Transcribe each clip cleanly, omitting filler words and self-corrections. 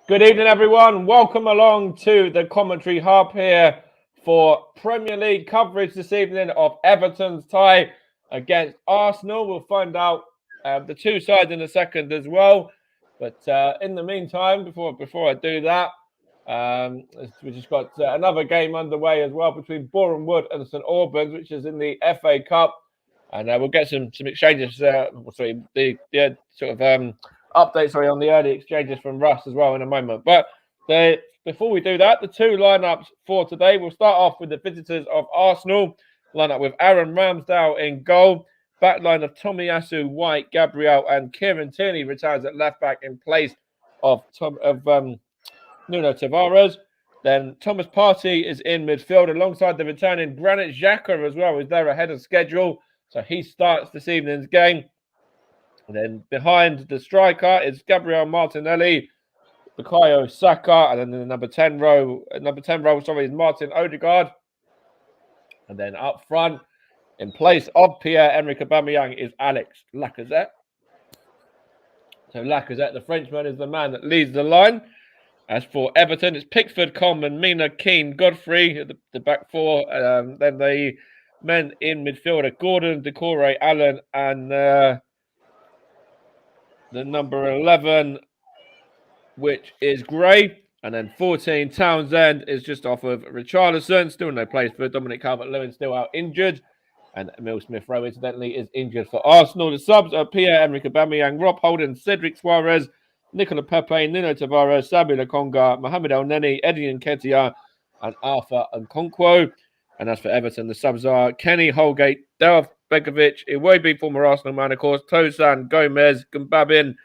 Good evening, everyone. Welcome along to the commentary hub here for Premier League coverage this evening of Everton's tie against Arsenal. We'll find out the two sides in a second as well. But in the meantime, before I do that, we just got another game underway as well between Boreham Wood and St Albans, which is in the FA Cup. And we'll get some exchanges, updates on the early exchanges from Russ as well in a moment. But before we do that, the two lineups for today, we'll start off with the visitors of Arsenal. Lineup with Aaron Ramsdale in goal. Backline of Tomiyasu, White, Gabriel, and Kieran Tierney returns at left back in place of Nuno Tavares. Then Thomas Partey is in midfield alongside the returning Granit Xhaka as well. He's there ahead of schedule, so he starts this evening's game. And then behind the striker is Gabriel Martinelli, Bukayo Saka, and then in the number 10 row is Martin Odegaard. And then up front, in place of Pierre-Emerick Aubameyang, is Alex Lacazette. So Lacazette, the Frenchman, is the man that leads the line. As for Everton, it's Pickford, Coleman, Mina, Keane, Godfrey at the back four. Then the men in midfield are Gordon, Decore, Allen, and the number 11, which is Gray. And then 14, Townsend, is just off of Richarlison. Still no place for Dominic Calvert-Lewin, still out injured. And Emile Smith-Rowe, incidentally, is injured for Arsenal. The subs are Pierre-Emerick Aubameyang, Rob Holding, Cedric Suarez, Nicola Pepe, Nuno Tavares, Samuel Lokonga, Mohamed El-Neni, Eddie Nketiah, and Arthur Nkonkwo. And as for Everton, the subs are Kenny, Holgate, Delph, Begovic, Iwobi, former Arsenal man, of course, Tosan, Gomez, Gumbabin,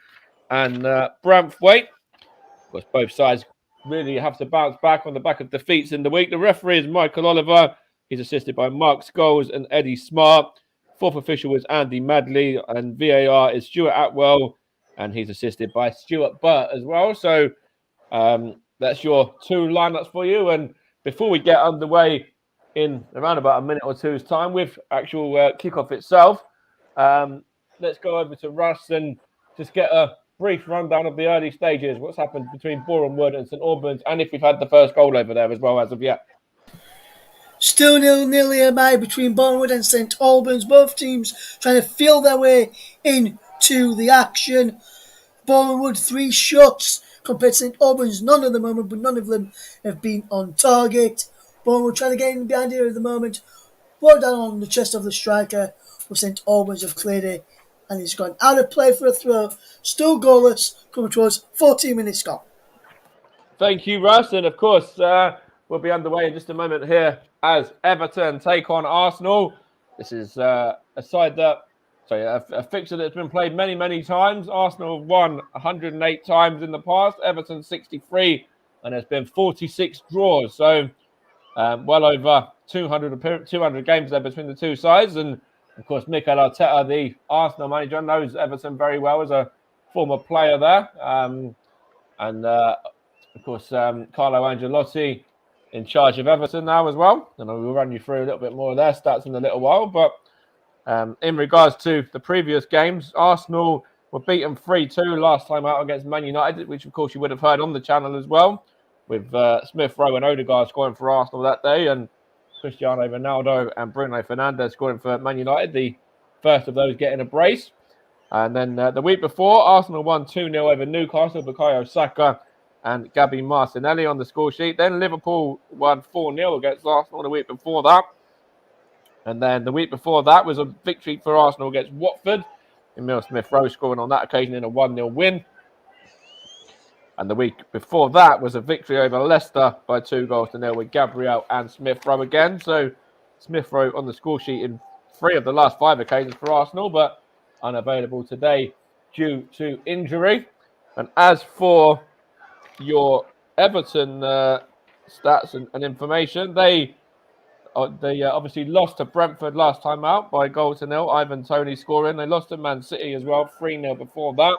and Braithwaite. Of course, both sides really have to bounce back on the back of defeats in the week. The referee is Michael Oliver. He's assisted by Mark Scholes and Eddie Smart. Fourth official is Andy Madley, and VAR is Stuart Atwell, and he's assisted by Stuart Burt as well. So that's your two lineups for you. And before we get underway in around about a minute or two's time with actual kickoff itself, let's go over to Russ and just get a brief rundown of the early stages. What's happened between Boreham Wood and St Albans, and if we've had the first goal over there as well as of yet. Still nil-nil made between Boreham Wood and St Albans. Both teams trying to feel their way into the action. Boreham Wood 3 shots compared to St Albans, none at the moment, but none of them have been on target. Boreham Wood trying to get in behind here at the moment. Ball down on the chest of the striker, but St Albans have cleared it, and he's gone out of play for a throw. Still goalless, coming towards 14 minutes gone. Thank you, Russ. And of course, we'll be underway in just a moment here as Everton take on Arsenal. This is a fixture that's been played many, many times. Arsenal have won 108 times in the past, Everton 63, and there's been 46 draws. So well over 200 games there between the two sides. And of course, Mikel Arteta, the Arsenal manager, knows Everton very well as a former player there. Of course, Carlo Ancelotti in charge of Everton now as well. And we'll run you through a little bit more of their stats in a little while. But in regards to the previous games, Arsenal were beaten 3-2 last time out against Man United, which, of course, you would have heard on the channel as well, with Smith-Rowe and Odegaard scoring for Arsenal that day, and Cristiano Ronaldo and Bruno Fernandes scoring for Man United, the first of those getting a brace. And then the week before, Arsenal won 2-0 over Newcastle, Bukayo Saka and Gabi Martinelli on the score sheet. Then Liverpool won 4-0 against Arsenal the week before that. And then the week before that was a victory for Arsenal against Watford. Emile Smith-Rowe scoring on that occasion in a 1-0 win. And the week before that was a victory over Leicester by 2-0 with Gabriel and Smith-Rowe again. So Smith-Rowe on the score sheet in 3 of the last 5 occasions for Arsenal, but unavailable today due to injury. And as for your Everton stats and information, they obviously lost to Brentford last time out by 0-0. Ivan Toney scoring. They lost to Man City as well, 3-0 before that.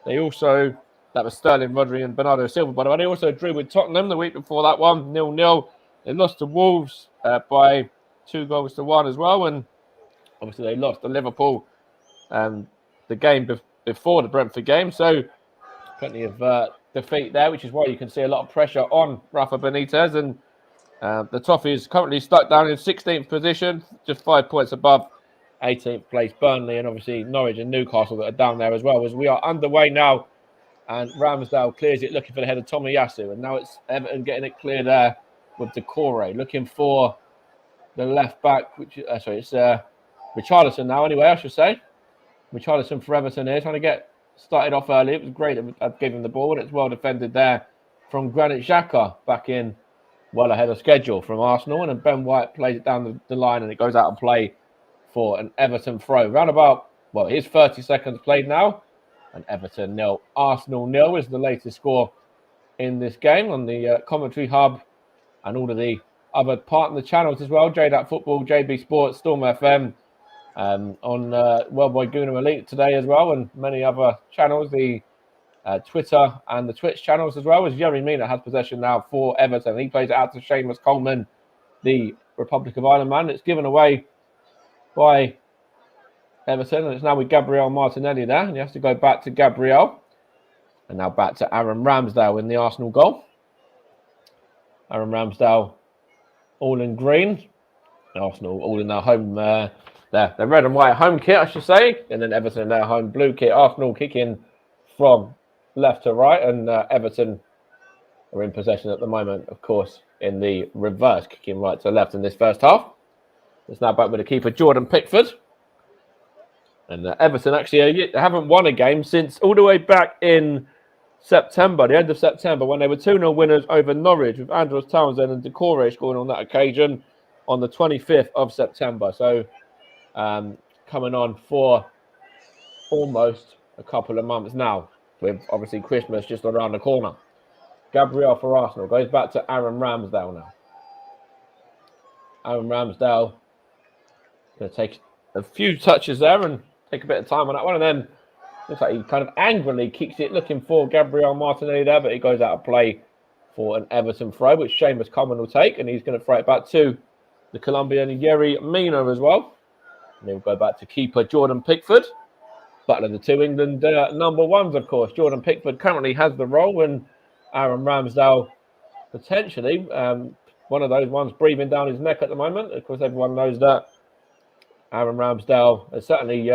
They also, that was Sterling, Rodri and Bernardo Silva, by the way. They also drew with Tottenham the week before that one, 0-0. They lost to Wolves by 2-1 as well. And obviously they lost to Liverpool the game before the Brentford game. So plenty of defeat there, which is why you can see a lot of pressure on Rafa Benitez. And the Toffees currently stuck down in 16th position, just 5 points above 18th place Burnley, and obviously Norwich and Newcastle that are down there as well. As we are underway now, and Ramsdale clears it, looking for the head of Tomiyasu, and now it's Everton getting it clear there with Decore, looking for the left back, which it's Richarlison now. Anyway, I should say Richarlison for Everton here, trying to get started off early. It was great at giving the ball, and it's well defended there from Granit Xhaka, back in well ahead of schedule from Arsenal, and then Ben White plays it down the line, and it goes out and play for an Everton throw. Round about, his 30 seconds played now, and Everton 0, Arsenal 0 is the latest score in this game on the commentary hub and all of the other partner channels as well. JDAT Football, JB Sports, Storm FM, on Worldwide Gooner Elite today as well, and many other channels, the Twitter and the Twitch channels as well, as Yerry Mina has possession now for Everton. He plays it out to Seamus Coleman, the Republic of Ireland man. It's given away by Everton, and it's now with Gabriel Martinelli there, and he has to go back to Gabriel, and now back to Aaron Ramsdale in the Arsenal goal. Aaron Ramsdale all in green, Arsenal all in their home their red and white home kit, I should say, and then Everton in their home blue kit. Arsenal kicking from left to right, and Everton are in possession at the moment, of course, in the reverse, kicking right to left in this first half. It's now back with the keeper, Jordan Pickford. And Everton actually haven't won a game since all the way back in September, the end of September, when they were 2-0 winners over Norwich, with Andros Townsend and Decore scoring on that occasion on the 25th of September. So coming on for almost a couple of months now, with obviously Christmas just around the corner. Gabriel for Arsenal goes back to Aaron Ramsdale now. Aaron Ramsdale going to take a few touches there and take a bit of time on that one, and then looks like he kind of angrily kicks it, looking for Gabriel Martinelli there, but he goes out of play for an Everton throw, which Seamus Coleman will take, and he's going to throw it back to the Colombian Yerry Mina as well. And he'll go back to keeper Jordan Pickford. Battle of the two England number ones, of course. Jordan Pickford currently has the role, and Aaron Ramsdale potentially one of those ones breathing down his neck at the moment. Of course, everyone knows that Aaron Ramsdale has certainly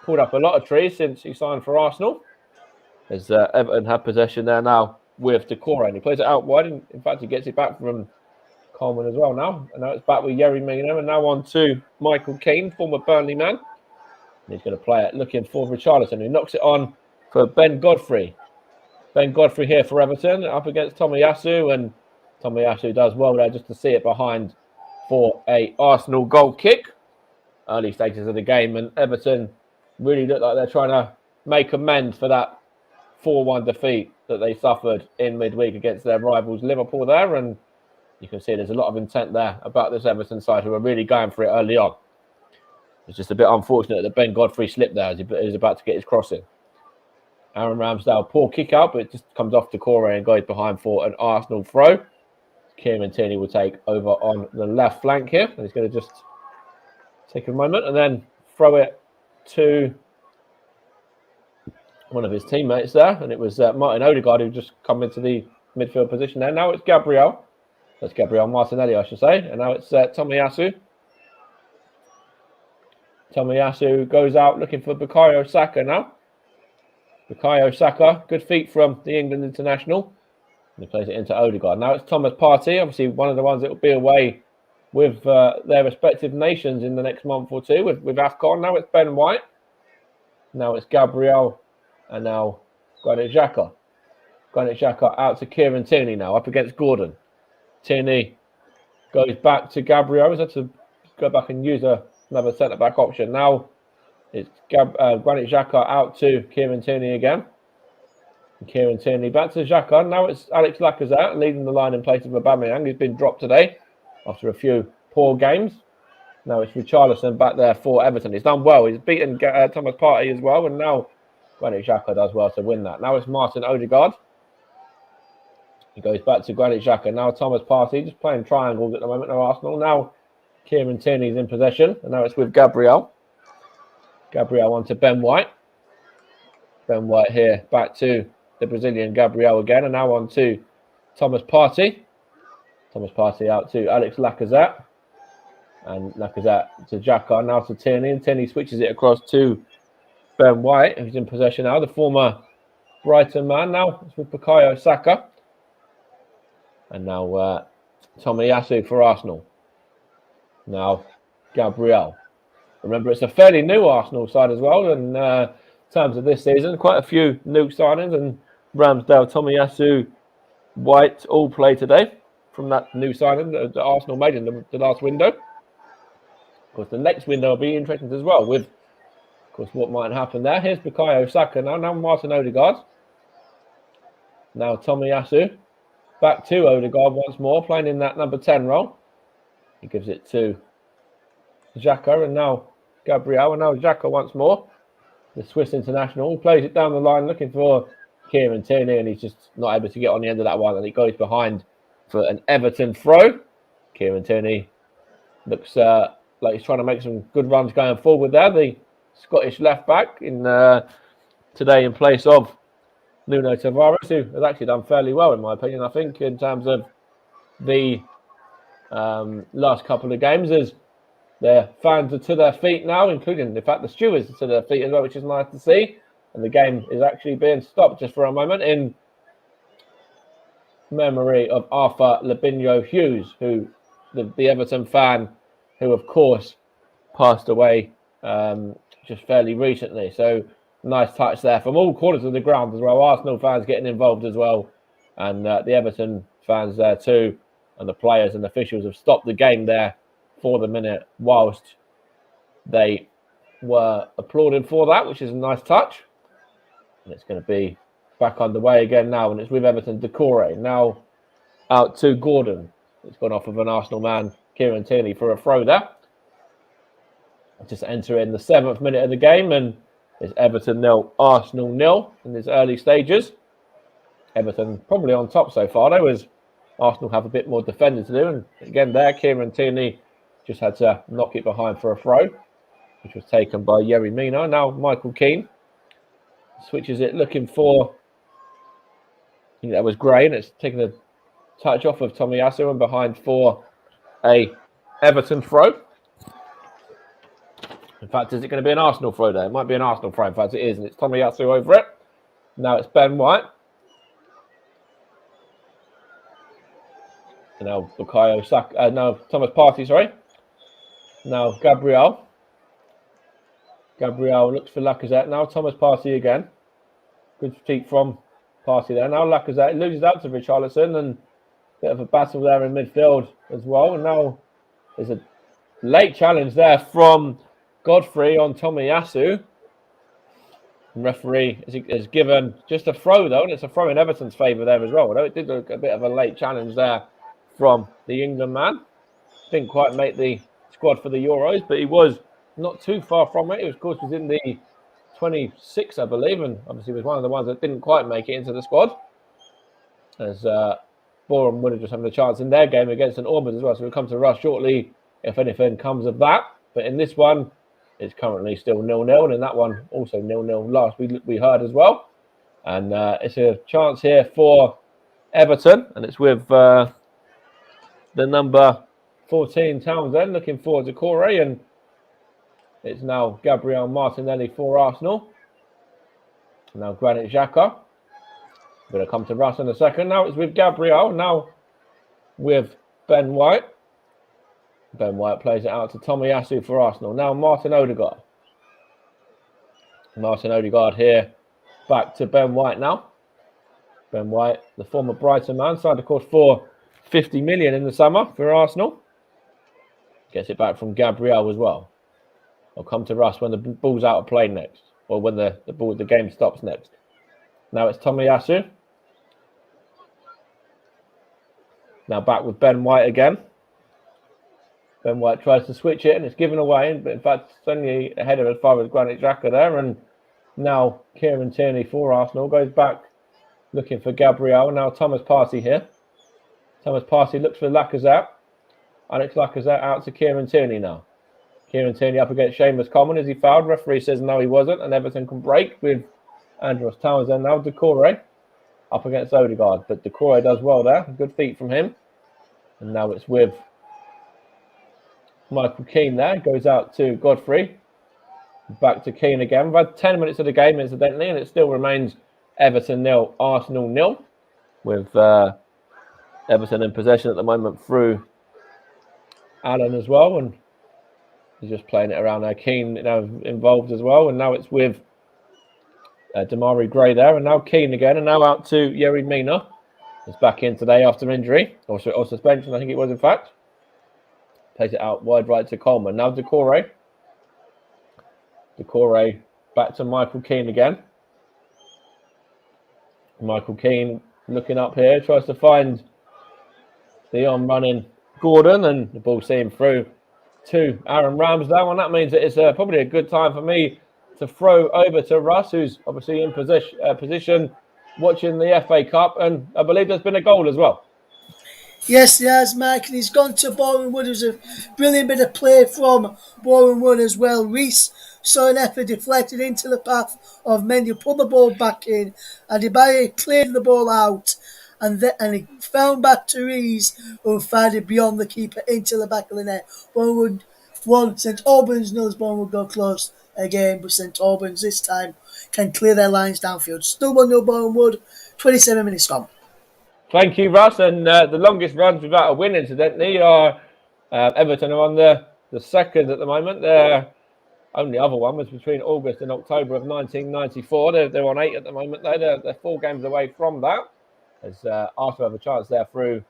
pulled up a lot of trees since he signed for Arsenal, as Everton have possession there now with Decore, and he plays it out wide. In fact, he gets it back from Coleman as well now. And now it's back with Yerry Mina, and now on to Michael Keane, former Burnley man. And he's going to play it looking for Richarlison, who knocks it on for Ben Godfrey. Ben Godfrey here for Everton, up against Tomiyasu, and Tomiyasu does well there just to see it behind for a Arsenal goal kick. Early stages of the game, and Everton really look like they're trying to make amends for that 4-1 defeat that they suffered in midweek against their rivals Liverpool there, and you can see there's a lot of intent there about this Everton side, who are really going for it early on. It's just a bit unfortunate that Ben Godfrey slipped there as he was about to get his crossing. Aaron Ramsdale, poor kick out, but it just comes off Decore and goes behind for an Arsenal throw. Kieran Tierney will take over on the left flank here, and he's going to just take a moment and then throw it to one of his teammates there. And it was Martin Odegaard who just come into the midfield position there. Now it's Gabriel. That's Gabriel Martinelli, I should say. And now it's Tomiyasu. Tomiyasu goes out looking for Bukayo Saka now. Bukayo Saka, good feet from the England international. And he plays it into Odegaard. Now it's Thomas Partey, obviously one of the ones that will be away with their respective nations in the next month or two with AFCON. Now it's Ben White. Now it's Gabriel. And now Granit Xhaka. Granit Xhaka out to Kieran Tierney now, up against Gordon. Tierney goes back to Gabriel. He's had to go back and use another centre-back option. Now it's Granit Xhaka out to Kieran Tierney again. And Kieran Tierney back to Xhaka. Now it's Alex Lacazette leading the line in place of Aubameyang, who's been dropped today after a few poor games. Now it's Richarlison back there for Everton. He's done well. He's beaten Thomas Partey as well, and now Granit Xhaka does well to win that. Now it's Martin Odegaard. He goes back to Granit Xhaka. Now Thomas Partey just playing triangles at the moment of Arsenal. Now Kieran Tierney's in possession, and now it's with Gabriel. Gabriel on to Ben White. Ben White here back to the Brazilian Gabriel again. And now on to Thomas Partey. Thomas Partey out to Alex Lacazette. And Lacazette to Xhaka, now to Tierney. And Tierney switches it across to Ben White, who's in possession now. The former Brighton man now. It's with Bukayo Saka. And now Tomiyasu for Arsenal. Now Gabriel. Remember, it's a fairly new Arsenal side as well in terms of this season. Quite a few new signings, and Ramsdale, Tomiyasu, White all play today from that new signing that Arsenal made in the last window. Of course, the next window will be interesting as well with, of course, what might happen there. Here's Bukayo Saka now Martin Odegaard. Now Tomiyasu. Back to Odegaard once more, playing in that number 10 role. He gives it to Xhaka, and now Gabriel, and now Xhaka once more. The Swiss international plays it down the line, looking for Kieran Tierney, and he's just not able to get on the end of that one, and he goes behind for an Everton throw. Kieran Tierney looks like he's trying to make some good runs going forward there. The Scottish left back in today in place of Nuno Tavares, who has actually done fairly well, in my opinion, I think, in terms of the last couple of games, as their fans are to their feet now, including, in fact, the stewards are to their feet as well, which is nice to see. And the game is actually being stopped just for a moment in memory of Arthur Labinho Hughes, who the Everton fan, who, of course, passed away just fairly recently. So, nice touch there from all corners of the ground as well. Arsenal fans getting involved as well. And the Everton fans there too. And the players and officials have stopped the game there for the minute whilst they were applauding for that, which is a nice touch. And it's going to be back underway again now. And it's with Everton. Decore now out to Gordon. It's gone off of an Arsenal man, Kieran Tierney, for a throw there. Just entering the 7th minute of the game, and it's Everton 0, Arsenal 0 in these early stages. Everton probably on top so far, though, as Arsenal have a bit more defending to do. And again there, Kieran Tierney just had to knock it behind for a throw, which was taken by Yerry Mina. Now Michael Keane switches it, looking for, I think that was Gray, and it's taken a touch off of Tomiyasu and behind for a Everton throw. In fact, is it going to be an Arsenal throw there? It might be an Arsenal throw. In fact, it is, and it's Tomiyasu over it. Now it's Ben White. And now Bukayo Saka. No, Thomas Partey, sorry. Now Gabriel. Gabriel looks for Lacazette. Now Thomas Partey again. Good critique from Partey there. Now Lacazette loses out to Richarlison, and a bit of a battle there in midfield as well. And now there's a late challenge there from Godfrey on Tomiyasu. The referee has given just a throw, though, and it's a throw in Everton's favour there as well. Although it did look a bit of a late challenge there from the England man. Didn't quite make the squad for the Euros, but he was not too far from it. He, of course, was in the 26, I believe, and obviously was one of the ones that didn't quite make it into the squad. As Boreham would have just having a chance in their game against St Albans as well. So we'll come to Russ shortly if anything comes of that. But in this one, it's currently still 0-0, and in that one also 0-0 last we heard as well. And it's a chance here for Everton, and it's with the number 14 Townsend looking forward to Corey, and it's now Gabriel Martinelli for Arsenal. Now Granit Xhaka. Going to come to Russ in a second. Now it's with Gabriel. Now with Ben White. Ben White plays it out to Tomiyasu for Arsenal. Now Martin Odegaard. Martin Odegaard here. Back to Ben White now. Ben White, the former Brighton man, signed, of course, for 50 million in the summer for Arsenal. Gets it back from Gabriel as well. I'll come to Russ when the ball's out of play next, or when the game stops next. Now it's Tomiyasu. Now back with Ben White again. Ben White tries to switch it, and it's given away. But in fact, it's only ahead of as far as Granit Xhaka there. And now Kieran Tierney for Arsenal goes back looking for Gabriel. Now Thomas Partey here. Thomas Partey looks for Lacazette. Alex Lacazette out to Kieran Tierney now. Kieran Tierney up against Seamus Coleman. Is he fouled? Referee says no, he wasn't. And Everton can break with Andros Townsend now. Decore. up against Odegaard. But Decore does well there. Good feet from him. And now it's with Michael Keane there. Goes out to Godfrey. Back to Keane again. We've had 10 minutes of the game, incidentally, and it still remains Everton 0, Arsenal 0. With Everton in possession at the moment through Allen as well. And he's just playing it around there. Keane involved as well. And now it's with Damari Gray there. And now Keane again. And now out to Yerry Mina. He's back in today after injury. Or suspension, I think it was, in fact. Plays it out wide right to Coleman. Now Decore. Decore back to Michael Keane again. Michael Keane looking up here. Tries to find the on-running Gordon. And the ball seeing through to Aaron Ramsdale. And that means that it's probably a good time for me to throw over to Russ, who's obviously in position watching the FA Cup. And I believe there's been a goal as well. Yes, he has, Mike, and he's gone to Boreham Wood. It was a brilliant bit of play from Boreham Wood as well. Reese saw an effort deflected into the path of Mendy, put the ball back in, and Ibaye cleared the ball out, and he found back to Reese, who fired it beyond the keeper into the back of the net. Boreham Wood 1, St Albans 0. Boreham Wood go close again, but St Albans this time can clear their lines downfield. Still 1-0 Boreham Wood, 27 minutes gone. Thank you, Russ. And the longest runs without a win, incidentally, are Everton are on the second at the moment. Their only other one was between August and October of 1994. They're on 8 at the moment, though. They're 4 games away from that. As Arsenal have a chance there through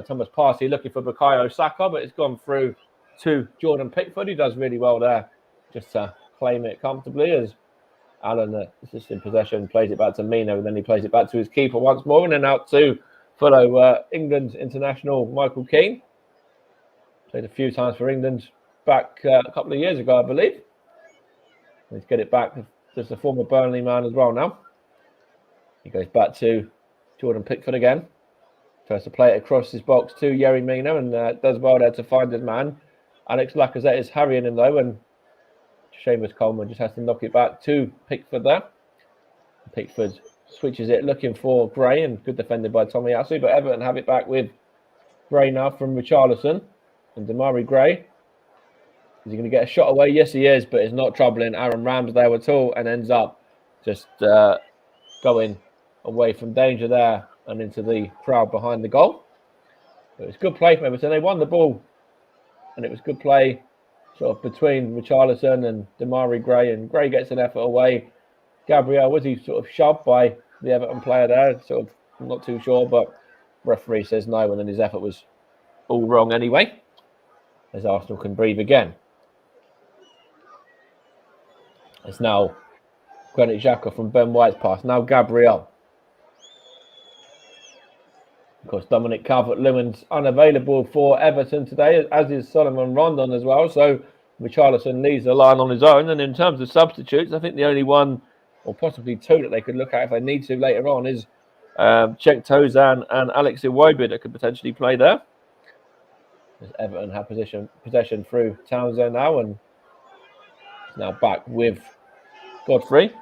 Thomas Partey looking for Bukayo Saka, but it's gone through to Jordan Pickford, who does really well there, just to claim it comfortably as Allen, is just in possession, plays it back to Mina, and then he plays it back to his keeper once more, and then out to fellow England international Michael Keane. Played a few times for England back a couple of years ago, I believe. Let's get it back. Just a former Burnley man as well now. He goes back to Jordan Pickford again. Tries to play it across his box to Yerry Mina, and does well there to find his man. Alex Lacazette is harrying him, though, and Seamus Coleman just has to knock it back to Pickford there. Pickford switches it, looking for Gray, and good defended by Tomiyasu, but Everton have it back with Gray now from Richarlison. And Damari Gray. Is he going to get a shot away? Yes, he is, but it's not troubling Aaron Ramsdale at all, and ends up just going away from danger there and into the crowd behind the goal. It was good play from Everton. They won the ball, and it was good play sort of between Richarlison and Damari Gray, and Gray gets an effort away. Gabriel, was he sort of shoved by the Everton player there? Sort of, I'm not too sure, but referee says no, and then his effort was all wrong anyway, as Arsenal can breathe again. It's now Granit Xhaka from Ben White's pass. Now Gabriel. Of course, Dominic Calvert-Lewin's unavailable for Everton today, as is Solomon Rondon as well. So Richarlison leaves the line on his own. And in terms of substitutes, I think the only one, or possibly 2, that they could look at if they need to later on is Cenk Tosun and Alex Iwobi that could potentially play there. As Everton have possession through Townsend now, and now back with Godfrey,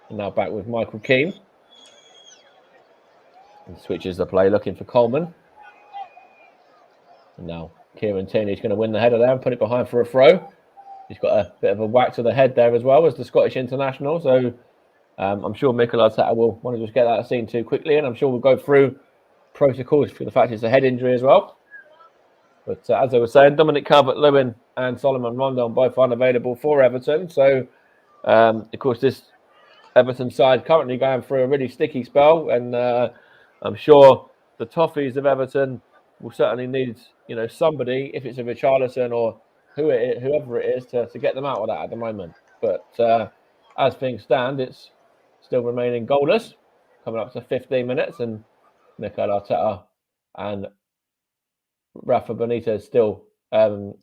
and now back with Michael Keane. And switches the play, looking for Coleman. And now Kieran Tierney's going to win the header there and put it behind for a throw. He's got a bit of a whack to the head there as well as the Scottish international. So I'm sure Mikel Arteta will want to just get that seen too quickly. And I'm sure we'll go through protocols for the fact it's a head injury as well. But as I was saying, Dominic Calvert-Lewin and Solomon Rondon both unavailable for Everton. So, of course, this Everton side currently going through a really sticky spell. And I'm sure the Toffees of Everton will certainly need, somebody, if it's a Richarlison or whoever it is, to get them out of that at the moment. But as things stand, it's still remaining goalless, coming up to 15 minutes, and Mikel Arteta and Rafa Benitez still, Mikel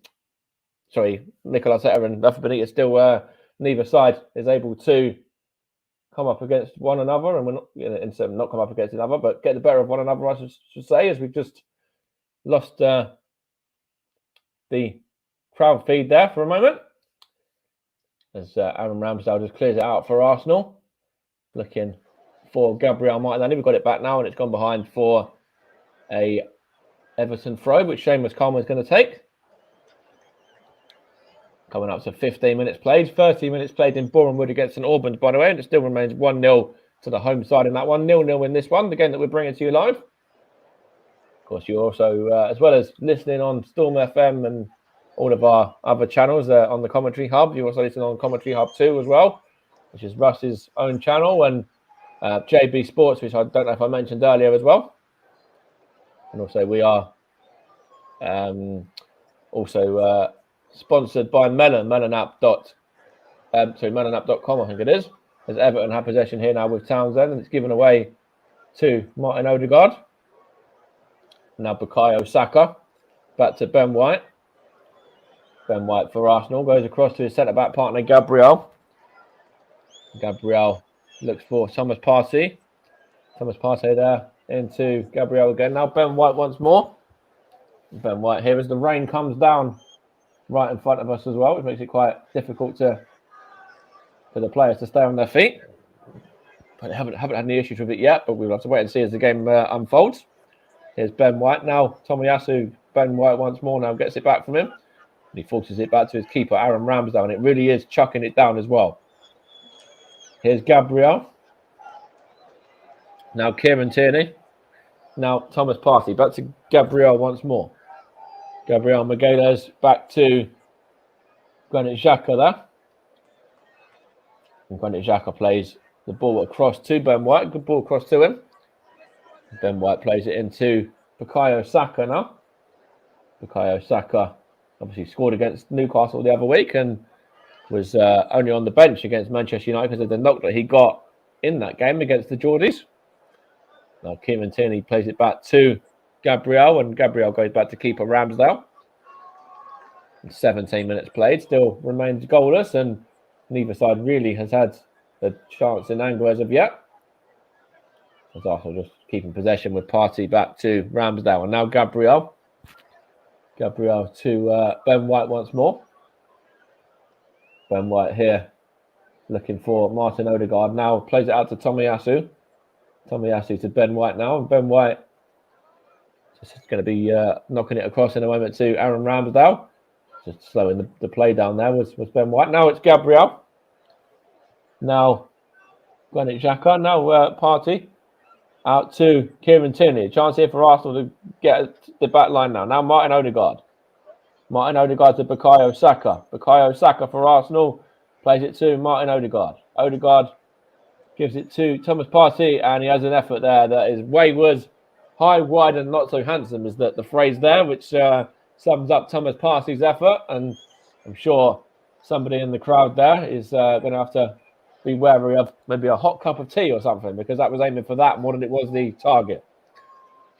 Arteta and Rafa Benitez still, neither side is able to come up against one another, and we're not, not come up against another, but get the better of one another, I should say, as we've just lost the crowd feed there for a moment. As Aaron Ramsdale just clears it out for Arsenal, looking for Gabriel Martinelli. We've got it back now, and it's gone behind for a Everton throw, which Seamus Coleman's going to take. Coming up to 15 minutes played. 30 minutes played in Boreham Wood against St Albans, by the way, and it still remains 1-0 to the home side in that one. 0-0 in this one, the game that we're bringing to you live. Of course, you also, as well as listening on Storm FM and all of our other channels on the Commentary Hub, you also listen on Commentary Hub 2 as well, which is Russ's own channel, and JB Sports, which I don't know if I mentioned earlier as well. And also we are sponsored by Melanapp.com, I think it is. As Everton have possession here now with Townsend, and it's given away to Martin Odegaard. Now Bukayo Saka, back to Ben White. Ben White for Arsenal goes across to his centre-back partner Gabriel. Gabriel looks for Thomas Partey. Thomas Partey there into Gabriel again. Now Ben White once more. Ben White here as the rain comes down right in front of us as well, which makes it quite difficult for the players to stay on their feet. But they haven't had any issues with it yet, but we'll have to wait and see as the game unfolds. Here's Ben White now. Tomiyasu, Ben White once more now gets it back from him. And he forces it back to his keeper, Aaron Ramsdale, and it really is chucking it down as well. Here's Gabriel. Now Kieran Tierney. Now Thomas Partey. Back to Gabriel once more. Gabriel Magalhaes back to Granit Xhaka there. And Granit Xhaka plays the ball across to Ben White. Good ball across to him. Ben White plays it into Bukayo Saka now. Bukayo Saka obviously scored against Newcastle the other week and was only on the bench against Manchester United because of the knock that he got in that game against the Geordies. Now Kieran Tierney plays it back to Gabriel, and Gabriel goes back to keeper Ramsdale. And 17 minutes played, still remains goalless, and neither side really has had a chance in angle as of yet. As Arsenal just keeping possession with Partey back to Ramsdale, and now Gabriel. Gabriel to Ben White once more. Ben White here looking for Martin Odegaard. Now plays it out to Tomiyasu. Tomiyasu to Ben White now, and Ben White just going to be knocking it across in a moment to Aaron Ramsdale. Just slowing the play down there was Ben White. Now it's Gabriel. Now Granit Xhaka. Now Partey. Out to Kieran Tierney. A chance here for Arsenal to get the back line now. Now Martin Odegaard. Martin Odegaard to Bukayo Saka. Bukayo Saka for Arsenal. Plays it to Martin Odegaard. Odegaard gives it to Thomas Partey, and he has an effort there that is wayward, high, wide, and not so handsome is the phrase there, which sums up Thomas Partey's effort. And I'm sure somebody in the crowd there is going to have to be wary of maybe a hot cup of tea or something, because that was aiming for that more than it was the target.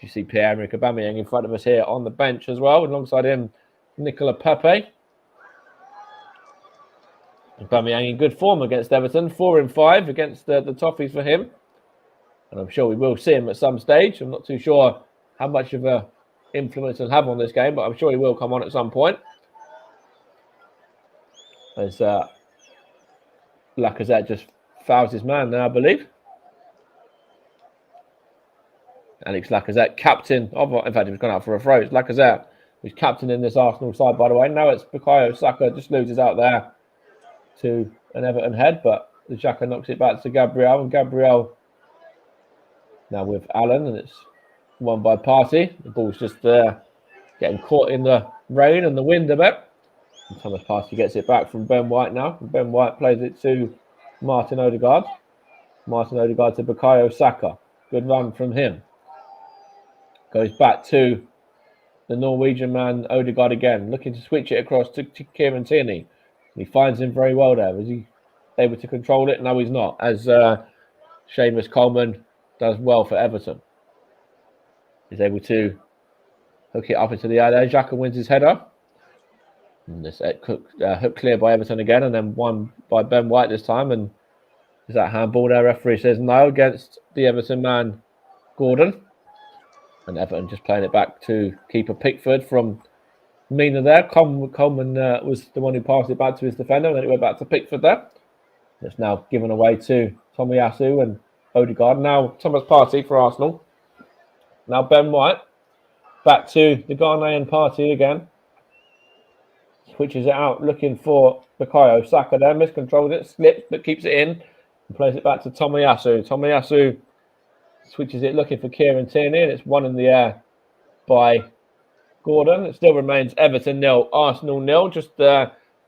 You see Pierre-Emerick Aubameyang in front of us here on the bench as well, alongside him Nicola Pepe. Aubameyang in good form against Everton, 4 in 5 against the Toffees for him, and I'm sure we will see him at some stage. I'm not too sure how much of a influence he'll have on this game, but I'm sure he will come on at some point. As Lacazette just fouls his man there, I believe. Alex Lacazette, captain of, in fact, he was gone out for a throw. It's Lacazette who's captain in this Arsenal side, by the way. Now it's Bukayo Saka, just loses out there to an Everton head, but the Xhaka knocks it back to Gabriel, and Gabriel now with Allen, and it's won by Partey. The ball's just getting caught in the rain and the wind a bit. And Thomas Partey gets it back from Ben White now. Ben White plays it to Martin Odegaard. Martin Odegaard to Bukayo Saka. Good run from him. Goes back to the Norwegian man Odegaard again, looking to switch it across to Kieran Tierney. He finds him very well there. Was he able to control it? No, he's not, as Seamus Coleman does well for Everton. He's able to hook it up into the air there. Xhaka wins his header. And this hook clear by Everton again, and then won by Ben White this time. And is that handball there? Referee says no against the Everton man, Gordon. And Everton just playing it back to keeper Pickford from Mina there. Coleman was the one who passed it back to his defender, and then it went back to Pickford there. It's now given away to Tomiyasu, and Odegaard. Now Thomas Partey for Arsenal. Now Ben White. Back to the Ghanaian Partey again. Switches it out, looking for Bukayo Saka there. Miscontrols it, slips, but keeps it in. And plays it back to Tomiyasu. Tomiyasu switches it, looking for Kieran Tierney. And it's one in the air by Gordon. It still remains Everton 0, Arsenal 0. Just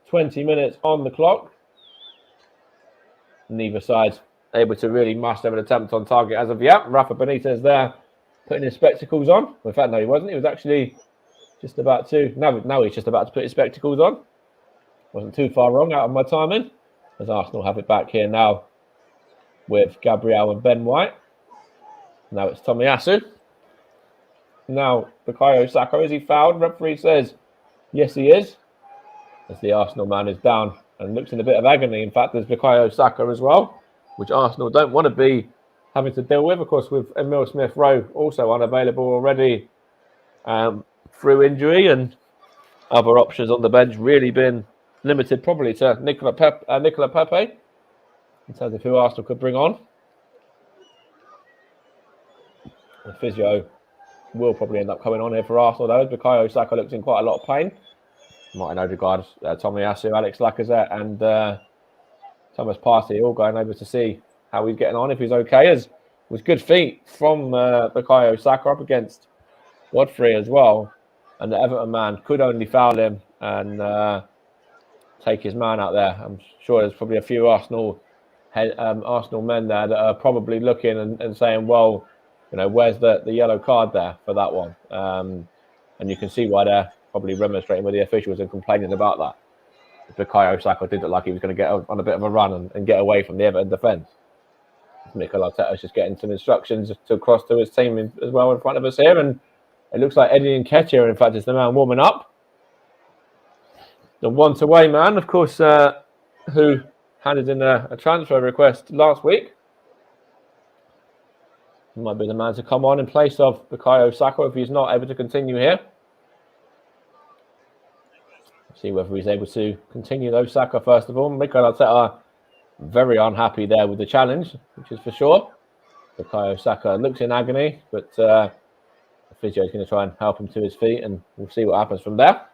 20 minutes on the clock. Neither side able to really muster an attempt on target as of yet. Rafa Benitez there putting his spectacles on. In fact, no, he wasn't. He was actually just about to. Now he's just about to put his spectacles on. Wasn't too far wrong out of my timing. As Arsenal have it back here now with Gabriel and Ben White. Now it's Tomiyasu. Now Bukayo Saka, is he fouled? Referee says yes, he is. As the Arsenal man is down and looks in a bit of agony. In fact, there's Bukayo Saka as well, which Arsenal don't want to be having to deal with. Of course, with Emile Smith-Rowe also unavailable already through injury, and other options on the bench really been limited probably to Nicola Pepe in terms of who Arsenal could bring on. The physio will probably end up coming on here for Arsenal though. Bukayo Saka looks in quite a lot of pain. Martin Odegaard, Tomiyasu, Alex Lacazette and Thomas Partey all going over to see how he's getting on, if he's okay. As was good feet from Bukayo Saka up against Godfrey as well. And the Everton man could only foul him and take his man out there. I'm sure there's probably a few Arsenal men there that are probably looking and saying, well, you know, where's the yellow card there for that one? And you can see why they're probably remonstrating with the officials and complaining about that. Bukayo Saka did look like he was going to get on a bit of a run and get away from the Everton defence. Mikel Arteta's just getting some instructions to cross to his team as well in front of us here. And it looks like Eddie Nketiah, in fact, is the man warming up. The one-to-way man, of course, who handed in a transfer request last week. He might be the man to come on in place of Bukayo Saka if he's not able to continue here. See whether he's able to continue though. Saka, first of all. Mikel Arteta very unhappy there with the challenge, which is for sure. Bukayo Saka looks in agony, but the physio is going to try and help him to his feet, and we'll see what happens from there.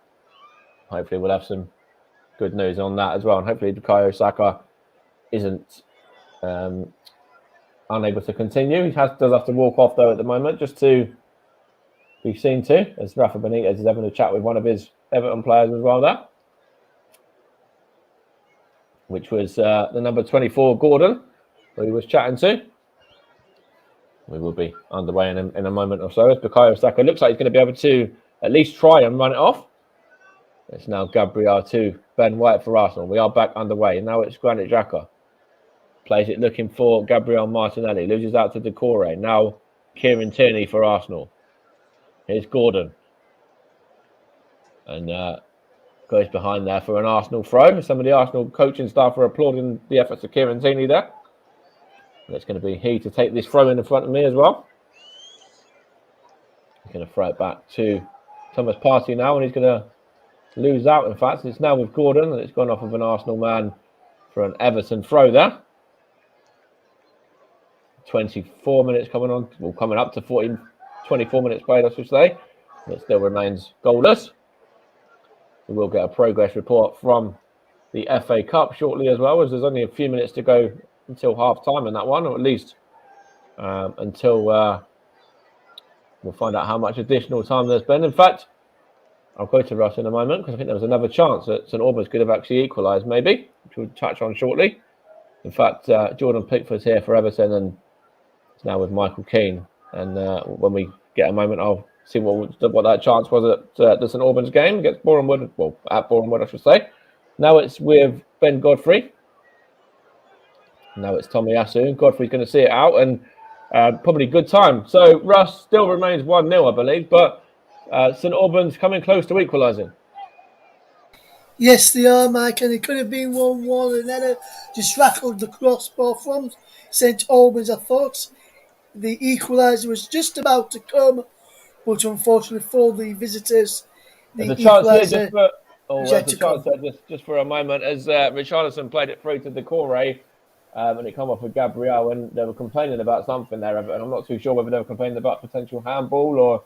Hopefully we'll have some good news on that as well, and hopefully Bukayo Saka isn't unable to continue. He does have to walk off though at the moment, just to be seen to, as Rafa Benitez is having a chat with one of his Everton players as well there, which was the number 24, Gordon, who he was chatting to. We will be underway in a moment or so, as Bukayo Saka looks like he's going to be able to at least try and run it off. It's now Gabriel to Ben White for Arsenal. We are back underway. And now it's Granit Xhaka. Plays it looking for Gabriel Martinelli. Loses out to Decore. Now Kieran Tierney for Arsenal. Here's Gordon. And goes behind there for an Arsenal throw. Some of the Arsenal coaching staff are applauding the efforts of Kieran Tierney there. And it's going to be he to take this throw in front of me as well. He's going to throw it back to Thomas Partey now, and he's going to lose out. In fact, it's now with Gordon, and it's gone off of an Arsenal man for an Everton throw there. 24 minutes coming on, well, coming up to 24 minutes played, I should say. And it still remains goalless. We will get a progress report from the FA Cup shortly as well, as there's only a few minutes to go until half time in that one, or at least until we'll find out how much additional time there's been. In fact, I'll go to Russ in a moment, because I think there was another chance that St Albans could have actually equalised, maybe, which we'll touch on shortly. In fact, Jordan Pickford's here for Everton, and it's now with Michael Keane. And when we get a moment, I'll see what that chance was at the St Albans game against Bournemouth. Well, at Bournemouth, I should say. Now it's with Ben Godfrey. Now it's Tomiyasu. Godfrey's going to see it out, and probably good time. So Russ still remains 1-0, I believe, but St Albans coming close to equalising. Yes, they are, Mike, and it could have been 1-1, and then it just rattled the crossbar from St Albans. I thought the equaliser was just about to come, but unfortunately for the visitors, the equaliser... Just for a moment, as Richarlison played it through to Decore, and it come off with Gabriel, and they were complaining about something there, Everton. I'm not too sure whether they were complaining about potential handball or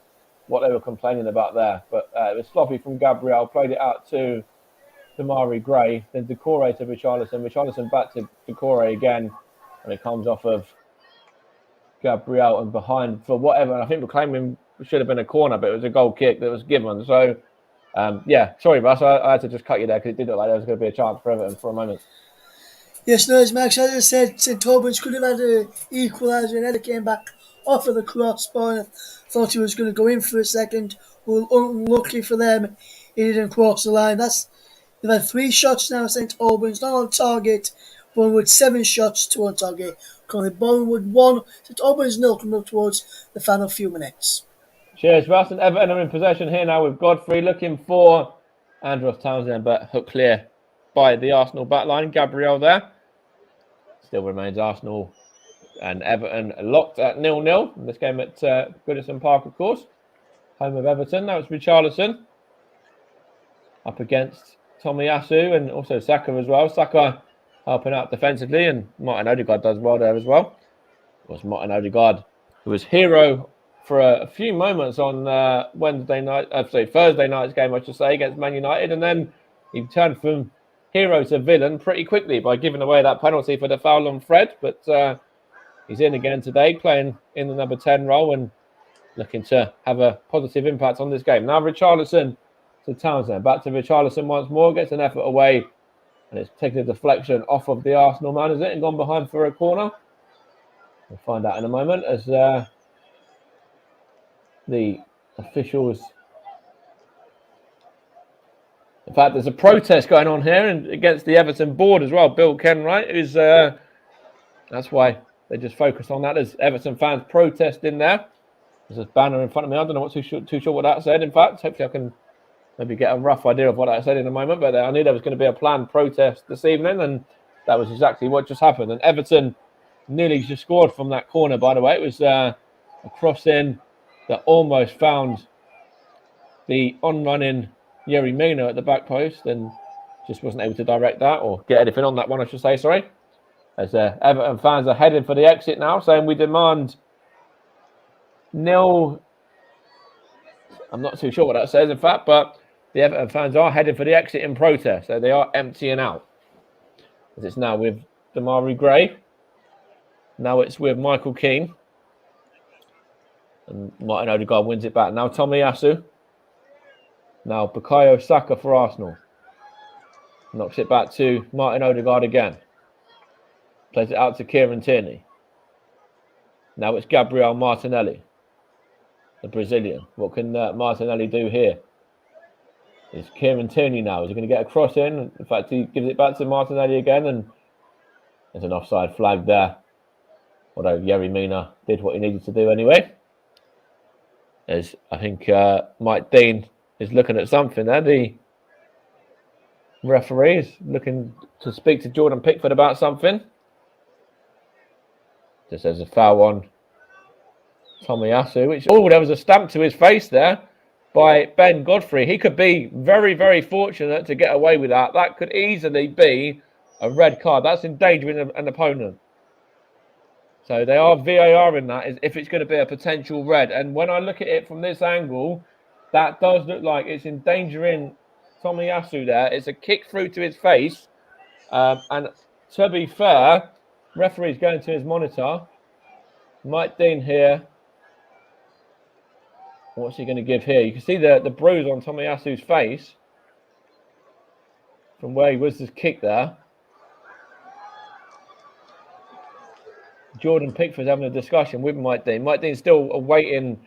what they were complaining about there. But it was sloppy from Gabriel, played it out to Damari Gray, then Decore to Richarlison back to Decore again, and it comes off of Gabriel and behind for whatever. And I think we're claiming it should have been a corner, but it was a goal kick that was given. So, sorry, Russ, I had to just cut you there because it did look like there was going to be a chance for Everton for a moment. Yes, no, as Max as I said, St Albans could have had an equaliser and Ed came back off of the crossbar and thought he was going to go in for a second. Well, unlucky for them, he didn't cross the line. They've had 3 shots now, St Albans, not on target. Bournemouth 7 shots, 2 on target. Currently Bournemouth 1, St Albans 0 coming up towards the final few minutes. Cheers, Russ. And Everton are in possession here now with Godfrey looking for Andros Townsend, but hooked clear by the Arsenal backline. Gabriel there. Still remains Arsenal and Everton locked at 0-0 in this game at Goodison Park, of course. Home of Everton. Now it's Richarlison up against Tomiyasu and also Saka as well. Saka helping out defensively, and Martin Odegaard does well there as well. It was Martin Odegaard who was hero for a few moments on Thursday night's game, I should say, against Man United, and then he turned from hero to villain pretty quickly by giving away that penalty for the foul on Fred. But he's in again today, playing in the number 10 role and looking to have a positive impact on this game. Now Richarlison to Townsend. Back to Richarlison once more, gets an effort away, and it's taken a deflection off of the Arsenal man, is it? And gone behind for a corner. We'll find out in a moment as the officials... In fact, there's a protest going on here and against the Everton board as well. Bill Kenwright, who's that's why they just focus on that. There's Everton fans protesting there. There's a banner in front of me. I don't know too sure what that said. In fact, hopefully I can maybe get a rough idea of what that said in a moment. But I knew there was going to be a planned protest this evening, and that was exactly what just happened. And Everton nearly just scored from that corner, by the way. It was a cross-in that almost found the on-running Yerry Mina at the back post and just wasn't able to direct that or get anything on that one, I should say, sorry. As Everton fans are heading for the exit now, saying we demand nil. I'm not too sure what that says, in fact, but the Everton fans are heading for the exit in protest. So they are emptying out. As it's now with Damari Gray. Now it's with Michael Keane. And Martin Odegaard wins it back. Now Tomiyasu. Now Bukayo Saka for Arsenal. Knocks it back to Martin Odegaard again. Plays it out to Kieran Tierney. Now it's Gabriel Martinelli, the Brazilian. What can Martinelli do here? It's Kieran Tierney now. Is he going to get a cross in? In fact, he gives it back to Martinelli again, and there's an offside flag there. Although Yerry Mina did what he needed to do anyway. As I think Mike Dean is looking at something there. The referee is looking to speak to Jordan Pickford about something. Just there's a foul on Tomiyasu, which there was a stamp to his face there by Ben Godfrey. He could be very, very fortunate to get away with that. That could easily be a red card. That's endangering an opponent. So they are VAR in that if it's going to be a potential red. And when I look at it from this angle, that does look like it's endangering Tomiyasu there. It's a kick through to his face. And to be fair, referee's going to his monitor. Mike Dean here. What's he going to give here? You can see the bruise on Tomiyasu's face from where he was just kicked there. Jordan Pickford's having a discussion with Mike Dean. Mike Dean's still awaiting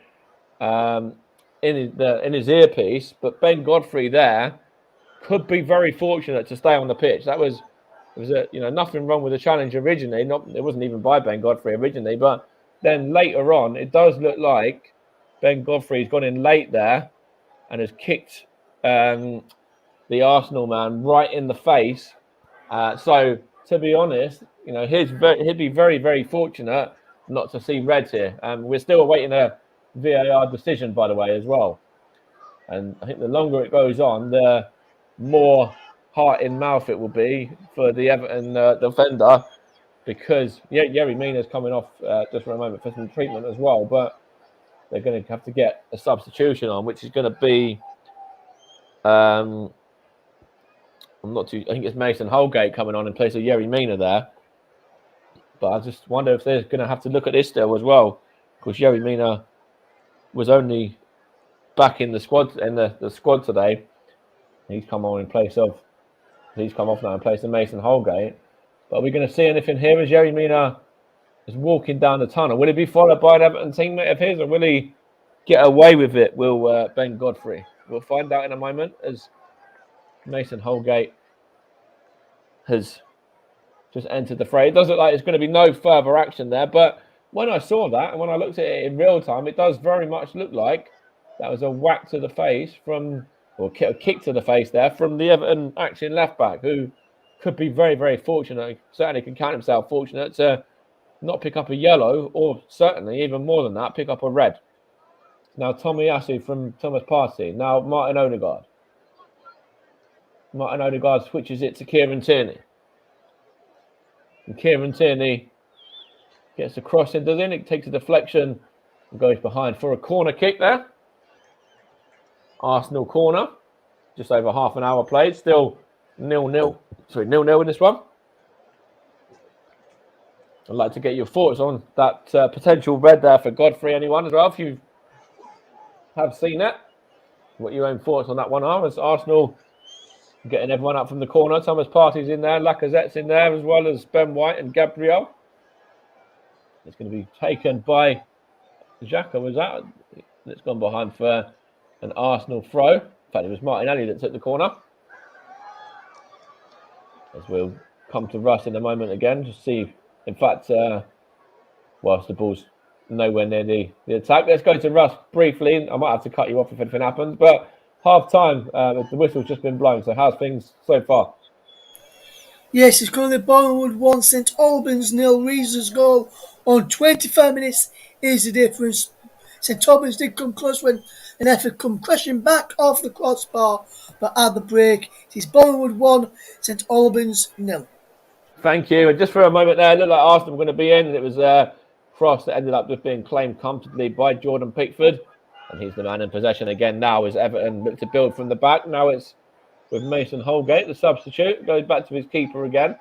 in his earpiece, but Ben Godfrey there could be very fortunate to stay on the pitch. There was nothing wrong with the challenge originally. It wasn't even by Ben Godfrey originally, but then later on, it does look like Ben Godfrey's gone in late there and has kicked the Arsenal man right in the face. So to be honest, he'd be very, very fortunate not to see reds here. We're still awaiting a VAR decision, by the way, as well. And I think the longer it goes on, the more heart in mouth it will be for the Everton defender because Yerry Mina's coming off just for a moment for some treatment as well, but they're going to have to get a substitution on, which is going to be I think it's Mason Holgate coming on in place of Yerry Mina there. But I just wonder if they're going to have to look at this still as well, because Yerry Mina was only back in the squad the squad today. He's come off now in place of Mason Holgate. But are we going to see anything here as Yerry Mina is walking down the tunnel? Will he be followed by an Everton teammate of his, or will he get away with it? Will Ben Godfrey? We'll find out in a moment as Mason Holgate has just entered the fray. It does look like there's going to be no further action there, but when I saw that and when I looked at it in real time, it does very much look like that was a whack to the face or a kick to the face there from the Everton action left back, who could be very, very fortunate, certainly can count himself fortunate to not pick up a yellow, or certainly even more than that, pick up a red. Now Tomiyasu from Thomas Partey. Now Martin Odegaard. Martin Odegaard switches it to Kieran Tierney. And Kieran Tierney gets a cross in, does it takes a deflection and goes behind for a corner kick there. Arsenal corner. Just over half an hour played. Still 0-0. 0-0 in this one. I'd like to get your thoughts on that potential red there for Godfrey, anyone as well, if you have seen it. What your own thoughts on that one are, as Arsenal getting everyone up from the corner. Thomas Partey's in there, Lacazette's in there, as well as Ben White and Gabriel. It's going to be taken by Xhaka, was that? It's gone behind for an Arsenal throw. In fact, it was Martinelli that took the corner. As we'll come to Russ in a moment again to see, in fact, whilst the ball's nowhere near the attack. Let's go to Russ briefly. I might have to cut you off if anything happens, but half time, the whistle's just been blown. So how's things so far? Yes, it's currently Bournemouth 1, St Albans 0. Reese's goal on 25 minutes is the difference. St Albans did come close when an effort come crashing back off the crossbar, but at the break, it is Bournemouth 1, St Albans 0. Thank you. And just for a moment there, it looked like Arsenal were going to be in, and it was a cross that ended up just being claimed comfortably by Jordan Pickford. And he's the man in possession again now as Everton look to build from the back. Now it's with Mason Holgate, the substitute. Goes back to his keeper again.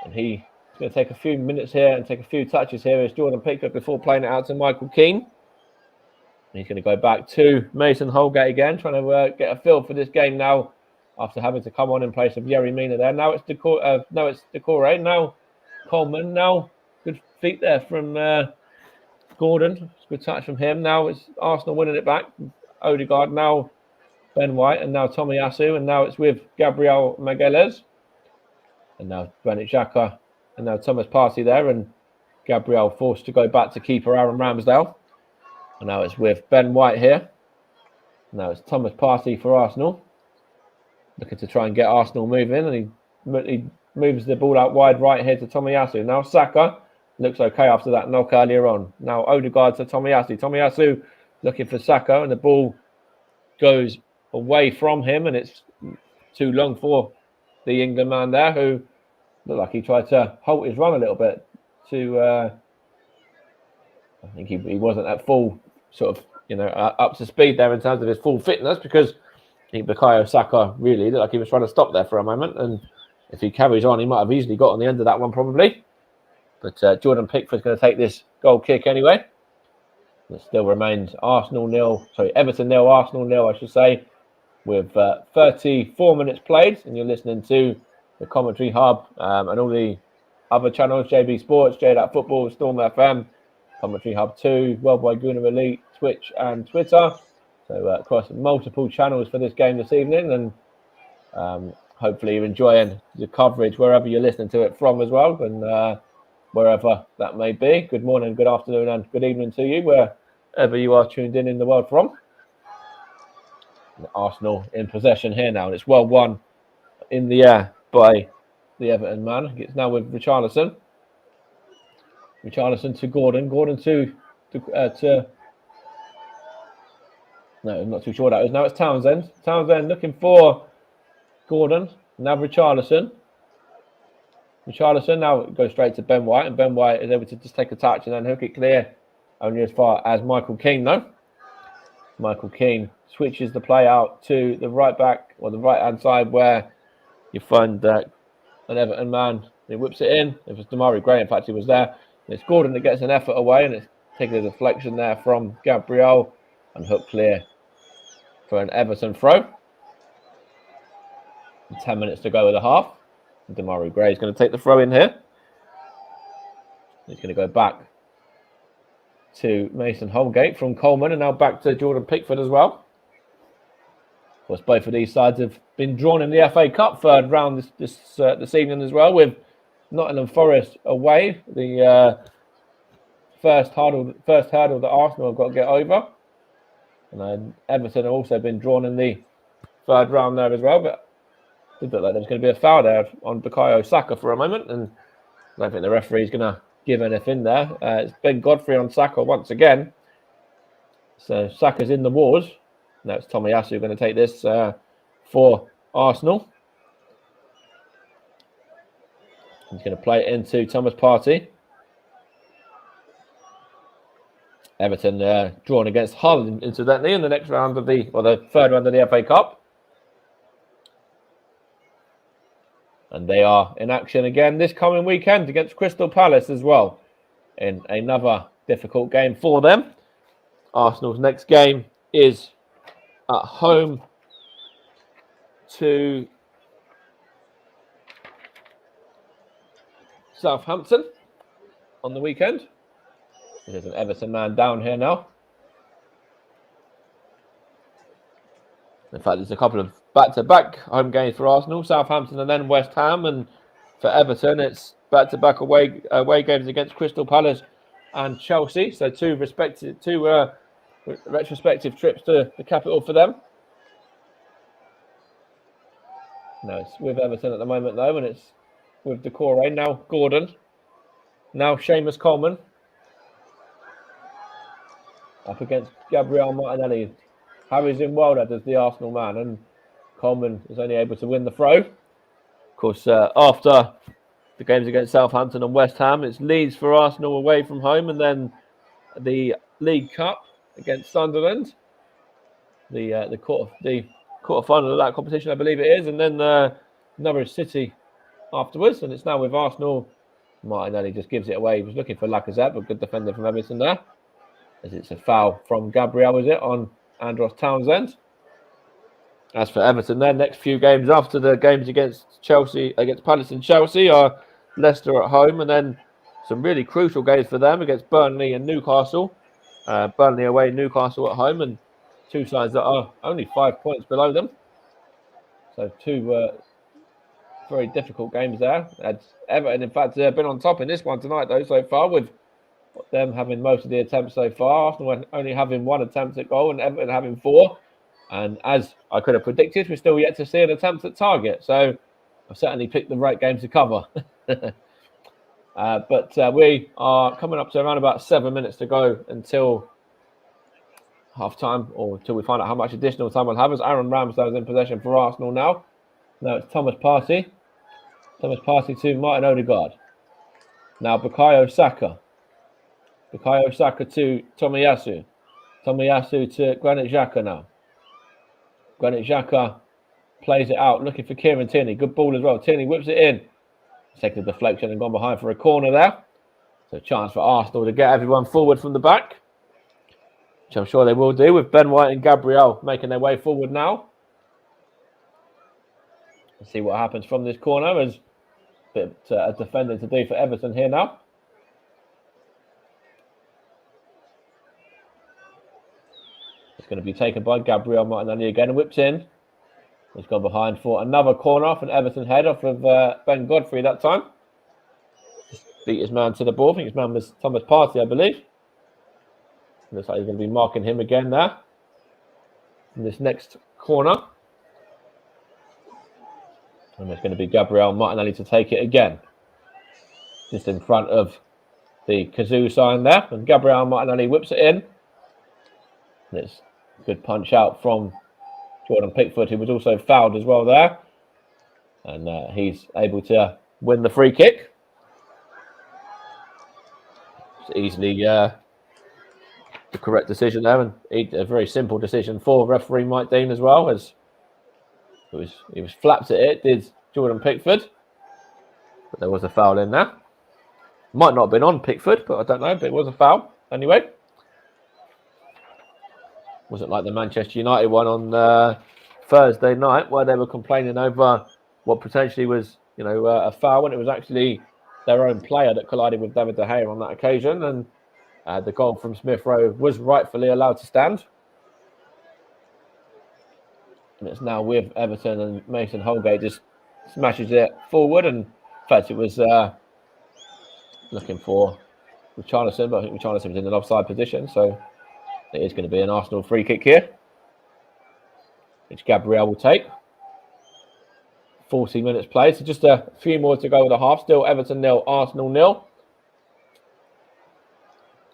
And he's going to take a few minutes here and take a few touches here as Jordan Pickford before playing it out to Michael Keane. And he's going to go back to Mason Holgate again, trying to get a feel for this game now after having to come on in place of Yerry Mina there. Now it's Decore. Now Coleman. Now good feet there from Gordon. Good touch from him. Now it's Arsenal winning it back. Odegaard, now Ben White, and now Tomiyasu, and now it's with Gabriel Magalhaes. And now Granit Xhaka, and now Thomas Partey there, and Gabriel forced to go back to keeper Aaron Ramsdale. And now it's with Ben White here. Now it's Thomas Partey for Arsenal. Looking to try and get Arsenal moving, and he moves the ball out wide right here to Tomiyasu. Now Saka looks okay after that knock earlier on. Now Odegaard to Tomiyasu. Tomiyasu looking for Saka, and the ball goes away from him, and it's too long for the England man there, who looked like he tried to halt his run a little bit. I think he wasn't at full sort of, up to speed there in terms of his full fitness, because I think Bukayo Saka really looked like he was trying to stop there for a moment, and if he carries on, he might have easily got on the end of that one probably. But Jordan Pickford's going to take this goal kick anyway. It still remains Everton 0, Arsenal 0, I should say, with 34 minutes played. And you're listening to the Commentary Hub and all the other channels, JB Sports, JDAT Football, Storm FM, Commentary Hub 2, Worldwide Gooner Elite, Twitch and Twitter. So across multiple channels for this game this evening. And hopefully you're enjoying the coverage wherever you're listening to it from as well. And wherever that may be. Good morning, good afternoon, and good evening to you, wherever you are tuned in the world from. And Arsenal in possession here now, and it's well won in the air by the Everton man. It's now with Richarlison. Richarlison to Gordon. Gordon to no, I'm not too sure that is. Now it's Townsend. Townsend looking for Gordon. Now Richarlison. Richarlison now goes straight to Ben White, and Ben White is able to just take a touch and then hook it clear only as far as Michael Keane, though. Michael Keane switches the play out to the right back or the right-hand side where you find an Everton man. He whips it in. It was Damari Gray, in fact, he was there. And it's Gordon that gets an effort away, and it's taking a deflection there from Gabriel and hook clear for an Everton throw. 10 minutes to go with the half. Damari Gray is going to take the throw in here. He's going to go back to Mason Holgate from Coleman, and now back to Jordan Pickford as well. Of course, both of these sides have been drawn in the FA Cup third round this evening as well, with Nottingham Forest away. The first hurdle that Arsenal have got to get over. And then Everton have also been drawn in the third round there as well, but it did look like there was going to be a foul there on Bukayo Saka for a moment, and I don't think the referee is going to give anything there. It's Ben Godfrey on Saka once again. So Saka's in the wars. Now it's Tomiyasu going to take this for Arsenal. He's going to play it into Thomas Partey. Everton drawn against Hull, incidentally, in the next round of the third round of the FA Cup. And they are in action again this coming weekend against Crystal Palace as well, in another difficult game for them. Arsenal's next game is at home to Southampton on the weekend. There's an Everton man down here now. In fact, there's a couple of back-to-back home games for Arsenal, Southampton and then West Ham. And for Everton, it's back-to-back away games against Crystal Palace and Chelsea. So two retrospective trips to the capital for them. No, it's with Everton at the moment, though, and it's with Decore, now Gordon, now Seamus Coleman. Up against Gabriel Martinelli. Harry's in Wilder as the Arsenal man, and Coleman is only able to win the throw. Of course, after the games against Southampton and West Ham, it's Leeds for Arsenal away from home, and then the League Cup against Sunderland. The quarter final of that competition, I believe it is, and then Norwich City afterwards. And it's now with Arsenal. Martinelli just gives it away. He was looking for Lacazette, but good defender from Everton there. As it's a foul from Gabriel, is it, on Andros Townsend. As for Everton, their next few games after the games against Palace and Chelsea are Leicester at home, and then some really crucial games for them against Burnley and Newcastle. Burnley away, Newcastle at home, and two sides that are only 5 points below them. So two very difficult games there. Everton, in fact, been on top in this one tonight, though, so far, with them having most of the attempts so far. Arsenal only having one attempt at goal and Everton having 4. And as I could have predicted, we're still yet to see an attempt at target. So I've certainly picked the right game to cover. But we are coming up to around about 7 minutes to go until half-time, or until we find out how much additional time we'll have, as Aaron Ramsdale is in possession for Arsenal now. Now it's Thomas Partey. Thomas Partey to Martin Odegaard. Now Bukayo Saka. Bukayo Saka to Tomiyasu. Tomiyasu to Granit Xhaka now. Granit Xhaka plays it out, looking for Kieran Tierney. Good ball as well. Tierney whips it in. Taken a deflection and gone behind for a corner there. So a chance for Arsenal to get everyone forward from the back, which I'm sure they will do, with Ben White and Gabriel making their way forward now. Let's see what happens from this corner. There's a bit of defending to do for Everton here now. It's going to be taken by Gabriel Martinelli again and whipped in. He's gone behind for another corner off an Everton head off of Ben Godfrey that time. Just beat his man to the ball. I think his man was Thomas Partey, I believe. Looks like he's going to be marking him again there in this next corner. And it's going to be Gabriel Martinelli to take it again. Just in front of the Kazoo sign there. And Gabriel Martinelli whips it in. And it's a good punch out from Jordan Pickford, who was also fouled as well there. And he's able to win the free kick. It's easily the correct decision there, and a very simple decision for referee Mike Dean as well, as he was flapped at it, did Jordan Pickford, but there was a foul in there. Might not have been on Pickford, but I don't know, but it was a foul anyway. Wasn't like the Manchester United one on Thursday night where they were complaining over what potentially was, a foul, when it was actually their own player that collided with David De Gea on that occasion, and the goal from Smith Rowe was rightfully allowed to stand. And it's now with Everton, and Mason Holgate just smashes it forward, and in fact it was looking for Richarlison, but I think Richarlison was in an offside position, so it is going to be an Arsenal free kick here, which Gabriel will take. 40 minutes played, so just a few more to go with the half. Still Everton 0, Arsenal 0.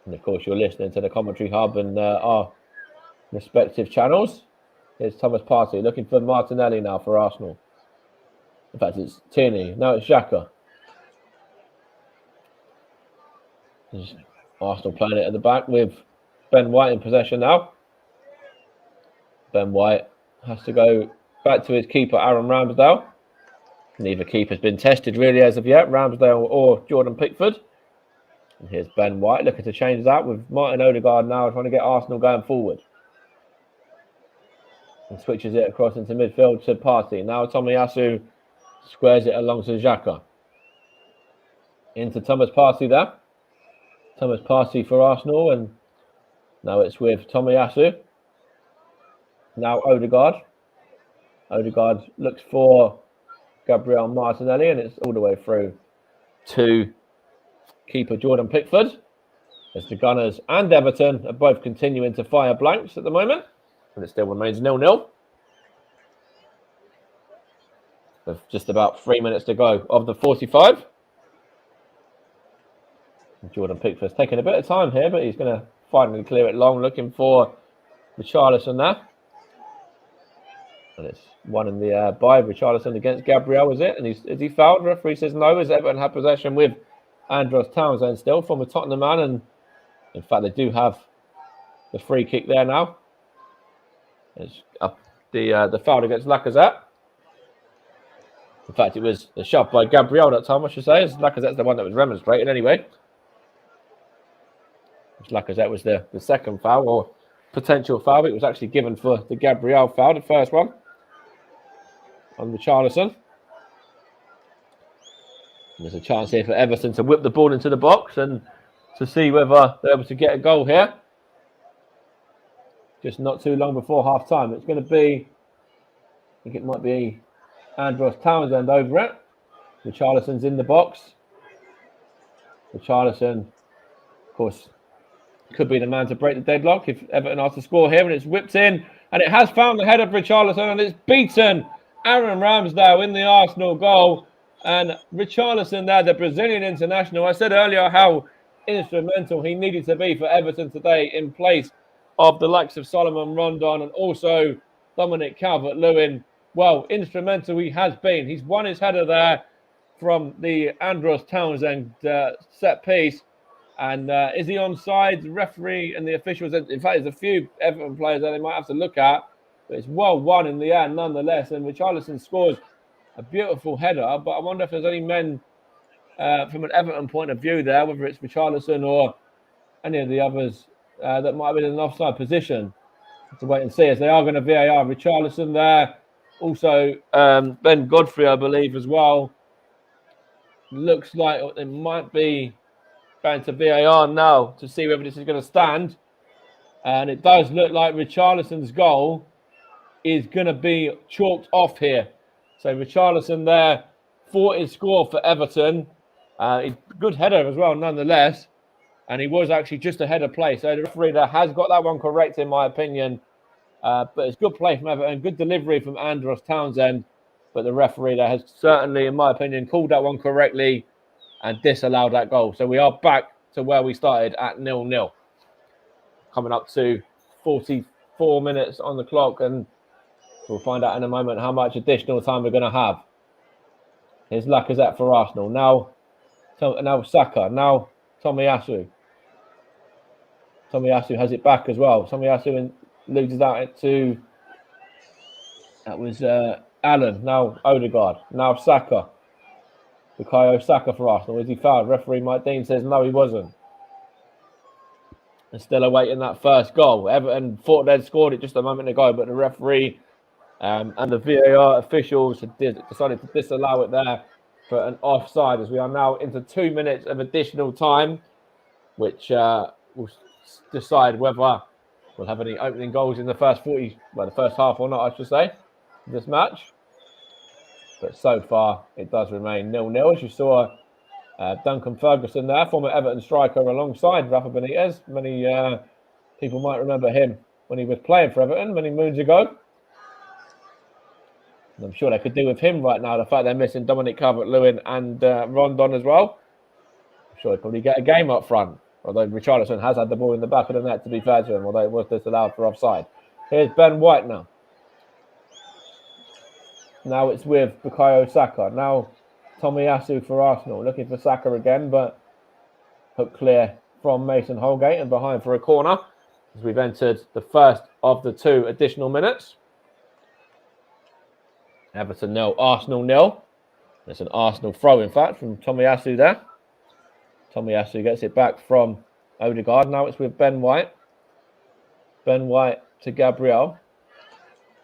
And of course, you're listening to the Commentary Hub and our respective channels. Here's Thomas Partey looking for Martinelli now for Arsenal. In fact, it's Tierney. No, it's Xhaka. Arsenal playing it at the back with Ben White in possession now. Ben White has to go back to his keeper, Aaron Ramsdale. Neither keeper's been tested really as of yet, Ramsdale or Jordan Pickford. And here's Ben White looking to change that with Martin Odegaard now trying to get Arsenal going forward. And switches it across into midfield to Partey. Now Tomiyasu squares it along to Xhaka. Into Thomas Partey there. Thomas Partey for Arsenal, and now it's with Tomiyasu. Now Odegaard. Odegaard looks for Gabriel Martinelli, and it's all the way through to keeper Jordan Pickford, as the Gunners and Everton are both continuing to fire blanks at the moment, and it still remains 0-0 with just about 3 minutes to go of the 45. Jordan Pickford's taking a bit of time here, but he's going to finally clear it long, looking for Richarlison there. And it's one in the by Richarlison against Gabriel, is it? And is he fouled? The referee says no, as Everton have possession with Andros Townsend still from a Tottenham man. And in fact, they do have the free kick there now. It's up the foul against Lacazette. In fact, it was a shot by Gabriel that time, I should say, as Lacazette's the one that was remonstrated anyway. Lacazette was the second foul, or potential foul. It was actually given for the Gabriel foul, the first one on Richarlison. There's a chance here for Everton to whip the ball into the box and to see whether they're able to get a goal here. Just not too long before half time. It's going to be, I think it might be Andros Townsend over it. Richarlison's in the box. Richarlison, of course, could be the man to break the deadlock if Everton are to score here, and it's whipped in, and it has found the head of Richarlison, and it's beaten Aaron Ramsdale in the Arsenal goal. And Richarlison there, the Brazilian international, I said earlier how instrumental he needed to be for Everton today in place of the likes of Solomon Rondon and also Dominic Calvert-Lewin. Well, instrumental he has been. He's won his header there from the Andros Townsend set piece. And is he onside? The referee and the officials, in fact, there's a few Everton players that they might have to look at, but it's well won in the end nonetheless. And Richarlison scores a beautiful header, but I wonder if there's any men from an Everton point of view there, whether it's Richarlison or any of the others that might have been in an offside position. To wait and see, as they are going to VAR. Richarlison there, also Ben Godfrey, I believe, as well. Looks like it might be going to VAR now to see whether this is going to stand. And it does look like Richarlison's goal is going to be chalked off here. So Richarlison there fought his score for Everton. Good header as well, nonetheless. And he was actually just ahead of play. So the referee there has got that one correct, in my opinion. But it's good play from Everton, good delivery from Andros Townsend. But the referee there has certainly, in my opinion, called that one correctly and disallowed that goal. So we are back to where we started at 0-0. Coming up to 44 minutes on the clock, and we'll find out in a moment how much additional time we're going to have. Here's Lacazette for Arsenal. Now Saka. Now Tomiyasu. Tomiyasu has it back as well. Tomiyasu loses out to... That was Allen. Now Odegaard. Now Saka. Bukayo Saka for Arsenal. Is he fouled? Referee Mike Dean says no, he wasn't. And still awaiting that first goal. Everton thought they'd scored it just a moment ago, but the referee and the VAR officials had decided to disallow it there for an offside, as we are now into 2 minutes of additional time, which will decide whether we'll have any opening goals in the first the first half or not, I should say, this match. But so far, it does remain 0-0. As you saw, Duncan Ferguson there, former Everton striker, alongside Rafa Benitez. Many people might remember him when he was playing for Everton many moons ago. And I'm sure they could do with him right now, the fact they're missing Dominic Calvert-Lewin and Rondon as well. I'm sure he'll probably get a game up front. Although Richarlison has had the ball in the back of the net, to be fair to him, although it was disallowed for offside. Here's Ben White now. Now it's with Bukayo Saka. Now Tomiyasu for Arsenal. Looking for Saka again, but hook clear from Mason Holgate and behind for a corner as we've entered the first of the 2 additional minutes. Everton 0, Arsenal 0. It's an Arsenal throw, in fact, from Tomiyasu there. Tomiyasu gets it back from Odegaard. Now it's with Ben White. Ben White to Gabriel.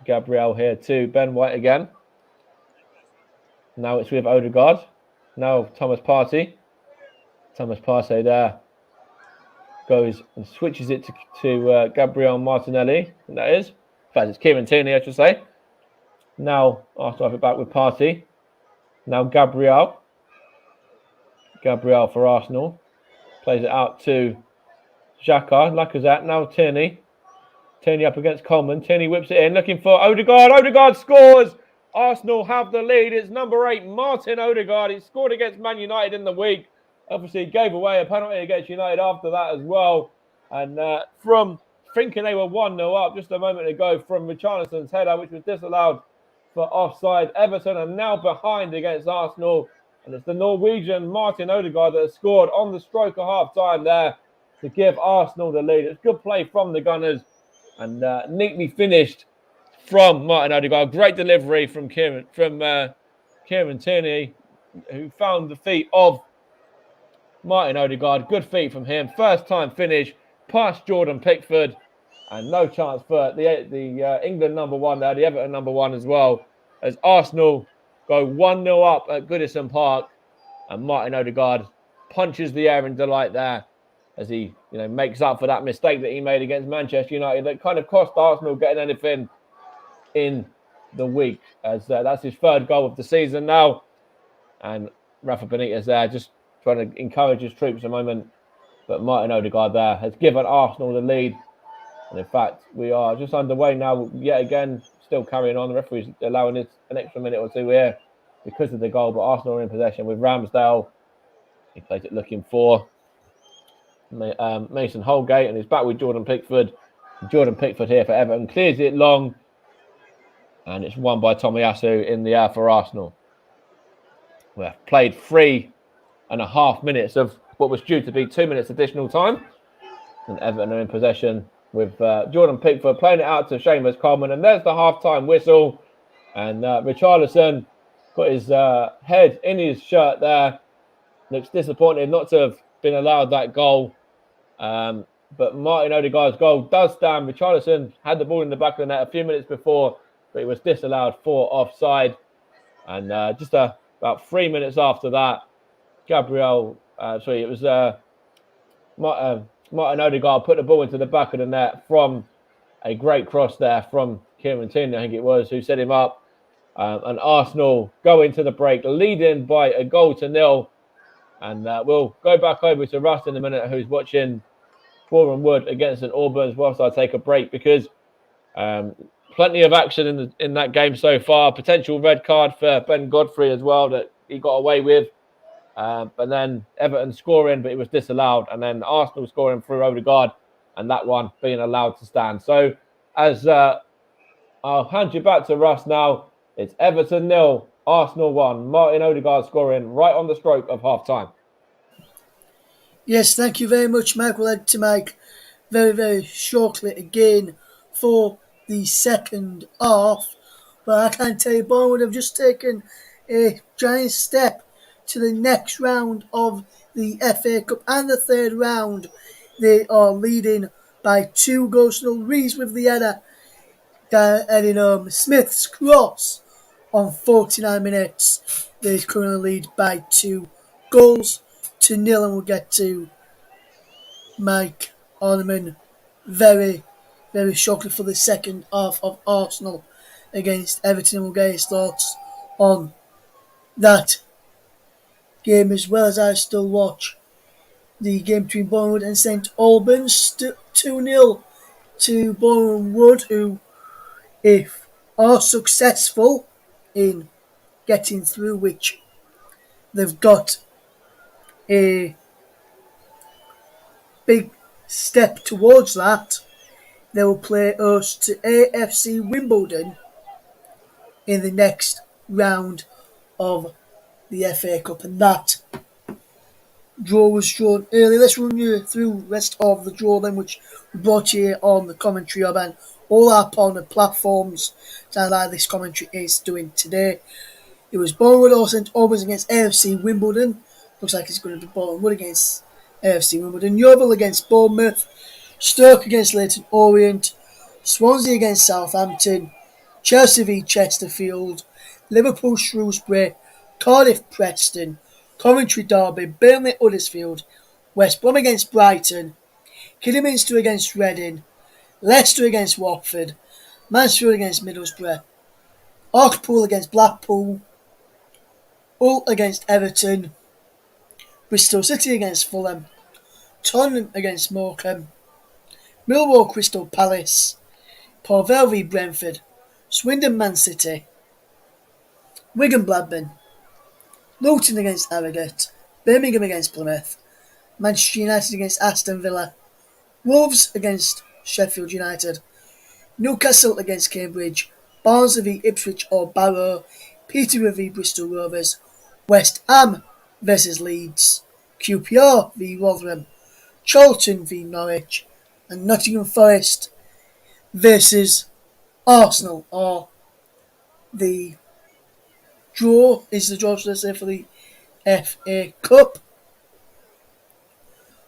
Gabriel here to Ben White again. Now it's with Odegaard. Now Thomas Partey. Thomas Partey there goes and switches it to Gabriel Martinelli. And that is. In fact, it's Kieran Tierney, I should say. Now Arsenal have it back with Partey. Now Gabriel. Gabriel for Arsenal. Plays it out to Xhaka. Lacazette. Now Tierney. Tierney up against Coleman. Tierney whips it in. Looking for Odegaard. Odegaard scores. Arsenal have the lead. It's number 8, Martin Odegaard. He scored against Man United in the week. Obviously, gave away a penalty against United after that as well. And from thinking they were 1-0 up just a moment ago from Richarlison's header, which was disallowed for offside, Everton are now behind against Arsenal. And it's the Norwegian Martin Odegaard that has scored on the stroke of half-time there to give Arsenal the lead. It's good play from the Gunners and neatly finished from Martin Odegaard. Great delivery from Kieran Tierney, who found the feet of Martin Odegaard. Good feet from him. First time finish past Jordan Pickford. And no chance for the England number 1 there, the Everton number 1 as well, as Arsenal go 1-0 up at Goodison Park. And Martin Odegaard punches the air in delight there as he makes up for that mistake that he made against Manchester United that kind of cost Arsenal getting anything in the week, as that's his 3rd goal of the season now. And Rafa Benitez there just trying to encourage his troops a moment. But Martin Odegaard there has given Arsenal the lead. And in fact, we are just underway now, yet again, still carrying on. The referee's allowing it an extra minute or 2 here because of the goal. But Arsenal are in possession with Ramsdale. He plays it looking for Mason Holgate, and he's back with Jordan Pickford. Jordan Pickford here for Everton clears it long. And it's won by Tomiyasu in the air for Arsenal. We've played 3.5 minutes of what was due to be 2 minutes additional time. And Everton are in possession with Jordan Pickford playing it out to Seamus Coleman. And there's the half-time whistle. And Richarlison got his head in his shirt there. Looks disappointed not to have been allowed that goal. But Martin Odegaard's goal does stand. Richarlison had the ball in the back of the net a few minutes before, but it was disallowed for offside. And just about 3 minutes after that, Martin Odegaard put the ball into the back of the net from a great cross there from Kieran Tierney, I think it was, who set him up. And Arsenal go into the break, leading by a 0-0. And we'll go back over to Russ in a minute, who's watching Boreham Wood against St Albans, whilst I take a break, because plenty of action in that game so far. Potential red card for Ben Godfrey as well that he got away with. But then Everton scoring, but it was disallowed. And then Arsenal scoring through Odegaard, and that one being allowed to stand. So as I'll hand you back to Russ now. It's Everton 0, Arsenal 1. Martin Odegaard scoring right on the stroke of half time. Yes, thank you very much, Mike. We'll head to Mike very, very shortly again for the second half. But I can tell you, Bournemouth have just taken a giant step to the next round of the FA Cup and the third round. They are leading by 2-0. Rees with the header, heading home. Smith's cross on 49 minutes. They currently lead by 2-0, and we'll get to Mike Harniman very, very shocking for the second half of Arsenal against Everton. We'll get his thoughts on that game as well as I still watch the game between Bournemouth and St Albans. 2-0 to Bournemouth, who, if are successful in getting through, which they've got a big step towards that, they will play host to AFC Wimbledon in the next round of the FA Cup, and that draw was drawn early. Let's run you through the rest of the draw then, which we brought you on the commentary of, and all our partner platforms like this commentary is doing today. It was Bournemouth or St Albans against AFC Wimbledon. Looks like it's going to be Bournemouth against AFC Wimbledon. Yeovil against Bournemouth. Stoke against Leyton Orient. Swansea against Southampton. Chelsea v Chesterfield. Liverpool Shrewsbury. Cardiff Preston. Coventry Derby. Burnley Huddersfield. West Brom against Brighton. Kidderminster against Reading. Leicester against Watford. Mansfield against Middlesbrough. Hartlepool against Blackpool. Hull against Everton. Bristol City against Fulham. Tottenham against Morecambe. Millwall Crystal Palace. Port Vale v Brentford. Swindon Man City. Wigan Blackburn. Luton against Harrogate. Birmingham against Plymouth. Manchester United against Aston Villa. Wolves against Sheffield United. Newcastle against Cambridge. Barnsley v Ipswich or Barrow. Peterborough v Bristol Rovers. West Ham versus Leeds. QPR v Rotherham. Charlton v Norwich. And Nottingham Forest versus Arsenal, or the draw should I say, for the FA Cup.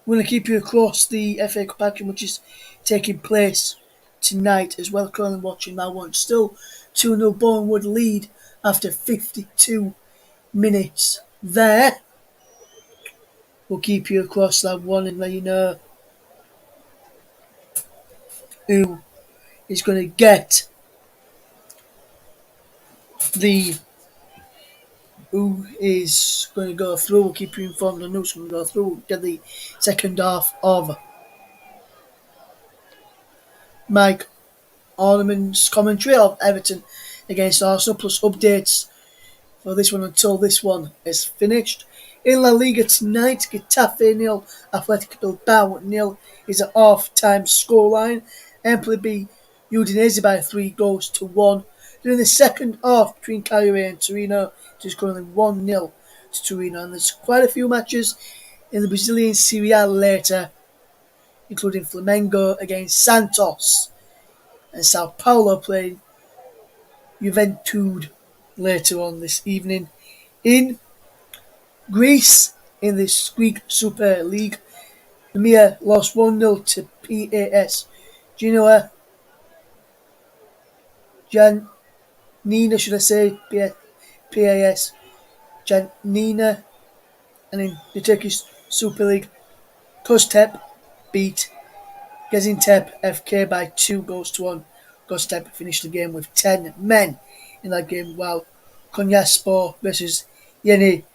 We're going to keep you across the FA Cup action, which is taking place tonight as well. Currently watching that one. Still 2-0 Bournemouth lead after 52 minutes there. We'll keep you across that one and let you know who is going to get who is going to go through. We'll keep you informed on who's going to go through. We'll get the second half of Mike Harniman's commentary of Everton against Arsenal, plus updates for this one until this one is finished. In La Liga tonight, Getafe 0, Athletic Bilbao 0 is a half-time scoreline. Empoli beat Udinese by 3-1. During the second half between Cagliari and Torino, it is currently 1-0 to Torino. And there's quite a few matches in the Brazilian Serie A later, including Flamengo against Santos and Sao Paulo playing Juventude later on this evening. In Greece, in the Greek Super League, Lemia lost 1-0 to PAS Genoa. Janina, should I say, PAS Janina. And in the Turkish Super League, Koztep beat Gaziantep FK by 2-1. Koztep finished the game with 10 men in that game, while Konyaspor versus Yeni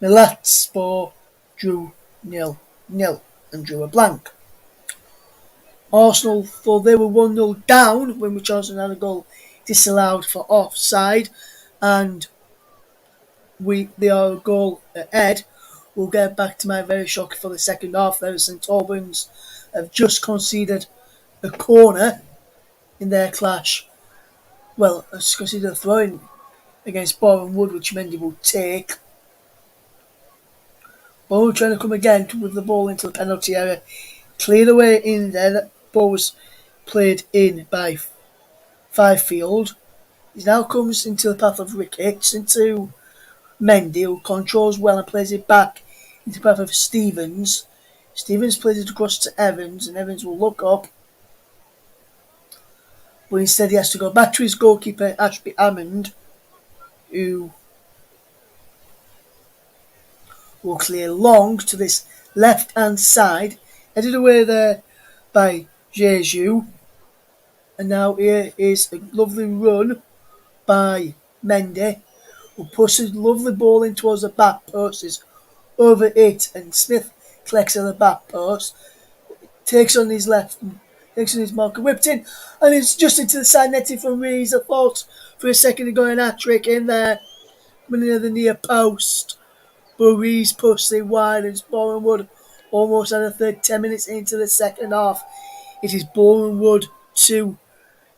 Malatyaspor drew 0-0 and drew a blank. Arsenal, though they were 1-0 down when Richarlison had a goal disallowed for offside, and they are a goal ahead. We'll get back to my very shock for the second half there. St Albans have just conceded a corner in their clash. Well, it's considered a throw-in against Boreham Wood, which Mendy will take. Ball trying to come again with the ball into the penalty area. Cleared away in there. That ball was played in by Fifield. He now comes into the path of Ricketts, into Mendy, who controls well and plays it back into the path of Stevens. Stevens plays it across to Evans, and Evans will look up. But instead he has to go back to his goalkeeper, Ashby Hammond, who will clear long to this left-hand side. Headed away there by Jesus. And now here is a lovely run by Mendy, who pushes a lovely ball in towards the back post. Is over it, and Smith collects on the back post. Takes on his left, takes on his marker, whipped in, and it's just into the side netting from Rees. I thought for a second of going hat-trick in there, coming near the near post. But Rees pushed it wide, and it's Boreham Wood almost at a 10 minutes into the second half. It is Boreham Wood 2,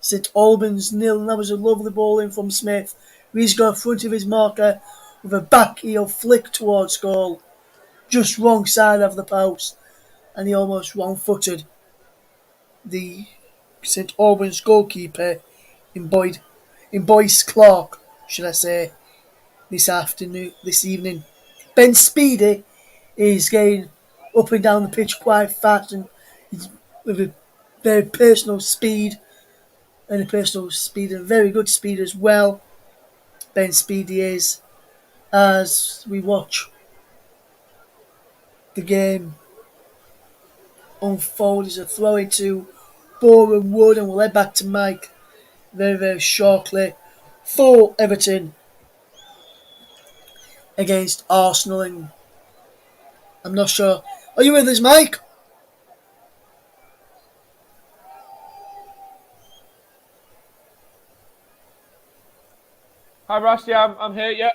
St Albans 0, and that was a lovely ball in from Smith. Rees got in front of his marker with a back heel flick towards goal, just wrong side of the post, and he almost wrong-footed the St Albans goalkeeper in Boyce Clark, should I say, this evening. Ben Speedy is getting up and down the pitch quite fast, and with a very personal speed, and very good speed as well. Ben Speedy is, as we watch the game unfold, is a throw into Boreham Wood, and we'll head back to Mike very, very shortly for Everton against Arsenal. And I'm not sure. Are you with us, Mike? Hi, Russ. Yeah, I'm here. Yeah.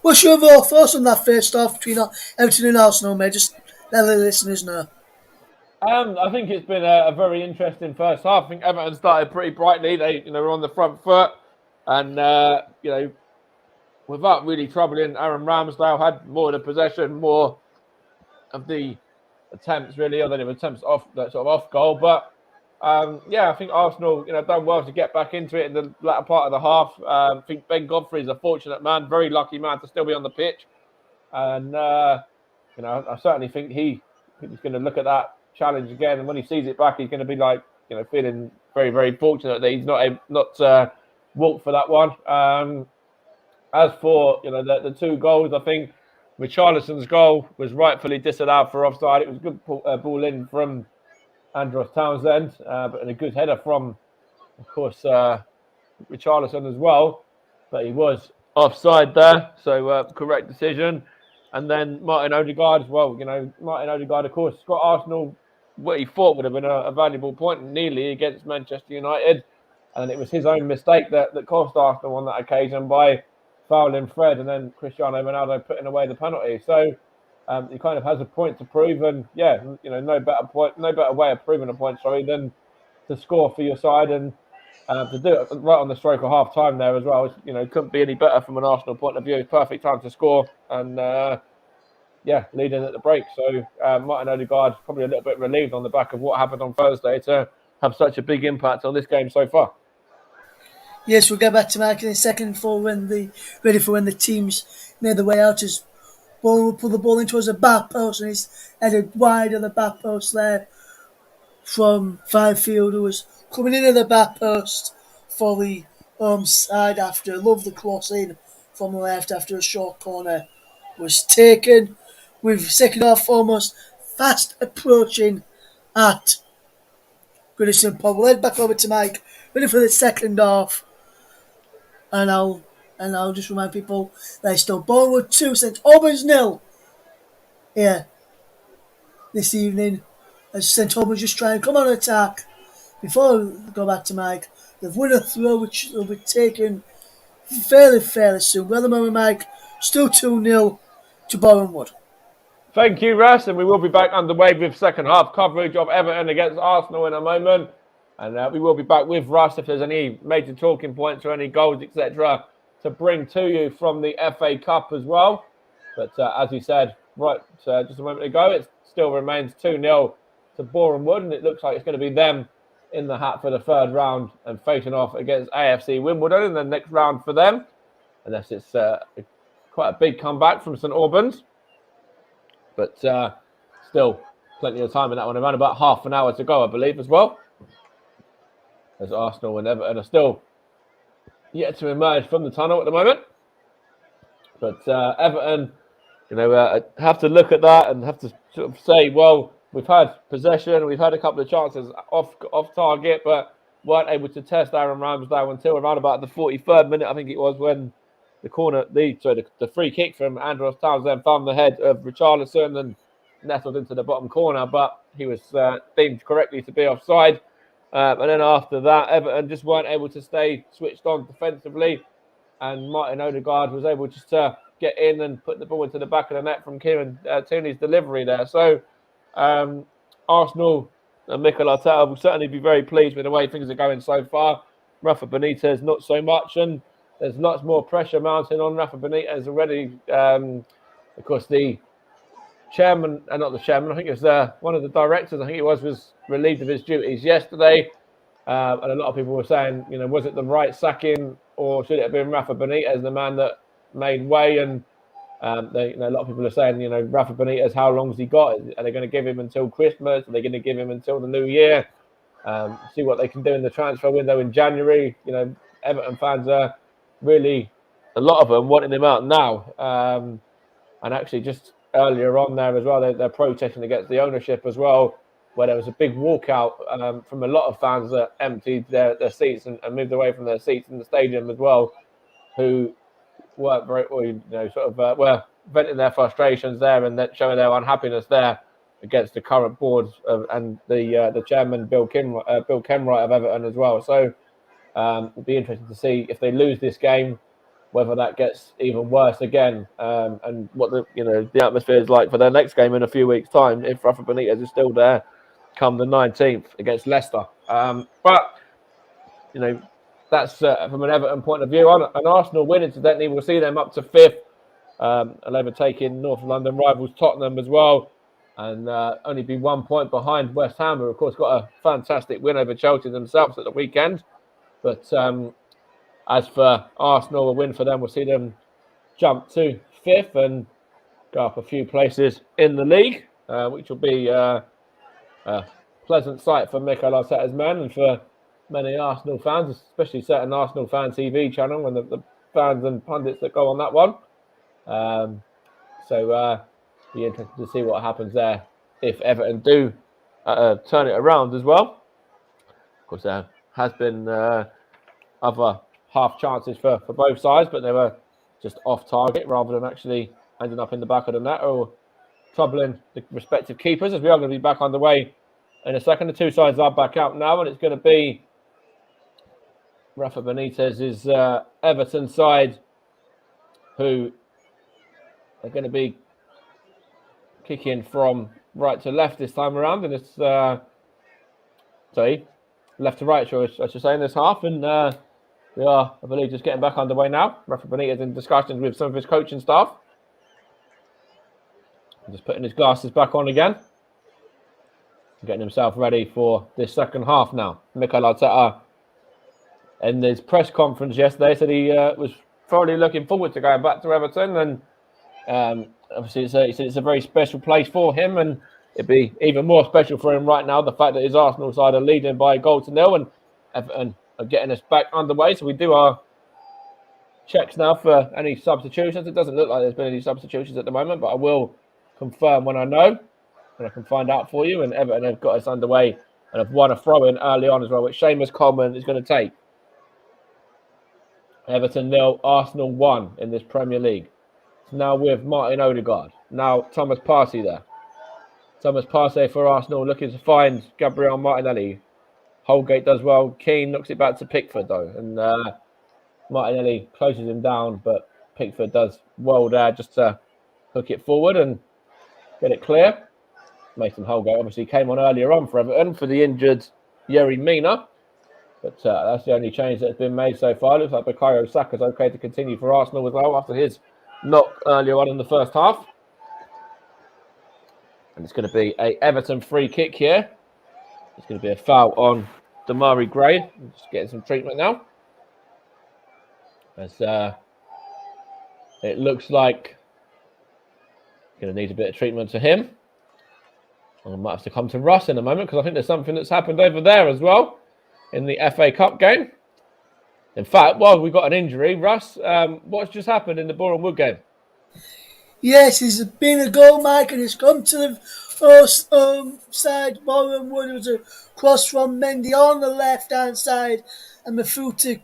What's your overall thoughts on that first half between Everton and Arsenal, mate? Just let the listeners know. I think it's been a very interesting first half. I think Everton started pretty brightly. They, were on the front foot, and without really troubling, Aaron Ramsdale had more of the possession, more of the attempts, really, other than attempts off that sort of off goal. But I think Arsenal, done well to get back into it in the latter part of the half. I think Ben Godfrey is a fortunate man, very lucky man to still be on the pitch, and I certainly think he's going to look at that challenge again, and when he sees it back, he's going to be like, feeling very, very fortunate that he's not walked for that one. As for the two goals, I think Richarlison's goal was rightfully disallowed for offside. It was a good ball in from Andros Townsend, but a good header from, of course, Richarlison as well. But he was offside there, so correct decision. And then Martin Odegaard as well. Martin Odegaard, of course, got Arsenal what he thought would have been a valuable point nearly against Manchester United. And it was his own mistake that cost Arsenal on that occasion by fouling Fred and then Cristiano Ronaldo putting away the penalty. So he kind of has a point to prove, and no better way of proving a point, than to score for your side, and to do it right on the stroke of half time there as well. Couldn't be any better from an Arsenal point of view. Perfect time to score, and leading at the break. So Martin Odegaard probably a little bit relieved on the back of what happened on Thursday to have such a big impact on this game so far. Yes, we'll get back to Mike in a second ready for when the teams made their way out. As Ball will pull the ball in towards the back post, and he's headed wide on the back post there from Fifield, who was coming in at the back post for the home side after a lovely cross in from the left after a short corner was taken, with second half almost fast approaching at Goodison Park. We'll head back over to Mike, ready for the second half, and I'll just remind people that it's still Bournemouth 2, St Albans 0 here this evening, as St Albans just try and come on attack. Before we go back to Mike, they've won a throw which will be taken fairly soon. Well, at the moment, Mike, still 2-0 to Boreham Wood. Thank you, Russ, and we will be back underway with second half coverage of Everton against Arsenal in a moment. And we will be back with Russ if there's any major talking points or any goals, etc., to bring to you from the FA Cup as well. But as we said just a moment ago, it still remains 2-0 to Boreham Wood, and it looks like it's going to be them in the hat for the third round and facing off against AFC Wimbledon in the next round for them, unless it's quite a big comeback from St Albans. But still plenty of time in that one, around about half an hour to go, I believe, as well, as Arsenal and Everton are still yet to emerge from the tunnel at the moment. But Everton, have to look at that and have to sort of say, well, we've had possession, we've had a couple of chances off target, but weren't able to test Aaron Ramsdale until around about the 43rd minute, I think it was, when the free kick from Andros Townsend found the head of Richarlison and nestled into the bottom corner, but he was deemed correctly to be offside. And then after that, Everton just weren't able to stay switched on defensively, and Martin Odegaard was able just to get in and put the ball into the back of the net from Kieran Tierney's delivery there. So Arsenal and Mikel Arteta will certainly be very pleased with the way things are going so far. Rafa Benitez not so much, and there's lots more pressure mounting on Rafa Benitez already. Of course, the chairman, not the chairman, I think it was one of the directors, I think it was relieved of his duties yesterday. And a lot of people were saying, was it the right sacking, or should it have been Rafa Benitez, the man that made way? And a lot of people are saying, Rafa Benitez, how long has he got? Are they going to give him until Christmas? Are they going to give him until the new year? See what they can do in the transfer window in January. Everton fans are really, a lot of them, wanting him out now. And actually, just earlier on there as well, they're protesting against the ownership as well, where there was a big walkout from a lot of fans that emptied their seats and moved away from their seats in the stadium as well, who weren't very, were venting their frustrations there and showing their unhappiness there against the current board and the chairman, Bill Kenwright of Everton as well. So it'll be interesting to see if they lose this game, whether that gets even worse again, and what the atmosphere is like for their next game in a few weeks' time, if Rafa Benitez is still there come the 19th against Leicester. But that's from an Everton point of view. An Arsenal win, incidentally, will see them up to 5th, and overtaking North London rivals Tottenham as well, and only be 1 point behind West Ham, who of course got a fantastic win over Chelsea themselves at the weekend. But as for Arsenal, a win for them will see them jump to 5th and go up a few places in the league, which will be a pleasant sight for Mikel Arteta's men and for many Arsenal fans, especially certain Arsenal fan TV channel and the fans and pundits that go on that one. So be interested to see what happens there if Everton do turn it around as well. Of course, there has been other half chances for both sides, but they were just off target rather than actually ending up in the back of the net or troubling the respective keepers, as we are going to be back on the way in a second. The two sides are back out now, and it's going to be Rafa Benitez's Everton side who are going to be kicking from right to left this time around, and it's left to right, I should say, in this half. And we are, I believe, just getting back underway now. Rafa Benitez in discussions with some of his coaching staff. Just putting his glasses back on again. Getting himself ready for this second half now. Mikel Arteta, in his press conference yesterday, said he was thoroughly looking forward to going back to Everton. And obviously, he said it's a very special place for him. And it'd be even more special for him right now, the fact that his Arsenal side are leading by 1-0 and Everton are getting us back underway. So we do our checks now for any substitutions. It doesn't look like there's been any substitutions at the moment, but I will confirm when I know, and I can find out for you. And Everton have got us underway and have won a throw-in early on as well, which Seamus Coleman is going to take. Everton 0, Arsenal 1 in this Premier League. It's now with Martin Odegaard. Now Thomas Partey there. Thomas Partey for Arsenal looking to find Gabriel Martinelli. Holgate does well. Keane knocks it back to Pickford though, and Martinelli closes him down, but Pickford does well there just to hook it forward and get it clear. Mason Holgate obviously came on earlier on for Everton for the injured Yerry Mina. But that's the only change that has been made so far. Looks like Bukayo Saka's okay to continue for Arsenal as well after his knock earlier on in the first half. And it's going to be a Everton free kick here. It's going to be a foul on Damari Gray. Just getting some treatment now. As it looks like going to need a bit of treatment to him. I might have to come to Russ in a moment because I think there's something that's happened over there as well in the FA Cup game. In fact, while we got an injury, Russ, what's just happened in the Boreham Wood game? Yes, there's been a goal, Mike, and it's come to the side. Boreham Wood. It was a cross from Mendy on the left-hand side, and Mafuta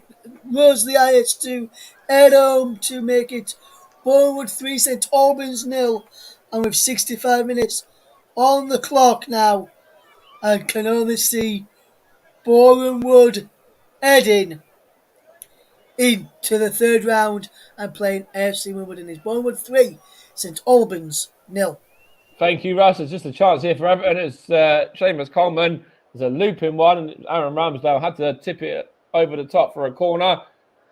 rose the Ayats to head home to make it Boreham Wood 3, St Albans 0, and with 65 minutes on the clock now, I can only see Boreham Wood heading into the third round and playing AFC Wimbledon. It's Boreham Wood 3, St Albans 0. Thank you, Russ. It's just a chance here for Everton. It's Seamus Coleman. There's a looping one, and Aaron Ramsdale had to tip it over the top for a corner.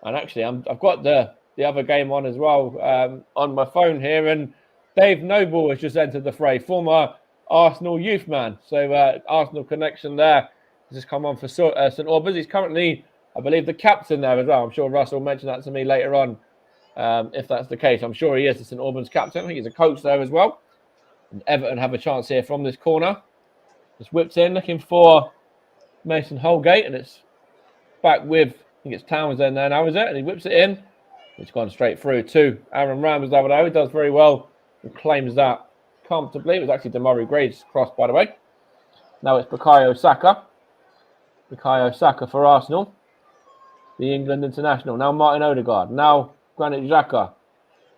And actually, I've got the other game on as well on my phone here, and Dave Noble has just entered the fray, former Arsenal youth man. So Arsenal connection there has just come on for St Albans. He's currently, I believe, the captain there as well. I'm sure Russ will mention that to me later on if that's the case. I'm sure he is the St Albans captain. I think he's a coach there as well. And Everton have a chance here from this corner. It's whipped in, looking for Mason Holgate, and it's back with, I think it's Townsend there now, is it? And he whips it in. It's gone straight through to Aaron Ramsdale. He does very well and claims that comfortably. It was actually Damari Gray's cross, by the way. Now it's Bukayo Saka. Bukayo Saka for Arsenal, the England international. Now Martin Odegaard. Now Granit Xhaka.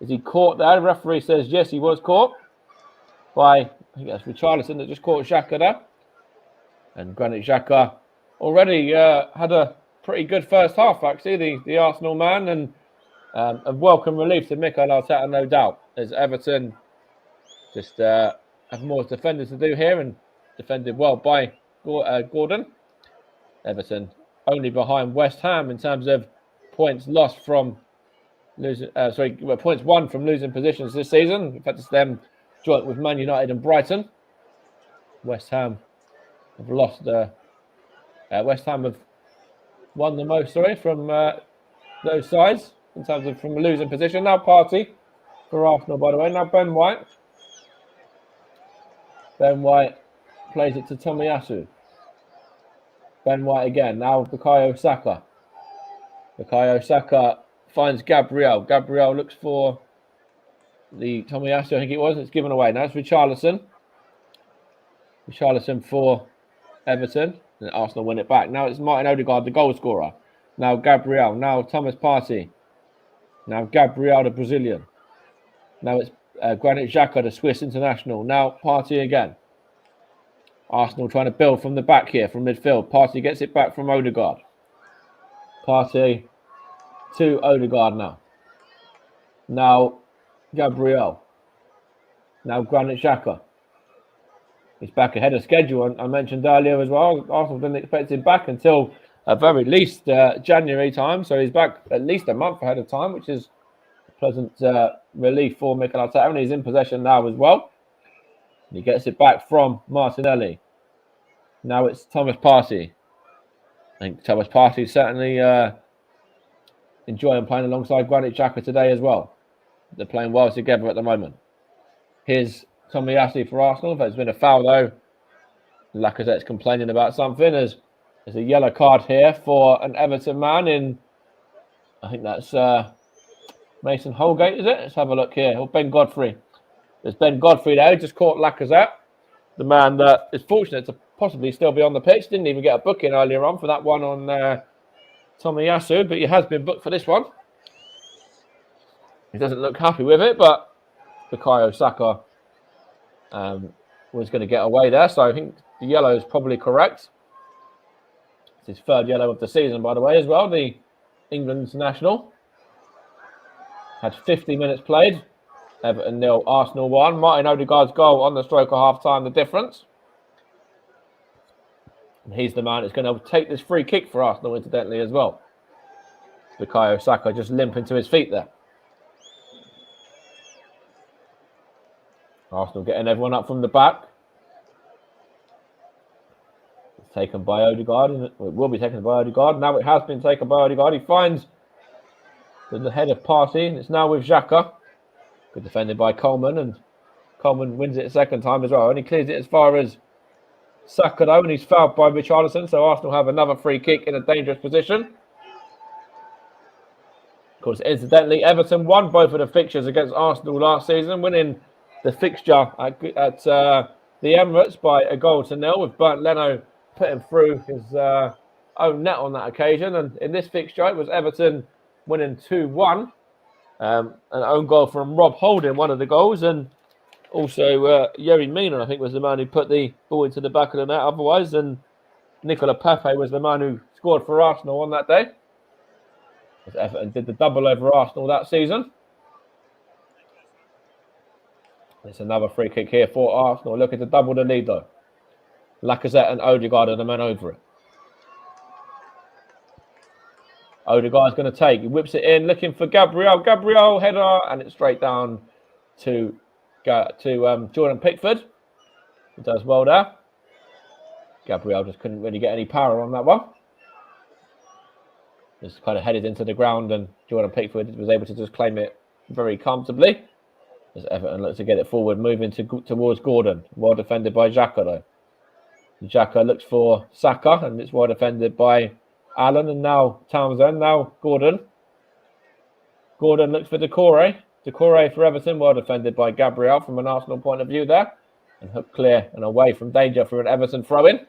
Is he caught there? The referee says yes, he was caught by, I think that's Richarlison that just caught Xhaka there. And Granit Xhaka already had a pretty good first half, actually, the Arsenal man, and a welcome relief to Mikel Arteta, no doubt, as Everton just have more defenders to do here, and defended well by Gordon. Everton only behind West Ham in terms of points lost from losing, points won from losing positions this season. In fact, it's them joint with Man United and Brighton. West Ham have lost. West Ham have won the most, from those sides in terms of from a losing position. Now Partey for Arsenal, by the way. Now Ben White. Ben White plays it to Tomiyasu. Ben White again. Now Bukayo Saka. Bukayo Saka finds Gabriel. Gabriel looks for the Tomiyasu, I think it was. It's given away. Now it's Richarlison. Richarlison for Everton. And Arsenal win it back. Now it's Martin Odegaard, the goal scorer. Now Gabriel. Now Thomas Partey. Now Gabriel, the Brazilian. Now it's Granit Xhaka, the Swiss international. Now Partey again. Arsenal trying to build from the back here, from midfield. Partey gets it back from Odegaard. Partey to Odegaard now. Now Gabriel. Now Granit Xhaka. He's back ahead of schedule. I mentioned earlier as well, Arsenal didn't expect him back until at very least January time. So he's back at least a month ahead of time, which is a pleasant relief for Mikel Arteta. And he's in possession now as well. He gets it back from Martinelli. Now it's Thomas Partey. I think Thomas Partey is certainly enjoying playing alongside Granit Xhaka today as well. They're playing well together at the moment. Here's Tomiyasu for Arsenal. There's been a foul though. Lacazette's complaining about something. There's a yellow card here for an Everton man in, I think that's Mason Holgate, is it? Let's have a look here. Or Ben Godfrey. There's Ben Godfrey there, just caught Lacazette, the man that is fortunate to possibly still be on the pitch. Didn't even get a booking earlier on for that one on Tomiyasu, but he has been booked for this one. He doesn't look happy with it, but Bukayo Saka was going to get away there, so I think the yellow is probably correct. It's his third yellow of the season, by the way, as well. The England international had 50 minutes played. Everton 0, Arsenal 1. Martin Odegaard's goal on the stroke of half-time, the difference. And he's the man that's going to take this free kick for Arsenal, incidentally, as well. Bukayo Saka just limping to his feet there. Arsenal getting everyone up from the back. It's taken by Odegaard. It will be taken by Odegaard. Now it has been taken by Odegaard. He finds the head of Partey. And it's now with Xhaka. Good defended by Coleman. And Coleman wins it a second time as well. Only clears it as far as Saka though. And he's fouled by Richarlison. So Arsenal have another free kick in a dangerous position. Of course, incidentally, Everton won both of the fixtures against Arsenal last season, winning the fixture at the Emirates by 1-0 with Bernd Leno putting through his own net on that occasion. And in this fixture, it was Everton winning 2-1. An own goal from Rob Holding, one of the goals. And also Yerry Mina, I think, was the man who put the ball into the back of the net otherwise. And Nicola Pepe was the man who scored for Arsenal on that day. As Everton did the double over Arsenal that season. It's another free kick here for Arsenal. Looking to double the lead though. Lacazette and Odegaard are the men over it. Odegaard's going to take. He whips it in, looking for Gabriel. Gabriel, header, and it's straight down to Jordan Pickford. He does well there. Gabriel just couldn't really get any power on that one. Just kind of headed into the ground, and Jordan Pickford was able to just claim it very comfortably. As Everton looks to get it forward, moving towards Gordon. Well defended by Xhaka though. Xhaka looks for Saka, and it's well defended by Allen, and now Townsend, now Gordon. Gordon looks for Decore. Decore for Everton, well defended by Gabriel from an Arsenal point of view there. And hooked clear and away from danger for an Everton throw-in.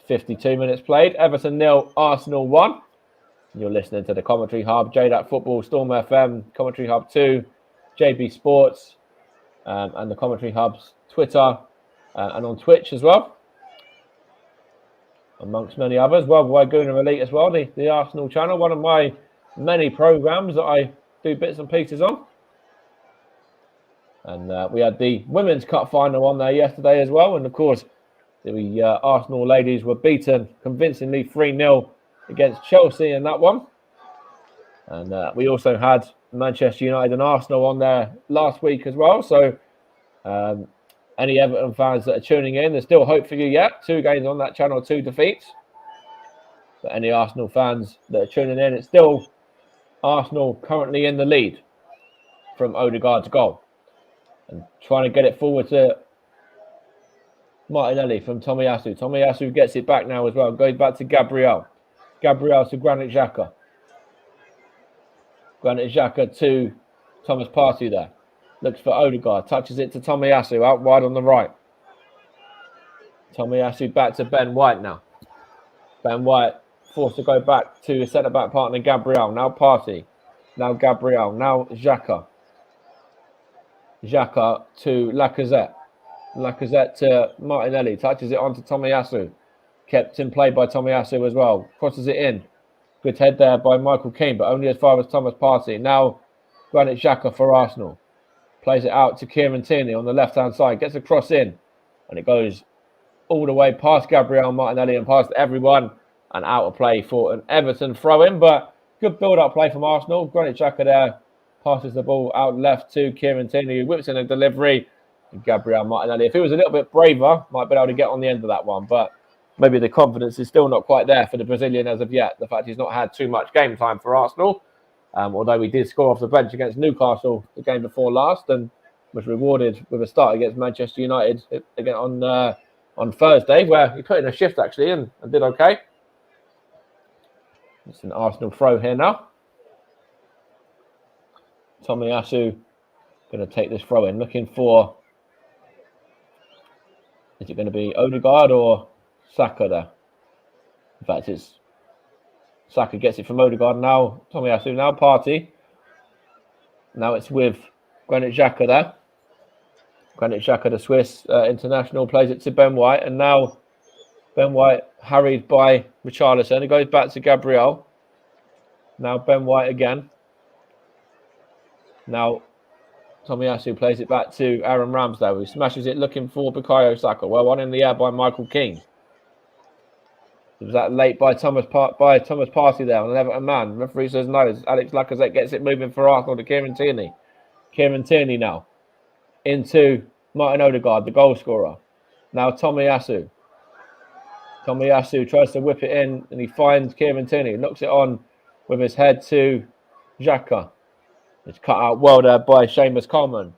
52 minutes played. Everton 0, Arsenal 1. You're listening to the Commentary Hub, JDAT Football, Storm FM, Commentary Hub 2, JB Sports, and the Commentary Hub's Twitter and on Twitch as well, amongst many others. Worldwide Gooner Elite as well, the Arsenal channel, one of my many programmes that I do bits and pieces on. And we had the Women's Cup final on there yesterday as well. And of course, the Arsenal ladies were beaten convincingly 3-0 against Chelsea in that one. And we also had Manchester United and Arsenal on there last week as well. So any Everton fans that are tuning in, there's still hope for you yet. 2 games on that channel, 2 defeats. But any Arsenal fans that are tuning in, it's still Arsenal currently in the lead from Odegaard's goal. And trying to get it forward to Martinelli from Tomiyasu. Tomiyasu gets it back now as well. Goes back to Gabriel. Gabriel to Granit Xhaka. Granit Xhaka to Thomas Partey there. Looks for Odegaard. Touches it to Tomiyasu out wide on the right. Tomiyasu back to Ben White now. Ben White forced to go back to his centre-back partner Gabriel. Now Partey. Now Gabriel. Now Xhaka. Xhaka to Lacazette. Lacazette to Martinelli. Touches it onto Tomiyasu. Kept in play by Tomiyasu as well. Crosses it in. Good head there by Michael Keane, but only as far as Thomas Partey. Now Granit Xhaka for Arsenal. Plays it out to Kieran Tierney on the left-hand side. Gets a cross in. And it goes all the way past Gabriel Martinelli and past everyone. And out of play for an Everton throw-in. But good build-up play from Arsenal. Granit Xhaka there passes the ball out left to Kieran Tierney, who whips in a delivery. And Gabriel Martinelli, if he was a little bit braver, might be able to get on the end of that one. But maybe the confidence is still not quite there for the Brazilian as of yet. The fact he's not had too much game time for Arsenal. Although he did score off the bench against Newcastle the game before last and was rewarded with a start against Manchester United again on Thursday, where he put in a shift actually and did okay. It's an Arsenal throw here now. Tomiyasu going to take this throw in, looking for, is it going to be Odegaard or Saka there? In fact, it's Saka gets it from Odegaard. Now Tomiyasu, now Partey. Now it's with Granit Xhaka there. Granit Xhaka, the Swiss international, plays it to Ben White. And now Ben White harried by Richarlison. It goes back to Gabriel. Now Ben White again. Now Tomiyasu plays it back to Aaron Ramsdale, who smashes it looking for Bukayo Saka. Well, one in the air by Michael Keane. Was that late by Thomas Partey there on an Everton man? The referee says no. Alex Lacazette gets it moving for Arsenal to Kieran Tierney. Kieran Tierney now into Martin Odegaard, the goal scorer. Now Tomiyasu. Tomiyasu tries to whip it in and he finds Kieran Tierney. Knocks it on with his head to Xhaka. It's cut out well there by Seamus Coleman.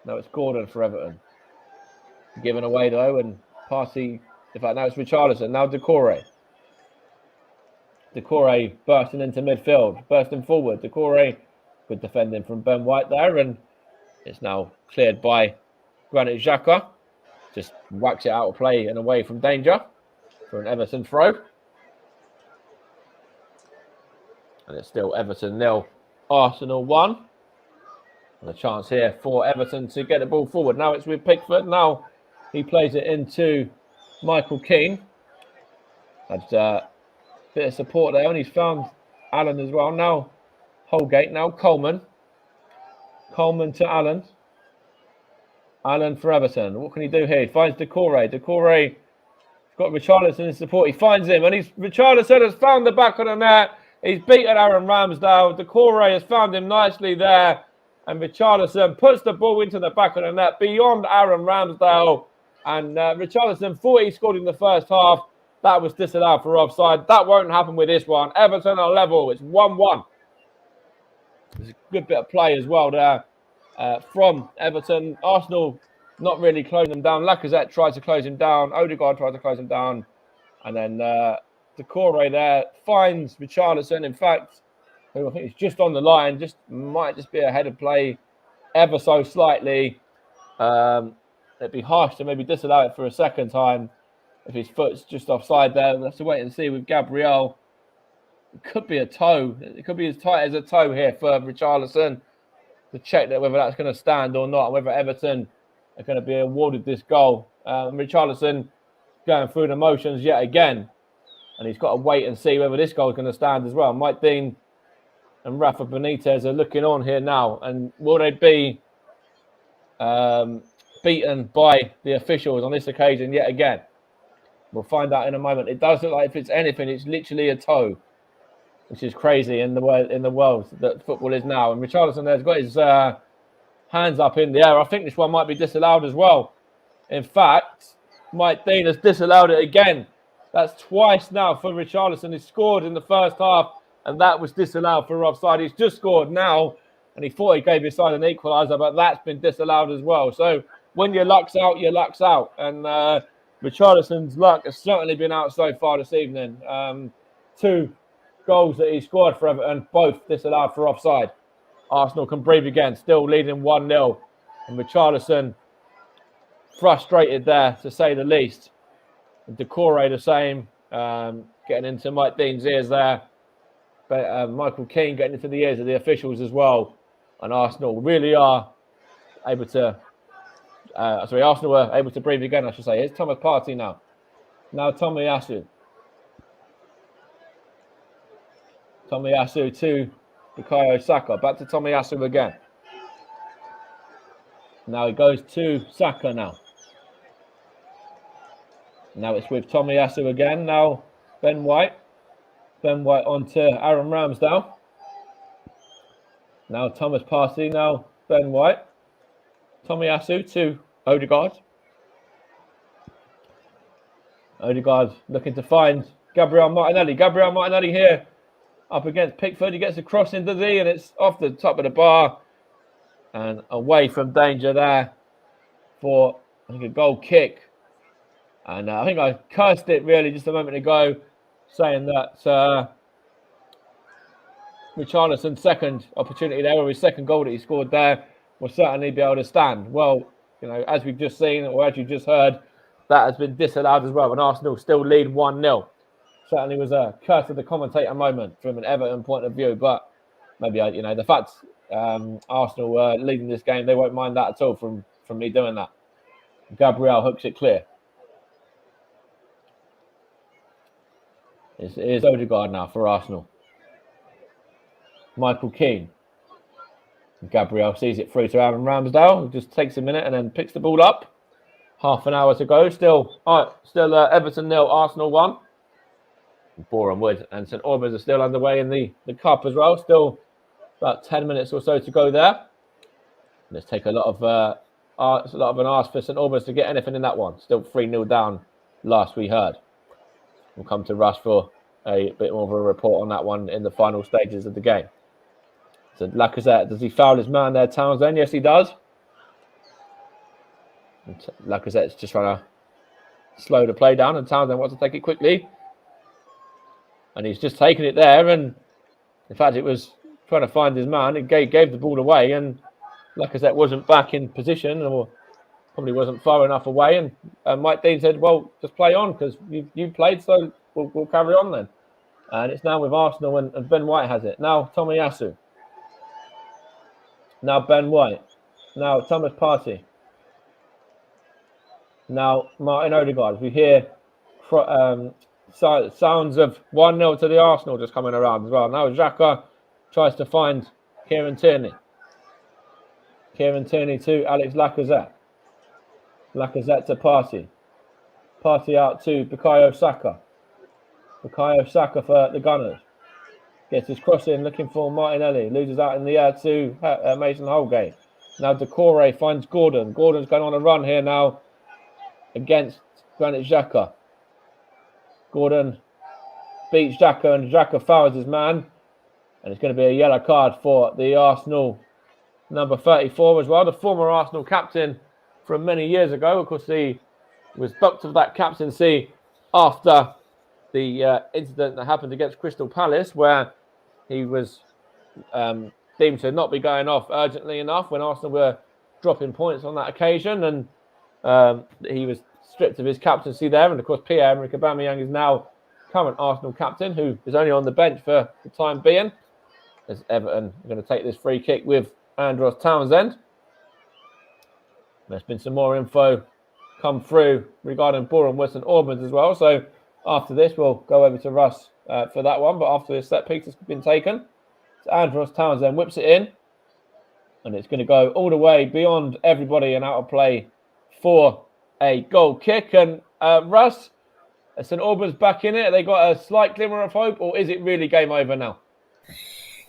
Now it's Gordon for Everton. Given away though, and Partey, in fact, now it's Richarlison. Now Doucouré. Doucouré bursting into midfield, bursting forward. Doucouré, good defending from Ben White there, and it's now cleared by Granit Xhaka. Just whacks it out of play and away from danger for an Everton throw. And it's still Everton 0, Arsenal 1. And a chance here for Everton to get the ball forward. Now it's with Pickford. Now he plays it into Michael Keane. That's a bit of support there, and he's found Allen as well. Now Holgate, now Coleman. Coleman to Allen. Allen for Everton. What can he do here? He finds Doucouré. Doucouré's got Richarlison in support. He finds him, and Richarlison has found the back of the net. He's beaten Aaron Ramsdale. Doucouré has found him nicely there, and Richarlison puts the ball into the back of the net beyond Aaron Ramsdale. And Richarlison thought he scored in the first half. That was disallowed for offside. That won't happen with this one. Everton are level. It's 1-1. There's a good bit of play as well there from Everton. Arsenal not really closing them down. Lacazette tried to close him down. Odegaard tried to close him down. And then Doucouré there finds Richarlison. In fact, who I think is just on the line, might just be ahead of play ever so slightly. It'd be harsh to maybe disallow it for a second time if his foot's just offside there. We'll have to wait and see with Gabriel. It could be a toe. It could be as tight as a toe here for Richarlison to check that whether that's going to stand or not, and whether Everton are going to be awarded this goal. Richarlison going through the motions yet again, and he's got to wait and see whether this goal is going to stand as well. Mike Dean and Rafa Benitez are looking on here now, and will they be beaten by the officials on this occasion yet again? We'll find out in a moment. It does look like, if it's anything, it's literally a toe, which is crazy in the world that football is now. And Richarlison there's got his hands up in the air. I think this one might be disallowed as well. In fact, Mike Dean has disallowed it again. That's twice now for Richarlison. He scored in the first half, and that was disallowed for offside. He's just scored now, and he thought he gave his side an equaliser, but that's been disallowed as well. So when your luck's out, your luck's out. And Richarlison's luck has certainly been out so far this evening. 2 goals that he scored for Everton, both disallowed for offside. Arsenal can breathe again, still leading 1-0. And Richarlison frustrated there, to say the least. And Doucouré the same, getting into Mike Dean's ears there. But Michael Keane getting into the ears of the officials as well. And Arsenal really are able to... Arsenal were able to breathe again, I should say. Here's Thomas Partey now. Now Tomiyasu. Tomiyasu to Bukayo Saka. Back to Tomiyasu again. Now he goes to Saka now. Now it's with Tomiyasu again. Now Ben White. Ben White onto Aaron Ramsdale. Now Thomas Partey. Now Ben White. Tomiyasu to Odegaard. Odegaard looking to find Gabriel Martinelli. Gabriel Martinelli here up against Pickford. He gets a cross into D, and it's off the top of the bar and away from danger there for, I think, a goal kick. And I think I cursed it really just a moment ago, saying that Richarlison's second opportunity there, or his second goal that he scored there, will certainly be able to stand. Well, you know, as we've just seen, or as you just heard, that has been disallowed as well, and Arsenal still lead 1-0. Certainly was a curse of the commentator moment from an Everton point of view, but maybe, you know, the fact Arsenal were leading this game, they won't mind that at all from me doing that. Gabriel hooks it clear. Here's Odegaard now for Arsenal. Michael Keane. Gabriel sees it through to Aaron Ramsdale, who just takes a minute and then picks the ball up. Half an hour to go. Still Everton 0, Arsenal 1. Boreham Wood and St Albans are still underway in the cup as well. Still about 10 minutes or so to go there. Let's take a lot of an ask for St Albans to get anything in that one. Still 3-0 down last we heard. We'll come to Russ for a bit more of a report on that one in the final stages of the game. So Lacazette, does he foul his man there, Townsend? Yes, he does. And Lacazette's just trying to slow the play down, and Townsend wants to take it quickly. And he's just taken it there, and in fact, it was trying to find his man. It gave the ball away, and Lacazette wasn't back in position, or probably wasn't far enough away. And Mike Dean said, well, just play on, because you played, so we'll carry on then. And it's now with Arsenal, and Ben White has it. Now Tomiyasu. Now Ben White. Now Thomas Partey. Now Martin Odegaard. We hear sounds of 1-0 to the Arsenal just coming around as well. Now Xhaka tries to find Kieran Tierney. Kieran Tierney to Alex Lacazette. Lacazette to Partey. Partey out to Bukayo Saka. Bukayo Saka for the Gunners. Gets his cross in, looking for Martinelli. Loses out in the air to Mason Holgate. Now Decore finds Gordon. Gordon's going on a run here now against Granit Xhaka. Gordon beats Xhaka, and Xhaka fouls his man. And it's going to be a yellow card for the Arsenal number 34 as well. The former Arsenal captain from many years ago. Of course, he was bucked of that captaincy after the incident that happened against Crystal Palace, where he was deemed to not be going off urgently enough when Arsenal were dropping points on that occasion. And he was stripped of his captaincy there. And of course, Pierre-Emerick Aubameyang is now current Arsenal captain, who is only on the bench for the time being, as Everton are going to take this free kick with Andros Townsend. There's been some more info come through regarding Boreham Wood and Albans as well. So after this, we'll go over to Russ for that one. But after this set piece has been taken, so Andros Townsend whips it in. And it's going to go all the way beyond everybody and out of play for a goal kick. And Russ, St Albans back in it. They got a slight glimmer of hope, or is it really game over now?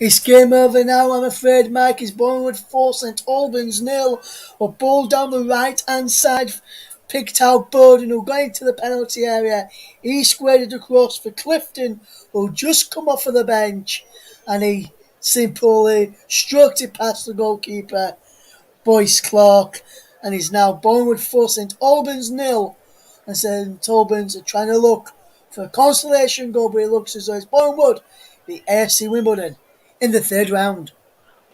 It's game over now, I'm afraid, Mike. It's Bournemouth 4, St Albans 0. A ball down the right-hand side, picked out Bowden, who got into the penalty area. He squared it across for Clifton, who just come off of the bench. And he simply stroked it past the goalkeeper, Boyce Clark. And he's now Bournemouth 4, St Albans 0. And St Albans are trying to look for a consolation goal, but it looks as though it's Bournemouth, the AFC Wimbledon, in the third round.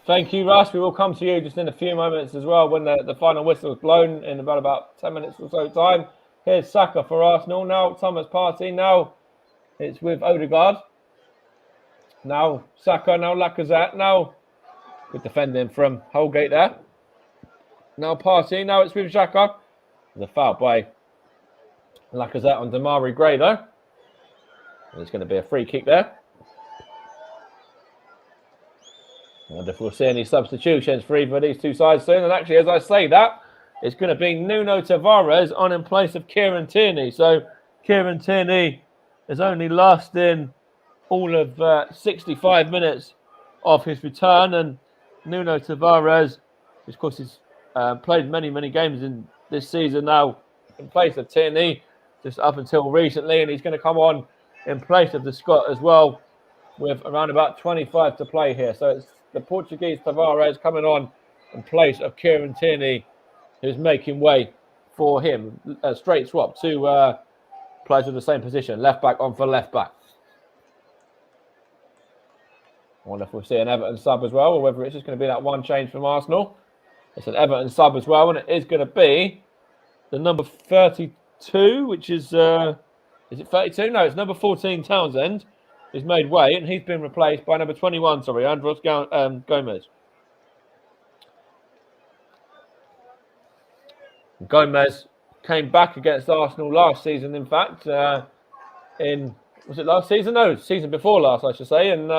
Thank you, Russ. We will come to you just in a few moments as well when the final whistle is blown in about 10 minutes or so time. Here's Saka for Arsenal. Now Thomas Partey. Now it's with Odegaard. Now Saka. Now Lacazette. Now good defending from Holgate there. Now Partey. Now it's with Xhaka. There's a foul by Lacazette on Damari Gray though. And it's going to be a free kick there. I wonder if we'll see any substitutions for either of these two sides soon. And actually, as I say that, it's going to be Nuno Tavares on in place of Kieran Tierney. So Kieran Tierney has only lasted all of 65 minutes of his return. And Nuno Tavares, of course, has played many games in this season now in place of Tierney, just up until recently. And he's going to come on in place of the Scot as well, with around about 25 to play here. So it's the Portuguese Tavares coming on in place of Kieran Tierney, who's making way for him. A straight swap to players with the same position. Left back on for left back. I wonder if we'll see an Everton sub as well, or whether it's just going to be that one change from Arsenal. It's an Everton sub as well, and it is going to be the number 32, which is it 32? No, it's number 14, Townsend. He's made way, and he's been replaced by number 21, Andros Gomez. Gomez came back against Arsenal last season, in fact. Was it last season? No, season before last, I should say. And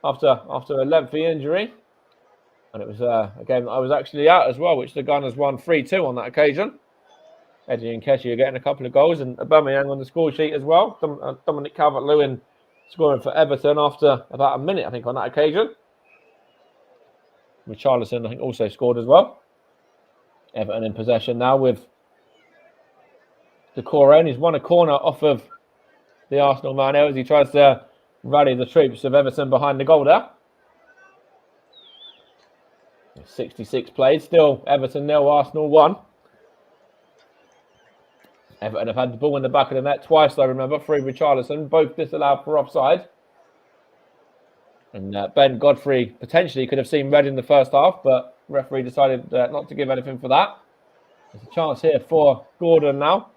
after a lengthy injury. And it was a game that I was actually at as well, which the Gunners won 3-2 on that occasion. Eddie and Kessie are getting a couple of goals, and Aubameyang on the score sheet as well. Dominic Calvert-Lewin scoring for Everton after about a minute, I think, on that occasion. Richarlison, I think, also scored as well. Everton in possession now with Decore. He's won a corner off of the Arsenal man as he tries to rally the troops of Everton behind the goal there. 66 played, still Everton 0, Arsenal 1. Everton have had the ball in the back of the net twice, I remember, through Richarlison, both disallowed for offside. And Ben Godfrey potentially could have seen red in the first half, but referee decided not to give anything for that. There's a chance here for Gordon now.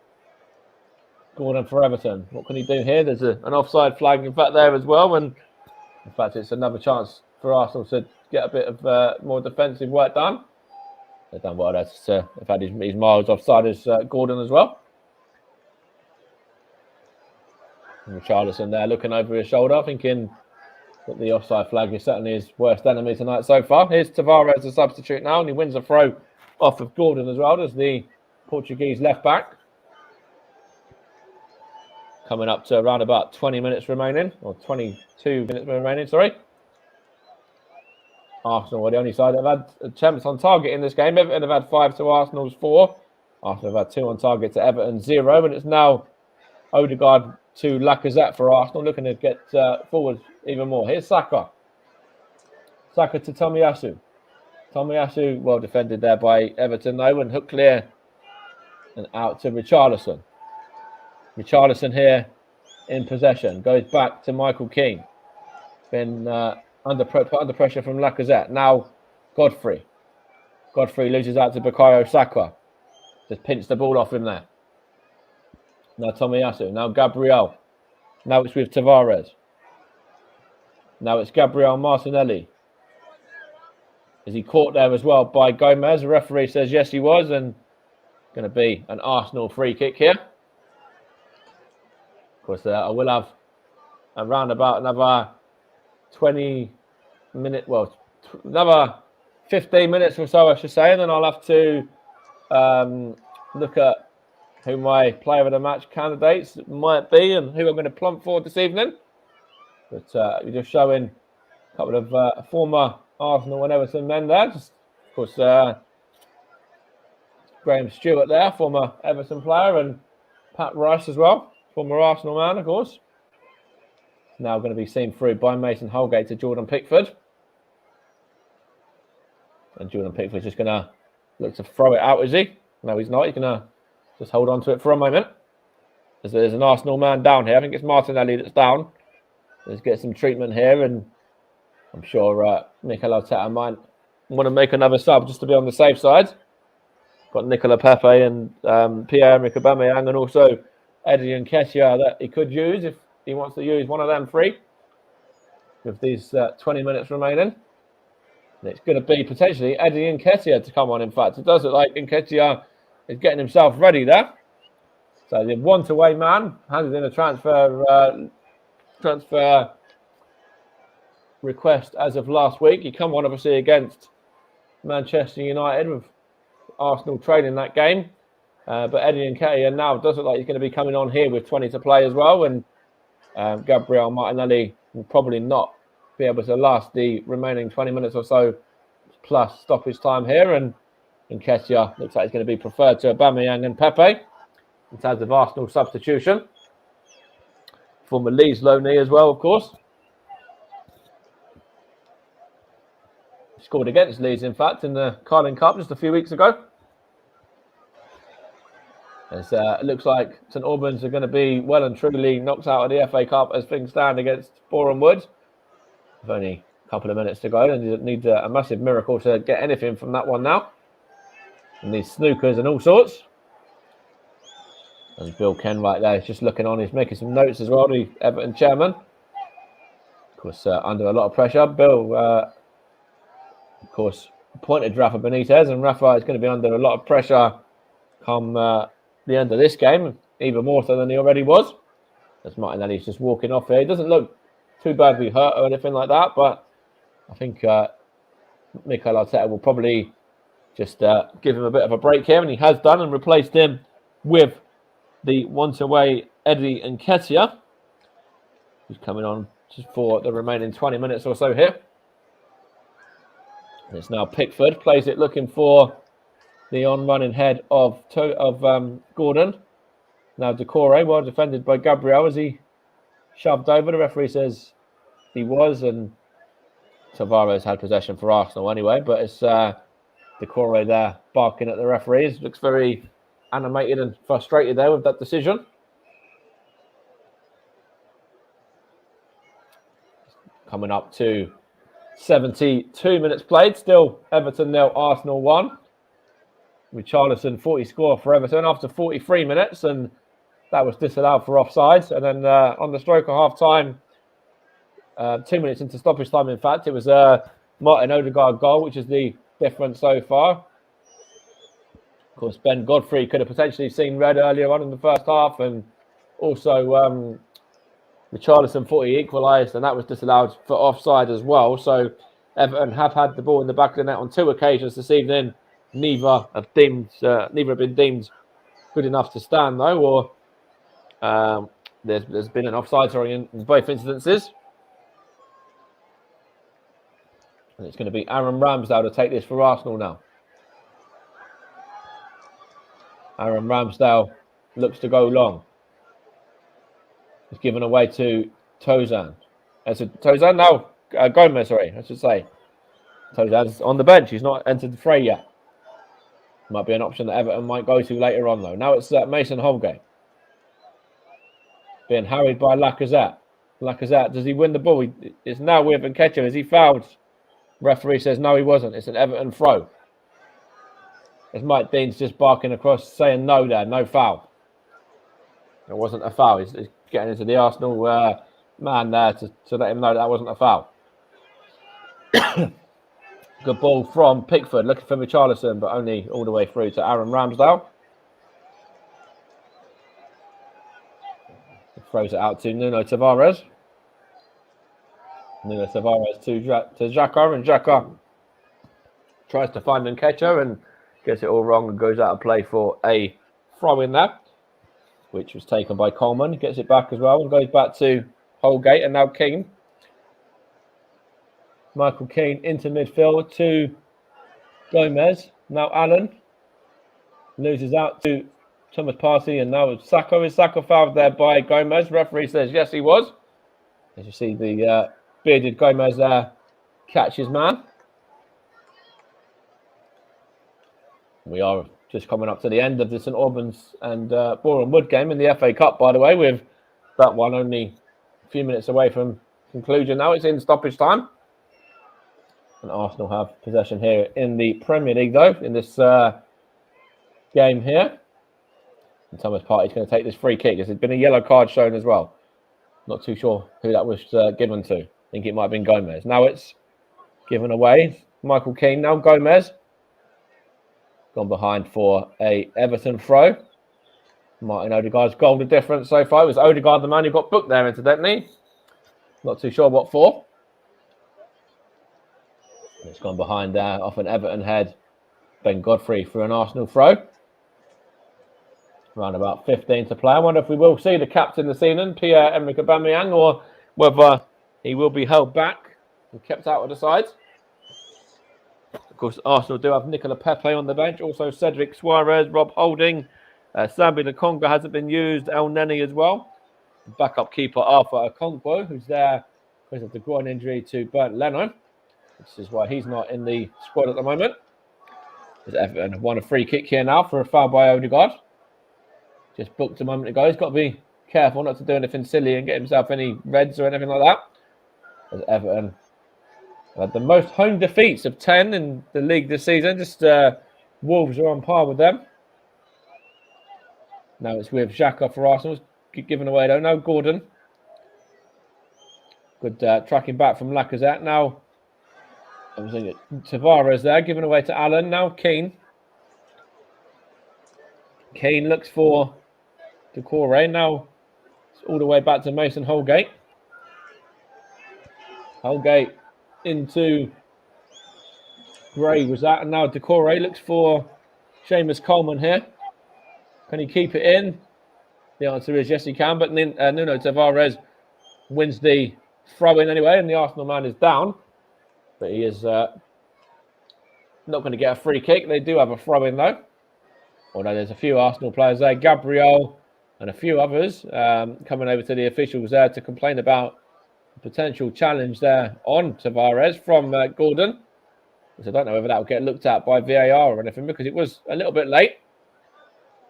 Gordon for Everton. What can he do here? There's an offside flag, in fact, there as well. And in fact, it's another chance for Arsenal to get a bit of more defensive work done. They've done well. They've had his miles offside as Gordon as well. And Richarlison there looking over his shoulder, thinking that the offside flag is certainly his worst enemy tonight so far. Here's Tavares, the substitute now, and he wins a throw off of Gordon as well as the Portuguese left back. Coming up to around about 20 minutes remaining, or 22 minutes remaining, sorry. Arsenal are the only side that have had attempts on target in this game. Everton have had 5 to Arsenal's 4. Arsenal have had 2 on target to Everton 0. And it's now Odegaard to Lacazette for Arsenal, looking to get forward even more. Here's Saka. Saka to Tomiyasu. Tomiyasu, well defended there by Everton though, and hooked clear and out to Richarlison. Richarlison here in possession. Goes back to Michael Keane. Been under pressure from Lacazette. Now Godfrey. Godfrey loses out to Bukayo Saka. Just pinched the ball off him there. Now Tomiyasu. Now Gabriel. Now it's with Tavares. Now it's Gabriel Martinelli. Is he caught there as well by Gomez? The referee says yes, he was, and going to be an Arsenal free kick here. Of course, I will have around about another 20 minutes, well, another 15 minutes or so, I should say, and then I'll have to look at who my player of the match candidates might be and who I'm going to plump for this evening. But we're just showing a couple of former Arsenal and Everton men there. Just, of course, Graham Stewart there, former Everton player, and Pat Rice as well, former Arsenal man, of course. Now going to be seen through by Mason Holgate to Jordan Pickford. And Jordan Pickford's just going to look to throw it out, is he? No, he's not. He's going to just hold on to it for a moment. There's an Arsenal man down here. I think it's Martinelli that's down. Let's get some treatment here, and I'm sure Mikel Arteta might want to make another sub just to be on the safe side. Got Nicola Pepe and Pierre-Emerick Aubameyang, and also Eddie and Nketiah that he could use if he wants to use one of them three with these 20 minutes remaining. And it's going to be potentially Eddie and Nketiah to come on. In fact, it does look like Nketiah is getting himself ready there. So the one-to-way man handed in a transfer request as of last week. He come on obviously against Manchester United with Arsenal trailing that game. But Eddie Nketiah now does look like he's going to be coming on here with 20 to play as well. And Gabriel Martinelli will probably not be able to last the remaining 20 minutes or so plus stoppage time here. And Nketiah looks like he's going to be preferred to Aubameyang and Pepe in terms of Arsenal substitution. Former Leeds loanee as well, of course. Scored against Leeds, in fact, in the Carling Cup just a few weeks ago. It looks like St Albans are going to be well and truly knocked out of the FA Cup as things stand against Boreham Wood. With only a couple of minutes to go, and you need a massive miracle to get anything from that one now. And these snookers and all sorts. And Bill Kenwright there is just looking on. He's making some notes as well, the Everton chairman. Of course, under a lot of pressure. Bill, of course, appointed Rafa Benitez, and Rafa is going to be under a lot of pressure come the end of this game, even more so than he already was. As Martinelli's just walking off here. He doesn't look too badly hurt or anything like that, but I think Mikel Arteta will probably just give him a bit of a break here, and he has done, and replaced him with the one-away Eddie Nketiah, who's coming on just for the remaining 20 minutes or so here. And it's now Pickford, plays it looking for the on-running head of Gordon. Now Decore, well defended by Gabriel as he shoved over. The referee says he was, and Tavares had possession for Arsenal anyway, but it's Decore there barking at the referees. Looks very animated and frustrated there with that decision. Coming up to 72 minutes played. Still Everton 0, Arsenal 1. Richarlison 40 score for Everton after 43 minutes, and that was disallowed for offside. And then on the stroke of half-time, 2 minutes into stoppage time, in fact, it was a Martin Odegaard goal, which is the difference so far. Of course, Ben Godfrey could have potentially seen red earlier on in the first half, and also Richarlison 40 equalised, and that was disallowed for offside as well. So Everton have had the ball in the back of the net on 2 occasions this evening. Neither have been deemed good enough to stand, though, or there's been an offside in both instances. And it's going to be Aaron Ramsdale to take this for Arsenal now. Aaron Ramsdale looks to go long. It's given away to Tozan. Gomez, sorry, I should say. Tozan's on the bench. He's not entered the fray yet. Might be an option that Everton might go to later on, though. Now it's Mason Holgate. Being harried by Lacazette. Lacazette, does he win the ball? It's now with Nketiah. Is he fouled? Referee says no, he wasn't. It's an Everton throw. As Mike Dean's just barking across, saying no there, no foul. It wasn't a foul. He's getting into the Arsenal man there to let him know that wasn't a foul. Good ball from Pickford, looking for Richarlison, but only all the way through to Aaron Ramsdale. He throws it out to Nuno Tavares. Nuno Tavares to Xhaka, and Xhaka tries to find Nketiah and gets it all wrong and goes out of play for a throw in there, which was taken by Coleman. Gets it back as well and goes back to Holgate, and now Keane. Michael Keane into midfield to Gomez. Now Allen loses out to Thomas Partey, and now it's Saka. Is Saka fouled there by Gomez? Referee says yes, he was. As you see, the bearded Gomez there catch his man. We are just coming up to the end of the St Albans and Boreham Wood game in the FA Cup, by the way, with that one only a few minutes away from conclusion. Now it's in stoppage time. And Arsenal have possession here in the Premier League, though, in this game here. And Thomas Partey's going to take this free kick. There's been a yellow card shown as well. Not too sure who that was given to. I think it might have been Gomez. Now it's given away. Michael Keane, now Gomez. Gone behind for a Everton throw. Martin Odegaard's goal, the difference so far. It was Odegaard, the man who got booked there, incidentally. Not too sure what for. It's gone behind there off an Everton head. Ben Godfrey for an Arsenal throw. Around about 15 to play. I wonder if we will see the captain this evening, Pierre-Emerick Aubameyang, or whether he will be held back and kept out of the side. Of course, Arsenal do have Nicola Pepe on the bench. Also Cedric Suarez, Rob Holding. Sambi Lokonga hasn't been used. El Neni as well. Backup keeper Arthur Okonkwo, who's there because of the groin injury to Bernd Leno. This is why he's not in the squad at the moment. As Everton won a free kick here now for a foul by Odegaard. Just booked a moment ago. He's got to be careful not to do anything silly and get himself any reds or anything like that. As Everton had the most home defeats of 10 in the league this season. Just Wolves are on par with them. Now it's with Xhaka for Arsenal. Given away though. No Gordon. Good tracking back from Lacazette. Now Tavares there, given away to Allen. Now Keane. Keane looks for Decore. Now it's all the way back to Mason Holgate. Holgate into Gray was that, and now Decore looks for Seamus Coleman here. Can he keep it in? The answer is yes, he can. But Nuno Tavares wins the throw-in anyway, and the Arsenal man is down. But he is not going to get a free kick. They do have a throw-in, though. Although there's a few Arsenal players there. Gabriel and a few others coming over to the officials there to complain about a potential challenge there on Tavares from Gordon. Which I don't know whether that will get looked at by VAR or anything, because it was a little bit late.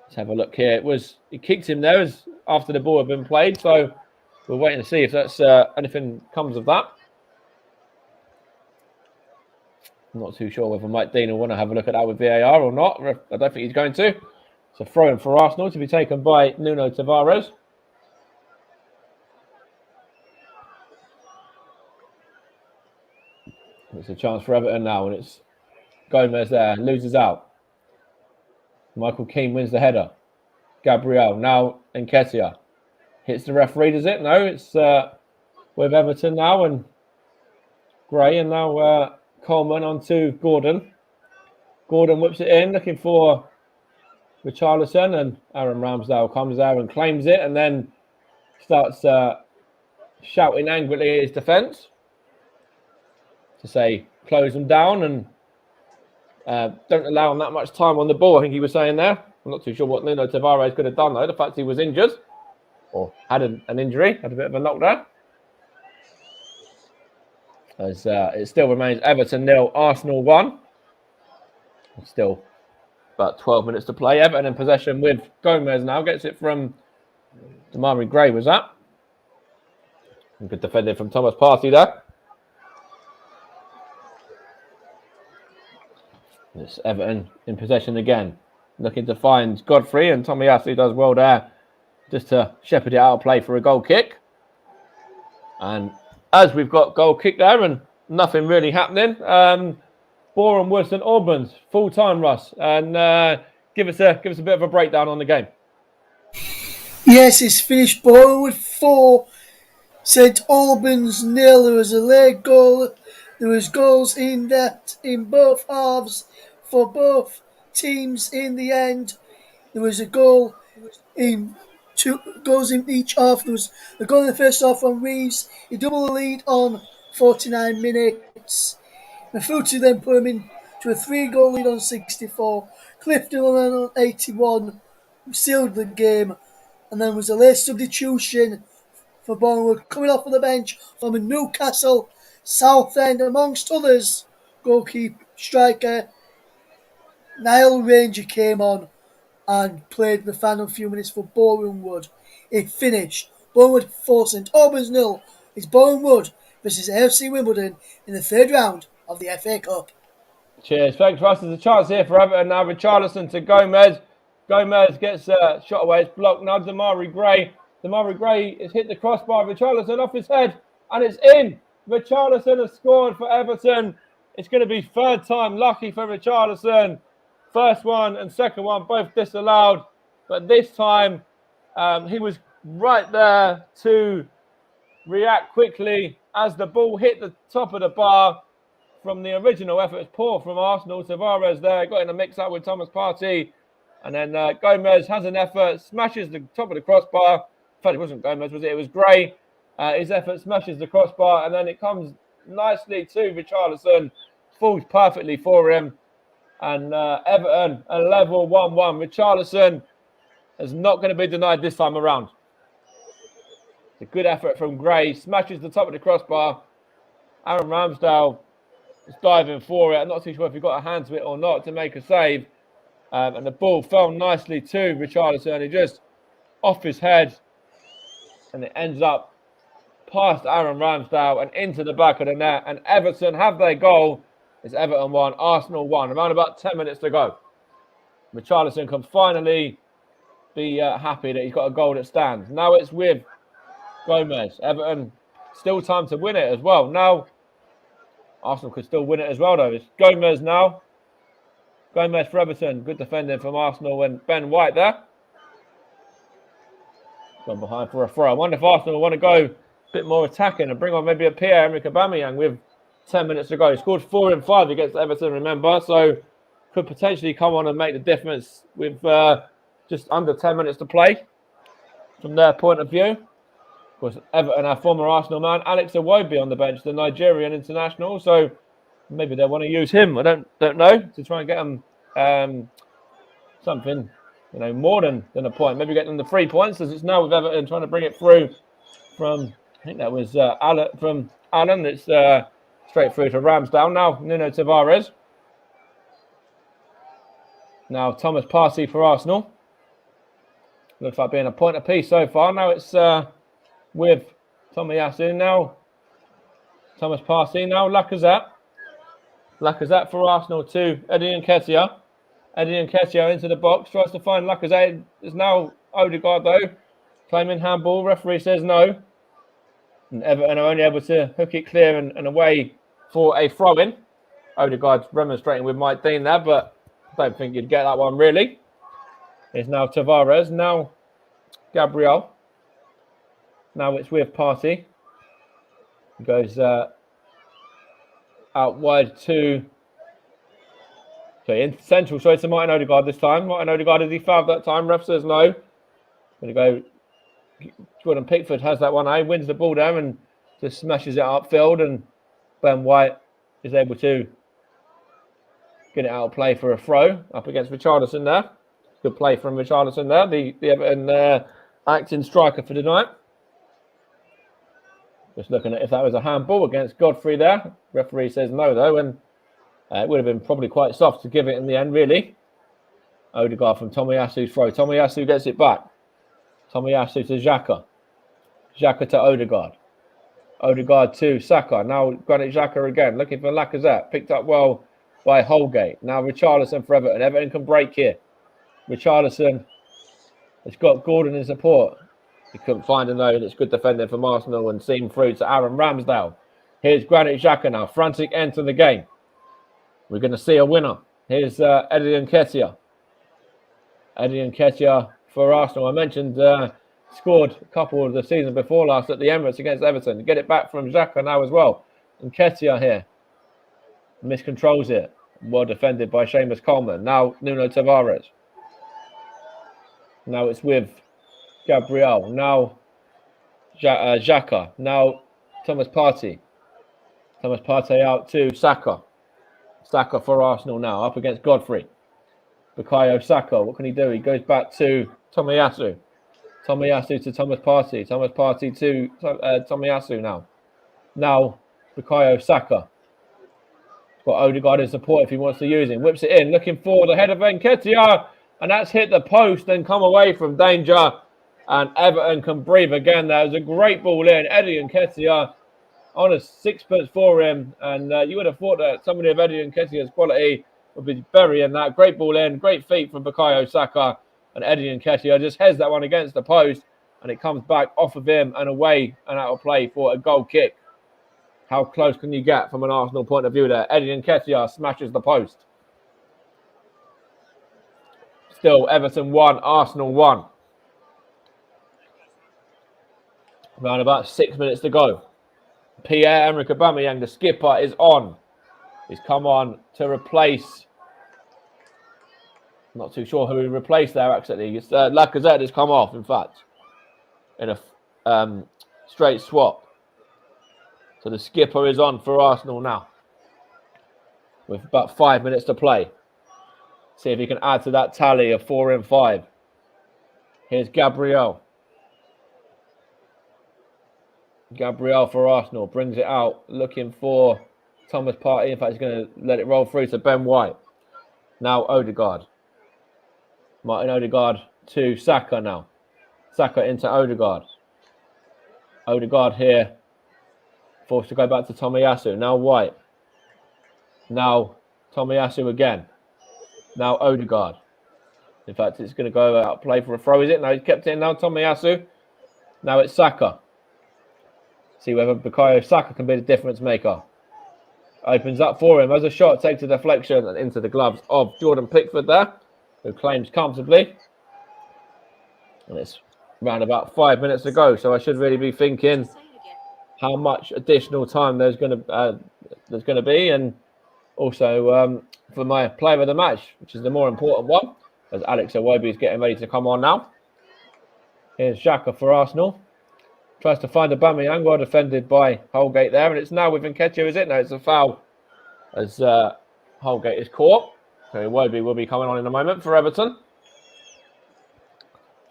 Let's have a look here. He kicked him there after the ball had been played. So we're waiting to see if that's anything comes of that. I'm not too sure whether Mike Dean will want to have a look at that with VAR or not. I don't think he's going to. It's a throw-in for Arsenal to be taken by Nuno Tavares. It's a chance for Everton now, and it's Gomez there, loses out. Michael Keane wins the header. Gabriel, now Nketiah. Hits the referee, does it? No, it's with Everton now, and Gray, and now Coleman onto Gordon. Gordon whips it in, looking for Richarlison, and Aaron Ramsdale comes there and claims it, and then starts shouting angrily at his defence to say, close them down and don't allow him that much time on the ball, I think he was saying there. I'm not too sure what Nuno Tavares could have done, though. The fact he was injured, or had an injury, had a bit of a knock there. As it still remains Everton 0, Arsenal 1. Still about 12 minutes to play. Everton in possession with Gomez now. Gets it from Damari Gray, was that? Good defending from Thomas Partey there. It's Everton in possession again. Looking to find Godfrey, and Tomiyasu does well there just to shepherd it out of play for a goal kick. And as we've got goal kick there and nothing really happening, Boreham Wood St Albans, full time, Russ, and give us a bit of a breakdown on the game. Yes, it's finished. Boreham Wood 4, St Albans 0. There was a late goal. There was goals in both halves for both teams. In the end, there was a goal in 2 goals in each half. There was a goal in the first half from Reeves. He doubled the lead on 49 minutes. Mafuti then put him in to a 3-goal lead on 64. Clifton on 81 sealed the game, and then was a late substitution for Bournemouth coming off of the bench from a Newcastle, Southend, amongst others. Goalkeeper striker Niall Ranger came on and played the final few minutes for Boreham Wood. It finished Boreham Wood 4, St Albans 0. It's Boreham Wood versus AFC Wimbledon in the 3rd round of the FA Cup. Cheers. Thanks, Russ. There's a chance here for Everton now. Richarlison to Gomez. Gomez gets a shot away. It's blocked now. Damari Gray. Damari Gray has hit the crossbar. Richarlison off his head, and it's in. Richarlison has scored for Everton. It's going to be 3rd time lucky for Richarlison. First one and second one both disallowed, but this time he was right there to react quickly as the ball hit the top of the bar from the original effort. It's poor from Arsenal. Tavares there got in a mix-up with Thomas Partey, and then Gomez has an effort, smashes the top of the crossbar. In fact, it wasn't Gomez, was it? It was Gray. His effort smashes the crossbar, and then it comes nicely to Richarlison, falls perfectly for him. And Everton, a level 1-1. Richarlison is not going to be denied this time around. It's a good effort from Gray. Smashes the top of the crossbar. Aaron Ramsdale is diving for it. I'm not too sure if he got a hand to it or not to make a save. And the ball fell nicely to Richarlison. He just off his head. And it ends up past Aaron Ramsdale and into the back of the net. And Everton have their goal. It's Everton 1, Arsenal 1. Around about 10 minutes to go. Richarlison can finally be happy that he's got a goal that stands. Now it's with Gomez. Everton, still time to win it as well. Now, Arsenal could still win it as well, though. It's Gomez now. Gomez for Everton. Good defending from Arsenal and Ben White there. Gone behind for a throw. I wonder if Arsenal want to go a bit more attacking and bring on maybe a Pierre-Emerick Aubameyang with 10 minutes to go. He scored 4 in 5 against Everton, remember, so could potentially come on and make the difference with just under 10 minutes to play from their point of view. Of course, Everton, our former Arsenal man, Alex Iwobi on the bench, the Nigerian international. So maybe they want to use him. I don't know, to try and get them something, more than a point. Maybe get them the 3 points, as it's now with Everton trying to bring it through from, I think that was Alan. It's straight through to Ramsdale. Now Nuno Tavares. Now Thomas Partey for Arsenal. Looks like being a point apiece so far. Now it's with Tomiyasu. Now Thomas Partey. Now Lacazette. Lacazette for Arsenal to Eddie Nketiah. Eddie Nketiah into the box. Tries to find Lacazette. There's now Odegaard though. Claiming handball. Referee says no. And Everton are only able to hook it clear and away for a throw-in. Odegaard's remonstrating with Mike Dean there, but I don't think you'd get that one really. It's now Tavares. Now Gabriel. Now it's with Partey. He goes out wide to... in central, to Martin Odegaard this time. Martin Odegaard, is he fouled that time? Ref says no. Going to go... Jordan Pickford has that one. He wins the ball down and just smashes it upfield, and Ben White is able to get it out of play for a throw up against Richarlison there. Good play from Richarlison there, the Everton acting striker for the night. Just looking at if that was a handball against Godfrey there. Referee says no though, and it would have been probably quite soft to give it in the end really. Odegaard from Tomiyasu's throw. Tomiyasu gets it back. Tomiyasu to Xhaka. Xhaka to Odegaard. Odegaard to Saka. Now Granit Xhaka again, looking for Lacazette. Picked up well by Holgate. Now Richarlison for Everton. Everton can break here. Richarlison has got Gordon in support. He couldn't find a though. It's good defending from Arsenal and seam through to Aaron Ramsdale. Here's Granit Xhaka now. Frantic end to the game. We're going to see a winner. Here's Eddie Nketiah. Eddie Nketiah for Arsenal. I mentioned scored a couple of the season before last at the Emirates against Everton. Get it back from Xhaka now as well. Nketiah here. Miscontrols it. Well defended by Seamus Coleman. Now Nuno Tavares. Now it's with Gabriel. Now Xhaka. Now Thomas Partey. Thomas Partey out to Saka. Saka for Arsenal now. Up against Godfrey. Bukayo Saka. What can he do? He goes back to Tomiyasu. Tomiyasu to Thomas Partey. Thomas Partey to Tomiyasu now. Now Bukayo Saka. He's got Odegaard in support if he wants to use him. Whips it in. Looking for the head of Nketiah. And that's hit the post and come away from danger. And Everton can breathe again. That was a great ball in. Eddie Nketiah on a sixpence for him. And you would have thought that somebody of Eddie Nketiah's quality would be burying that. Great ball in. Great feet from Bukayo Saka. And Eddie Nketiah just heads that one against the post. And it comes back off of him and away and out of play for a goal kick. How close can you get from an Arsenal point of view there? Eddie Nketiah smashes the post. Still, Everton 1, Arsenal 1. Around about 6 minutes to go. Pierre-Emerick Aubameyang, the skipper, is on. He's come on to replace... Not too sure who he replaced there, actually. It's Lacazette has come off, in fact. In a straight swap. So the skipper is on for Arsenal now. With about 5 minutes to play. See if he can add to that tally of 4 and 5. Here's Gabriel. Gabriel for Arsenal brings it out, looking for Thomas Partey. In fact, he's going to let it roll through to Ben White. Now Odegaard. Martin Odegaard to Saka now. Saka into Odegaard. Odegaard here. Forced to go back to Tomiyasu. Now White. Now Tomiyasu again. Now Odegaard. In fact, it's going to go out play for a throw, is it? No, he's kept it in now. Tomiyasu. Now it's Saka. See whether Bukayo Saka can be the difference maker. Opens up for him as a shot takes a deflection and into the gloves of Jordan Pickford there, who claims comfortably. And it's around about 5 minutes to go, so I should really be thinking how much additional time there's going to be, and also for my player of the match, which is the more important one. as Alex Iwobi is getting ready to come on now. Here's Xhaka for Arsenal. Tries to find Aubameyang, well defended by Holgate there, and it's now with Nketiah, is it? No, it's a foul as Holgate is caught. So Iwobi will be coming on in a moment for Everton.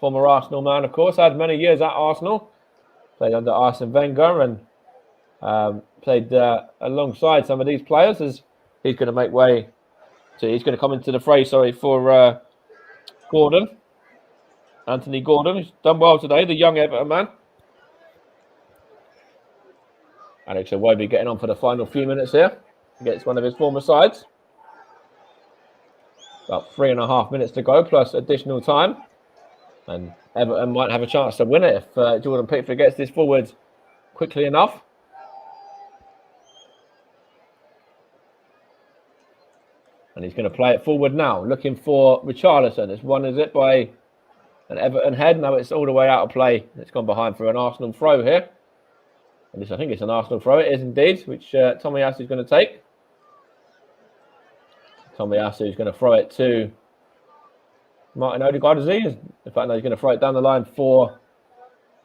Former Arsenal man, of course, had many years at Arsenal. Played under Arsene Wenger and played alongside some of these players as he's going to make way. So he's going to come into the fray, for Gordon. Anthony Gordon, who's done well today, the young Everton man. Alex Iwobi getting on for the final few minutes here against one of his former sides. About 3.5 minutes to go, plus additional time. And Everton might have a chance to win it if Jordan Pickford gets this forward quickly enough. And he's going to play it forward now, looking for Richarlison. It's one, is it, by an Everton head. No, it's all the way out of play. It's gone behind for an Arsenal throw here. At least I think it's an Arsenal throw. It is indeed, which Tomiyasu is going to take. Tomiyasu is going to throw it to Martin Odegaard, is he? In fact, no, he's going to throw it down the line for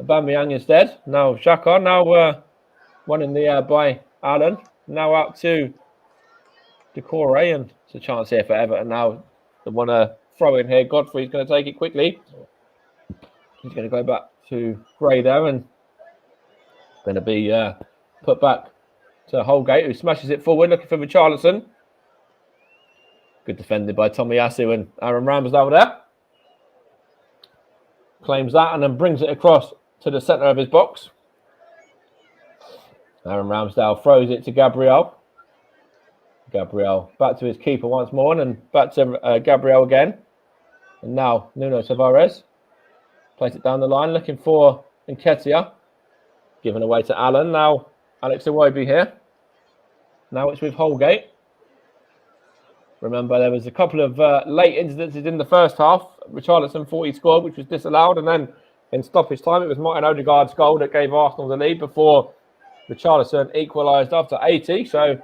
Aubameyang instead. Now Xhaka, now one in the air by Allen. Now out to Decore, and it's a chance here for Everton now. They want to throw in here. Godfrey's going to take it quickly. He's going to go back to Gray there and going to be put back to Holgate, who smashes it forward, looking for Richarlison. Good defended by Tomiyasu and Aaron Ramsdale there. Claims that and then brings it across to the centre of his box. Aaron Ramsdale throws it to Gabriel. Gabriel back to his keeper once more and back to Gabriel again. And now Nuno Tavares plays it down the line, looking for Nketiah. Given away to Allen. Now Alex Iwobi here. Now it's with Holgate. Remember, there was a couple of late incidences in the first half. Richarlison thought he scored, which was disallowed. And then in stoppage time, it was Martin Odegaard's goal that gave Arsenal the lead before Richarlison equalised after 80. So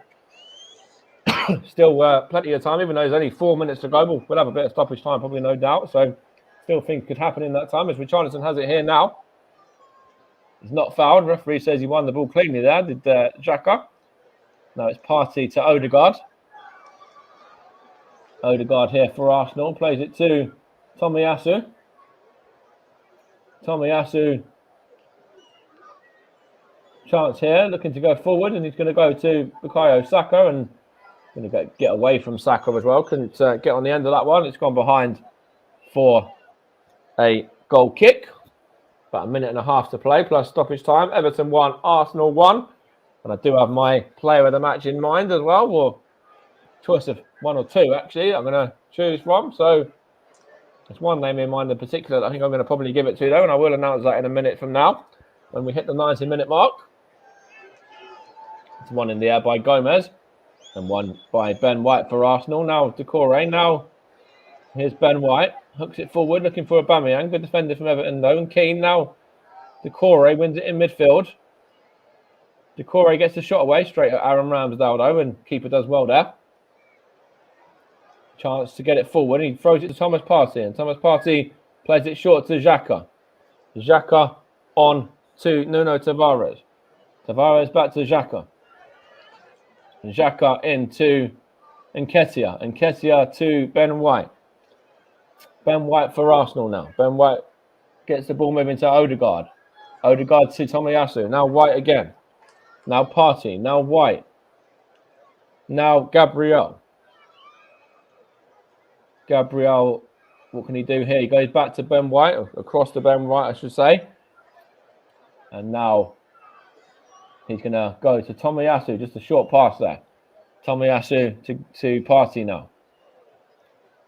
still plenty of time, even though there's only 4 minutes to go. We'll have a bit of stoppage time, probably, no doubt. So still think could happen in that time as Richarlison has it here now. He's not fouled. Referee says he won the ball cleanly there, did Xhaka. Now it's Partey to Odegaard. Odegaard here for Arsenal. Plays it to Tomiyasu. Tomiyasu. Chance here. Looking to go forward. And he's going to go to Bukayo Saka. And going to get away from Saka as well. Couldn't get on the end of that one. It's gone behind for a goal kick. About 1.5 minutes to play, plus stoppage time. Everton 1, Arsenal 1. And I do have my player of the match in mind as well. Or choice of 1 or 2, actually, I'm going to choose from. So there's one name in mind in particular that I think I'm going to probably give it to, though. And I will announce that in a minute from now when we hit the 90-minute mark. It's one in the air by Gomez. And one by Ben White for Arsenal. Now Decore. Now here's Ben White. Hooks it forward, looking for Aubameyang. Good defender from Everton, though. And Keane now. Decore wins it in midfield. Decore gets the shot away straight at Aaron Ramsdale, though. And keeper does well there. Chance to get it forward. He throws it to Thomas Partey. And Thomas Partey plays it short to Xhaka. Xhaka on to Nuno Tavares. Tavares back to Xhaka. And Xhaka into Nketiah. Nketiah to Ben White. Ben White for Arsenal now. Ben White gets the ball moving to Odegaard. Odegaard to Tomiyasu. Now White again. Now Partey. Now White. Now Gabriel. Gabriel, what can he do here? He goes back to Ben White, across to Ben White, I should say. And now he's going to go to Tomiyasu, just a short pass there. Tomiyasu to Partey now.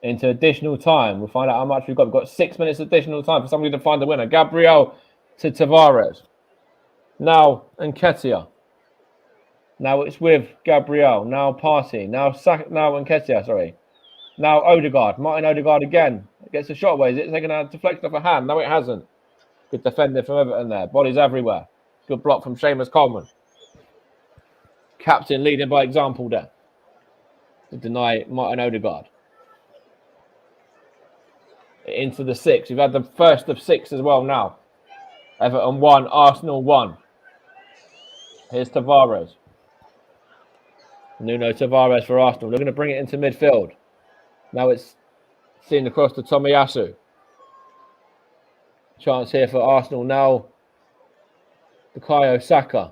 Into additional time. We'll find out how much we've got. We've got 6 minutes additional time for somebody to find the winner. Gabriel to Tavares. Now Nketiah. Now it's with Gabriel. Now Partey. Now Nketiah, sorry. Now Odegaard. Martin Odegaard again. Gets a shot away. Is it taking a deflection off a hand? No, it hasn't. Good defender from Everton there. Bodies everywhere. Good block from Seamus Coleman. Captain leading by example there. To deny Martin Odegaard. into the 6. We've had the first of 6 as well now. Everton 1, Arsenal 1. Here's Tavares. Nuno Tavares for Arsenal. They're going to bring it into midfield. Now it's seen across to Tomiyasu. Chance here for Arsenal now. Bukayo Saka.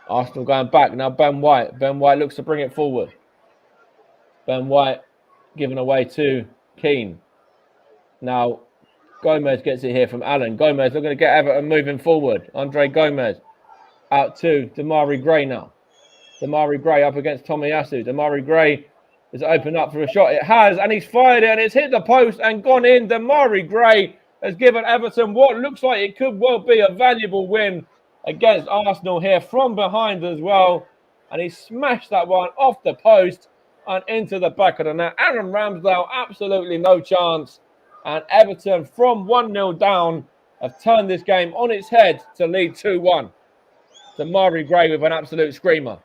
Arsenal going back. Now Ben White. Ben White looks to bring it forward. Ben White given away to Keane. Now Gomez gets it here from Allen. Gomez looking to get Everton moving forward. Andre Gomez out to Damari Gray now. Damari Gray up against Tomiyasu. Damari Gray is opened up for a shot. It has, and he's fired it, and it's hit the post and gone in. Damari Gray has given Everton what looks like it could well be a valuable win against Arsenal here from behind as well. And he smashed that one off the post and into the back of the net. Aaron Ramsdale, absolutely no chance. And Everton, from 1-0 down, have turned this game on its head to lead 2-1. Damari Gray with an absolute screamer.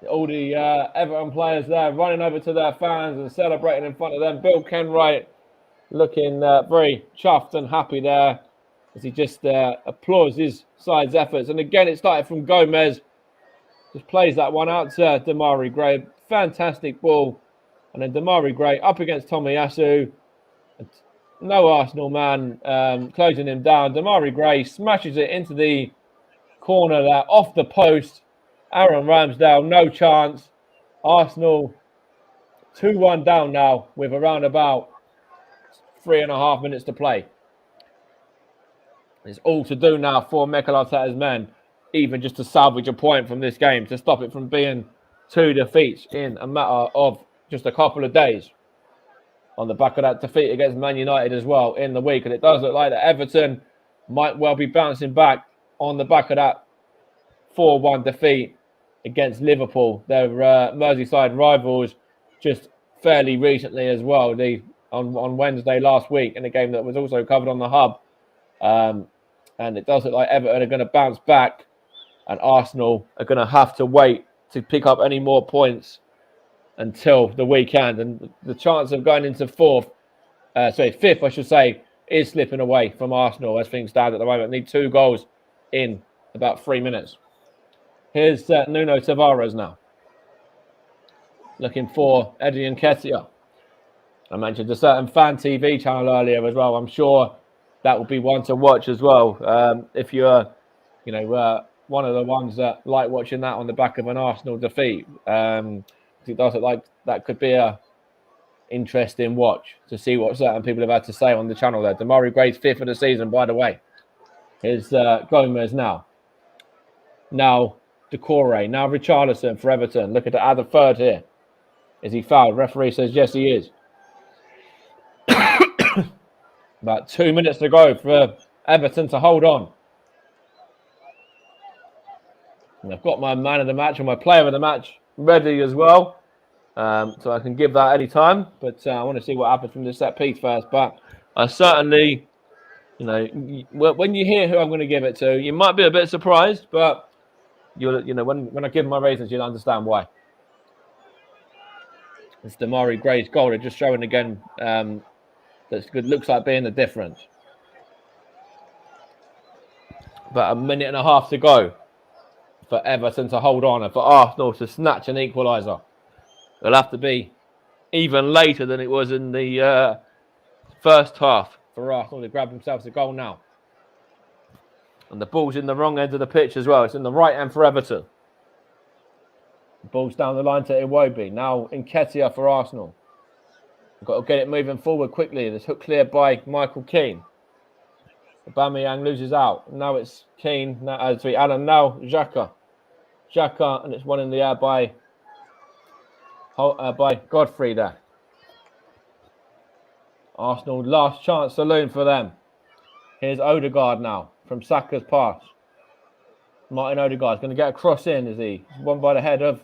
All the Everton players there running over to their fans and celebrating in front of them. Bill Kenwright looking very chuffed and happy there as he just applauds his side's efforts. And again, it started from Gomez. Just plays that one out to Damari Gray. Fantastic ball. And then Damari Gray up against Tomiyasu. No Arsenal man closing him down. Damari Gray smashes it into the corner there off the post. Aaron Ramsdale, no chance. Arsenal 2-1 down now with around about 3.5 minutes to play. It's all to do now for Mikel Arteta's men, even just to salvage a point from this game, to stop it from being 2 defeats in a matter of just a couple of days. On the back of that defeat against Man United as well in the week. And it does look like that Everton might well be bouncing back on the back of that 4-1 defeat against Liverpool, their Merseyside rivals, just fairly recently as well. On Wednesday last week in a game that was also covered on the Hub. And it does look like Everton are going to bounce back and Arsenal are going to have to wait to pick up any more points until the weekend. And the chance of going into fifth, I should say, is slipping away from Arsenal as things stand at the moment. Need 2 goals in about 3 minutes. Here's Nuno Tavares now. Looking for Eddie Nketiah. I mentioned a certain fan TV channel earlier as well. I'm sure that will be one to watch as well. If you're, one of the ones that like watching that on the back of an Arsenal defeat. It does look like that could be a interesting watch to see what certain people have had to say on the channel there. Damari Gray's 5th of the season, by the way. Here's Gomez now. Now Decore. Now Richarlison for Everton. Looking to add a third here. Is he fouled? Referee says yes, he is. About 2 minutes to go for Everton to hold on. And I've got my man of the match or my player of the match ready as well. So I can give that any time. But I want to see what happens from this set piece first. But I certainly, when you hear who I'm going to give it to, you might be a bit surprised. But, when I give my reasons, you'll understand why. It's Damari Gray's goal. They're just showing again that's good. Looks like being the difference. About 1.5 minutes to go for Everton to hold on and for Arsenal to snatch an equaliser. It'll have to be even later than it was in the first half for Arsenal to grab themselves a goal now. And the ball's in the wrong end of the pitch as well. It's in the right end for Everton. The ball's down the line to Iwobi. Now Nketiah for Arsenal. Got to get it moving forward quickly. This hook cleared by Michael Keane. Aubameyang loses out. Now it's Keane. Now Alan. Now Xhaka. Xhaka, and it's one in the air by Godfrey there. Arsenal last chance saloon for them. Here's Odegaard now from Saka's pass. Martin Odegaard's going to get a cross in, is he? One by the head of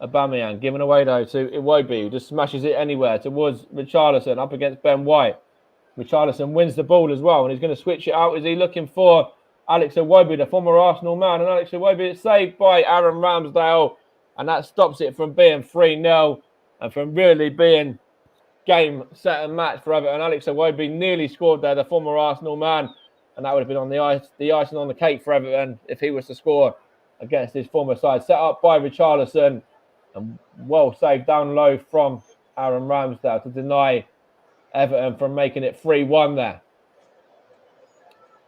Aubameyang. Given away though to Iwobi, who just smashes it anywhere towards Richarlison up against Ben White. Richarlison wins the ball as well, and he's going to switch it out. Is he looking for Alex Iwobi, the former Arsenal man? And Alex Iwobi is saved by Aaron Ramsdale, and that stops it from being 3-0. And from really being game, set and match for Everton, Alex Iwobi nearly scored there, the former Arsenal man. And that would have been on the icing on the cake for Everton if he was to score against his former side. Set up by Richarlison and well saved down low from Aaron Ramsdale to deny Everton from making it 3-1 there.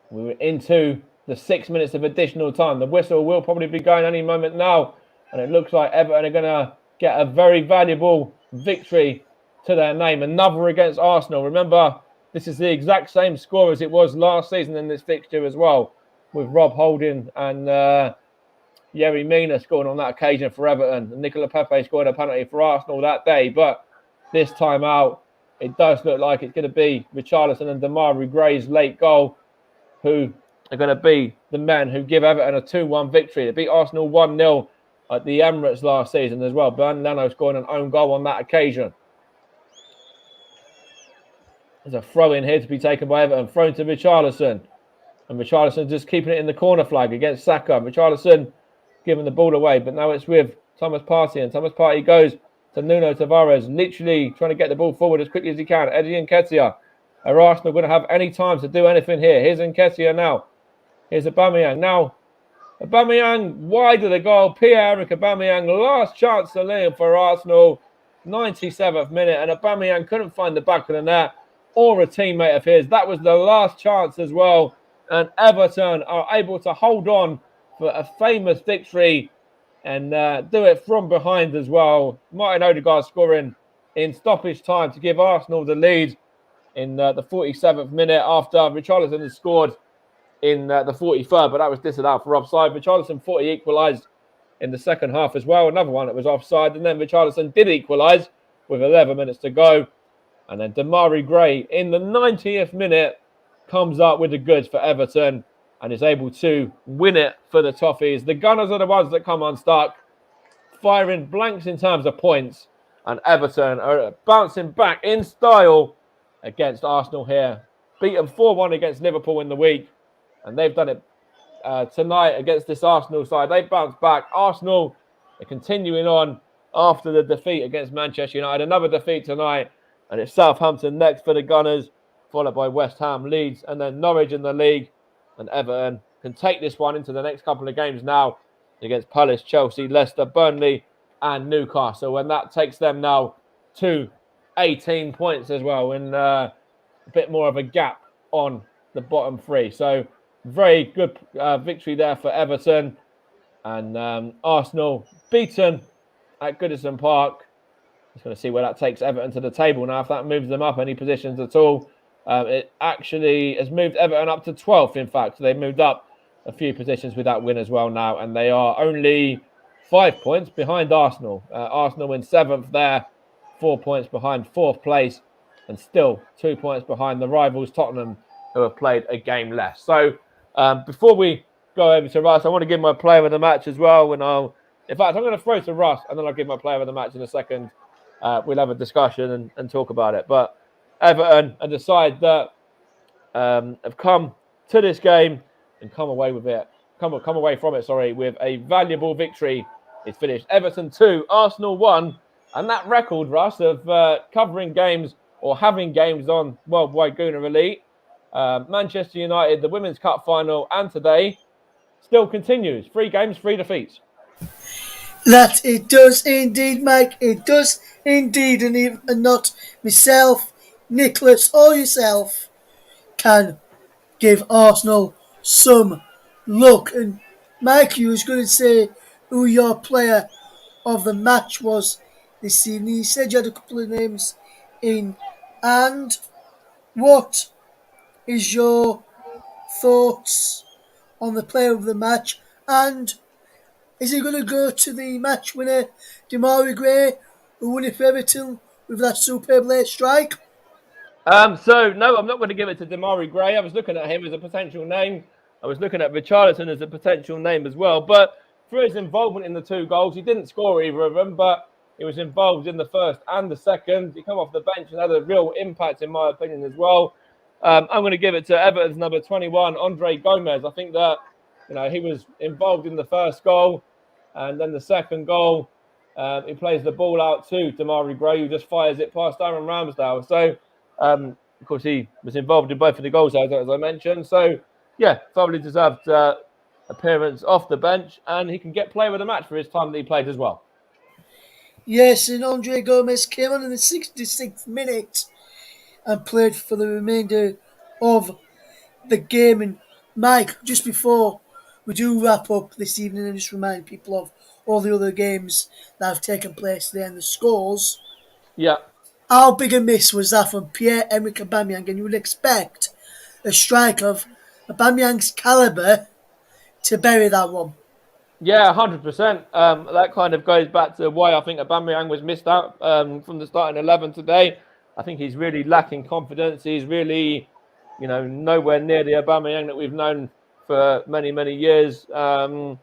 We were into the 6 minutes of additional time. The whistle will probably be going any moment now. And it looks like Everton are going to get a very valuable victory to their name. Another against Arsenal. Remember, this is the exact same score as it was last season in this fixture as well, with Rob Holding and Yerry Mina scoring on that occasion for Everton. And Nicola Pepe scored a penalty for Arsenal that day. But this time out, it does look like it's going to be Richarlison and Demarai Gray's late goal who are going to be the men who give Everton a 2-1 victory. They beat Arsenal 1-0 at the Emirates last season as well. Bernd Leno scoring an own goal on that occasion. There's a throw in here to be taken by Everton, thrown to Richarlison. And Richarlison just keeping it in the corner flag against Saka. Richarlison giving the ball away, but now it's with Thomas Partey. And Thomas Partey goes to Nuno Tavares, literally trying to get the ball forward as quickly as he can. Eddie Nketiah. Are Arsenal going to have any time to do anything here? Here's Nketiah now. Here's Aubameyang. Now, Aubameyang wide of the goal. Pierre-Emerick Aubameyang, last chance to lead for Arsenal. 97th minute, and Aubameyang couldn't find the back of the net or a teammate of his. That was the last chance as well. And Everton are able to hold on for a famous victory and do it from behind as well. Martin Odegaard scoring in stoppage time to give Arsenal the lead in the 47th minute after Richarlison had scored in the 43rd, but that was disallowed for offside. Richarlison 40 equalised in the second half as well. Another one that was offside, and then Richarlison did equalise with 11 minutes to go. And then Demarai Gray in the 90th minute comes up with the goods for Everton and is able to win it for the Toffees. The Gunners are the ones that come unstuck, firing blanks in terms of points, and Everton are bouncing back in style against Arsenal here. Beaten 4-1 against Liverpool in the week, and they've done it tonight against this Arsenal side. They've bounced back. Arsenal are continuing on after the defeat against Manchester United. Another defeat tonight, and it's Southampton next for the Gunners, followed by West Ham, Leeds, and then Norwich in the league. And Everton can take this one into the next couple of games now against Palace, Chelsea, Leicester, Burnley, and Newcastle. And that takes them now to 18 points as well, and a bit more of a gap on the bottom three. So very good victory there for Everton. And Arsenal beaten at Goodison Park. Just going to see where that takes Everton to the table now, if that moves them up any positions at all. It actually has moved Everton up to 12th, in fact. So they've moved up a few positions with that win as well now. And they are only 5 points behind Arsenal. Arsenal in 7th there, 4 points behind 4th place, and still 2 points behind the rivals Tottenham, who have played a game less. So before we go over to Russ, I want to give my player of the match as well. In fact, I'm going to throw to Russ, and then I'll give my player of the match in a second. We'll have a discussion and talk about it. But Everton and the side that have come to this game and come away from it, with a valuable victory. It's finished Everton 2, Arsenal 1, and that record, Russ, of covering games or having games on Worldwide Gooner Elite, Manchester United, the Women's Cup final, and today still continues. 3 games, 3 defeats. That it does indeed, Mike. It does indeed, and not myself, Nicholas, or yourself can give Arsenal some luck. And Mike, you was going to say who your player of the match was this evening. You said you had a couple of names in. And what is your thoughts on the player of the match? And is he going to go to the match winner, Demarai Gray, who won it for Everton with that superb late strike? So, no, I'm not going to give it to Demarai Gray. I was looking at him as a potential name. I was looking at Richarlison as a potential name as well. But for his involvement in the 2 goals, he didn't score either of them, but he was involved in the first and the second. He came off the bench and had a real impact, in my opinion, as well. I'm going to give it to Everton's number 21, Andre Gomez. I think that he was involved in the first goal, and then the second goal he plays the ball out to Damari Gray, who just fires it past Aaron Ramsdale. So, of course, he was involved in both of the goals, as I mentioned. So, yeah, thoroughly deserved appearance off the bench, and he can get player of the match for his time that he played as well. Yes, and Andre Gomez came on in the 66th minute and played for the remainder of the game. And Mike, just before we do wrap up this evening and just remind people of all the other games that have taken place today and the scores, Yeah. how big a miss was that from Pierre-Emerick Aubameyang? And you would expect a strike of Aubameyang's calibre to bury that one. Yeah, 100%. That kind of goes back to why I think Aubameyang was missed out from the starting 11 today. I think he's really lacking confidence. He's really, nowhere near the Aubameyang that we've known for many, many years. And,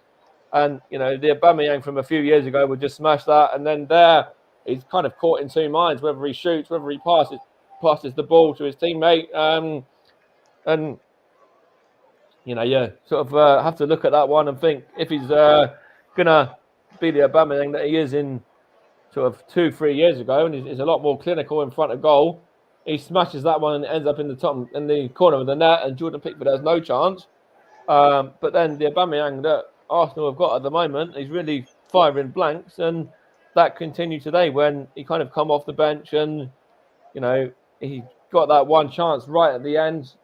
the Aubameyang from a few years ago would just smash that. And then he's kind of caught in two minds, whether he shoots, whether he passes the ball to his teammate. And you sort of have to look at that one and think if he's going to be the Aubameyang that he is in sort of 2-3 years ago, and he's a lot more clinical in front of goal, he smashes that one and it ends up in the corner of the net, and Jordan Pickford has no chance. But then the Aubameyang that Arsenal have got at the moment, he's really firing blanks, and that continued today when he kind of come off the bench and, he got that one chance right at the end.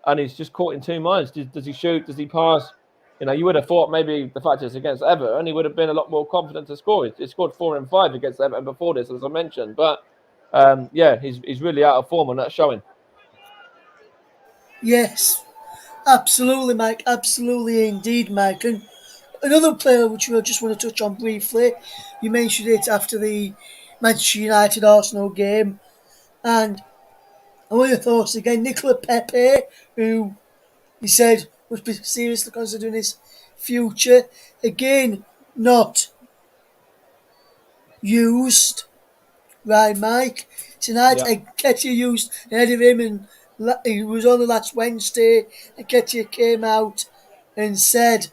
And he's just caught in two minds. Does he shoot? Does he pass? You would have thought maybe the fact it's against Everton, he would have been a lot more confident to score. He scored 4 and 5 against Everton before this, as I mentioned. But, he's really out of form, and that's showing. Yes, absolutely, Mike. Absolutely indeed, Mike. And another player which we just want to touch on briefly, you mentioned it after the Manchester United-Arsenal game. And I want your thoughts again. Nicola Pepe, who he said was seriously considering his future, again not used. Right, Mike. Tonight, Yeah. Nketiah used ahead of him, and it was only last Wednesday. Nketiah came out and said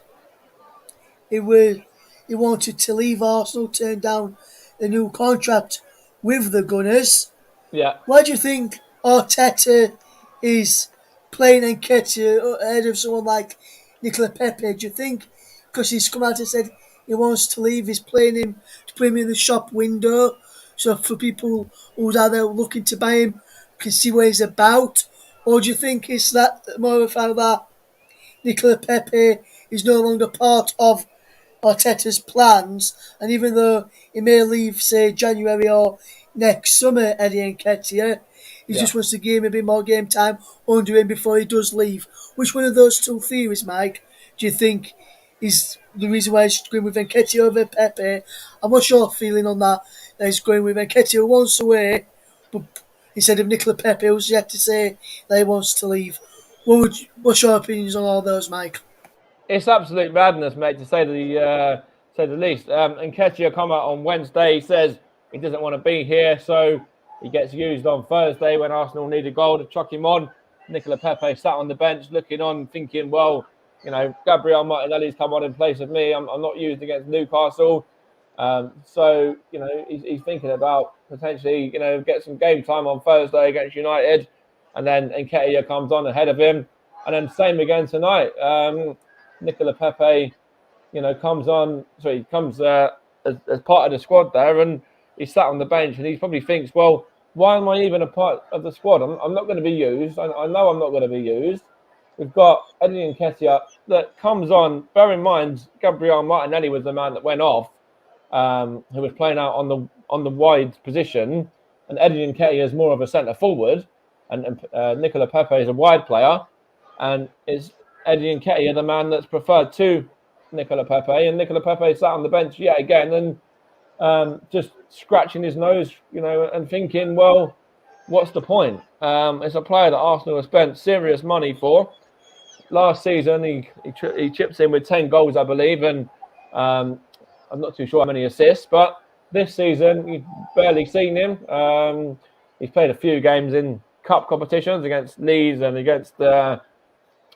he wanted to leave Arsenal, turn down a new contract with the Gunners. Yeah. Why do you think Arteta is playing Nketiah ahead of someone like Nicola Pepe? Do you think because he's come out and said he wants to leave, he's playing him to put him in the shop window, so for people who's out there looking to buy him can see what he's about? Or do you think it's that more of a fact that Nicola Pepe is no longer part of Arteta's plans, and even though he may leave, say, January or next summer, Eddie Nketiah, he just wants to give him a bit more game time under him before he does leave? Which one of those two theories, Mike, do you think is the reason why he's going with Nketiah over Pepe? And what's your feeling on that he's going with Nketiah once away, but instead of Nicola Pepe, who's yet to say that he wants to leave? What's your opinions on all those, Mike? It's absolute madness, mate, to say the least. Nketiah come out on Wednesday. He says he doesn't want to be here, so he gets used on Thursday when Arsenal need a goal to chuck him on. Nicola Pepe sat on the bench looking on, thinking, well, Gabriel Martinelli's come on in place of me. I'm not used against Newcastle. So, he's thinking about potentially, get some game time on Thursday against United. And then Nketiah comes on ahead of him. And then same again tonight. Nicola Pepe, comes as part of the squad there, and he sat on the bench, and he probably thinks, well, why am I even a part of the squad? I'm not going to be used. I know I'm not going to be used. We've got Eddie Nketiah that comes on. Bear in mind, Gabriel Martinelli was the man that went off, who was playing out on the wide position, and Eddie Nketiah is more of a centre forward, and Nicola Pepe is a wide player, and it's Eddie Nketiah, the man that's preferred to Nicola Pepe, and Nicola Pepe sat on the bench yet again and just scratching his nose, and thinking, well, what's the point? It's a player that Arsenal have spent serious money for. Last season, he chips in with 10 goals, I believe, and I'm not too sure how many assists, but this season, you've barely seen him. He's played a few games in cup competitions against Leeds and against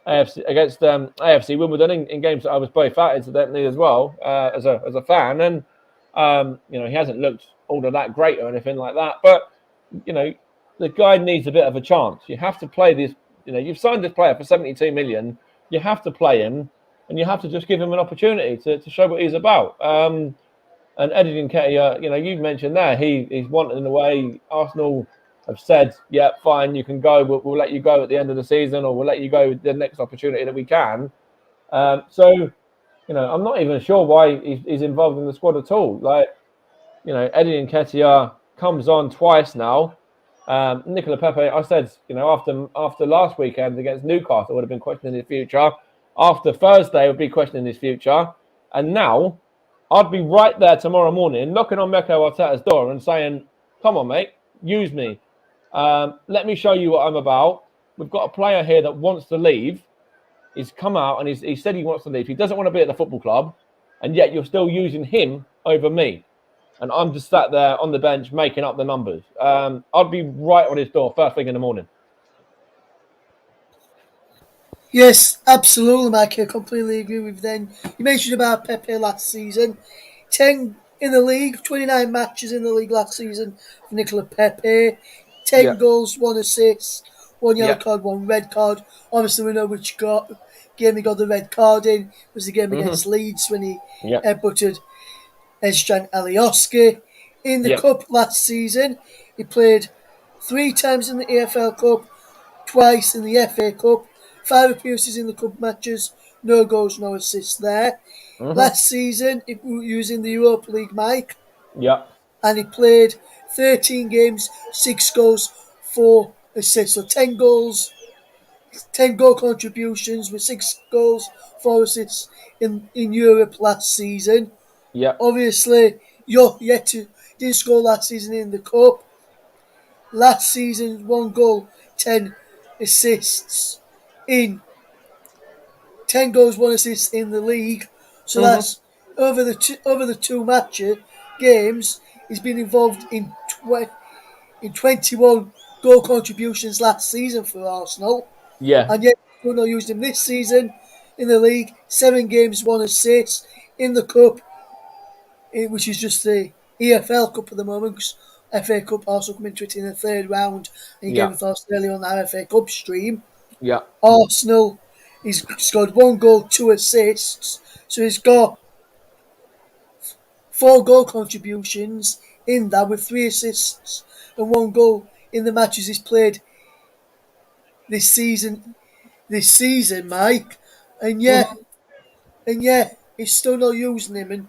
AFC Wimbledon in games that I was both at, incidentally, as well, as a fan. And He hasn't looked all of that great or anything like that, but the guy needs a bit of a chance. You have to play this. You've signed this player for 72 million. You have to play him, and you have to just give him an opportunity to show what he's about. And Eddie Nketiah, you've mentioned there, he's wanted in a way. Arsenal have said, yeah, fine, you can go. We'll let you go at the end of the season, or we'll let you go the next opportunity that we can. So I'm not even sure why he's involved in the squad at all. Eddie Nketiah comes on twice now. Nicola Pepe, I said, after last weekend against Newcastle, would have been questioning his future. After Thursday, would be questioning his future. And now, I'd be right there tomorrow morning, knocking on Mikel Arteta's door and saying, come on, mate, use me. Let me show you what I'm about. We've got a player here that wants to leave. He's come out and he said he wants to leave. He doesn't want to be at the football club. And yet you're still using him over me. And I'm just sat there on the bench making up the numbers. I'd be right on his door first thing in the morning. Yes, absolutely, Mike. I completely agree with them. You mentioned about Pepe last season. 10 in the league, 29 matches in the league last season for Nicola Pepe. 10 goals, 1 assist, 1 yellow card, 1 red card. Obviously, we know which game he got the red card in. It was the game against Leeds when he headbutted Ezcan Alioski. In the Cup last season, he played 3 times in the EFL Cup, twice in the FA Cup, 5 appearances in the Cup matches, no goals, no assists there. Last season, he was in the Europa League, Mike. Yeah. And he played 13 games, 6 goals, 4 assists. So 10 goals, 10 goal contributions with 6 goals, 4 assists in Europe last season. Yeah. Obviously, didn't score last season in the Cup. Last season, 1 goal, 10 assists in 10 goals, 1 assist in the league. So that's over the 2 matches games. He's been involved in 21 goal contributions last season for Arsenal. Yeah. And yet we're not used him this season in the league. 7 games, 1 assist in the Cup, which is just the EFL Cup at the moment. Because FA Cup also come into it in the 3rd round. And you gave me thoughts earlier on our FA Cup stream. Yeah. Arsenal, he's scored 1 goal, 2 assists. So he's got 4 goal contributions in that with 3 assists and 1 goal in the matches he's played this season, Mike. And he's still not using him. And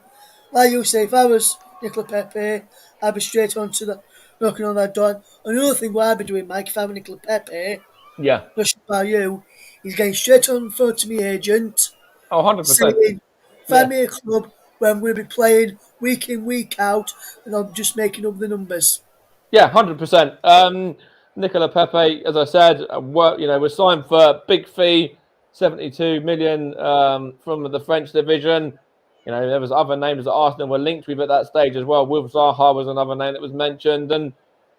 like you say, if I was Nicola Pepe, I'd be straight on to knocking on that door. Another thing what I'd be doing, Mike, if I'm Nicola Pepe, not sure about you, he's getting straight on the phone to my agent. Oh, 100%. Saying, find me a club where I'm going to be playing week in, week out, and I'm just making up the numbers. Yeah, 100%. Nicola Pepe, as I said, was signed for a big fee, 72 million from the French division. There was other names that Arsenal were linked with at that stage as well. Wilf Zaha was another name that was mentioned. And,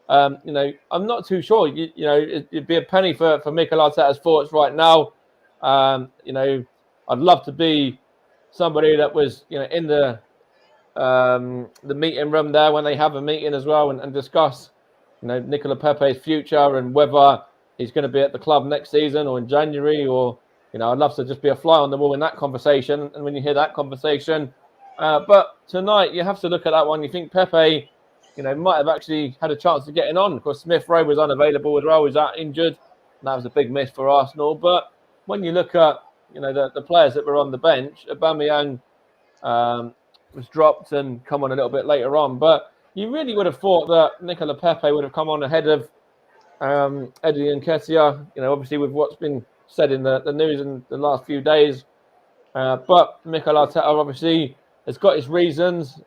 I'm not too sure. It'd be a penny for Mikel Arteta's thoughts right now. I'd love to be somebody that was, in the meeting room there when they have a meeting as well and discuss, Nicola Pepe's future and whether he's going to be at the club next season or in January or, I'd love to just be a fly on the wall in that conversation. And when you hear that conversation, but tonight you have to look at that one. You think Pepe, might have actually had a chance of getting on. Of course, Smith Rowe was unavailable as well. He was out injured. And that was a big miss for Arsenal. But when you look at, the players that were on the bench, Aubameyang was dropped and come on a little bit later on. But you really would have thought that Nicola Pepe would have come on ahead of Eddie Nketiah, obviously with what's been said in the news in the last few days. But Mikel Arteta obviously has got his reasons.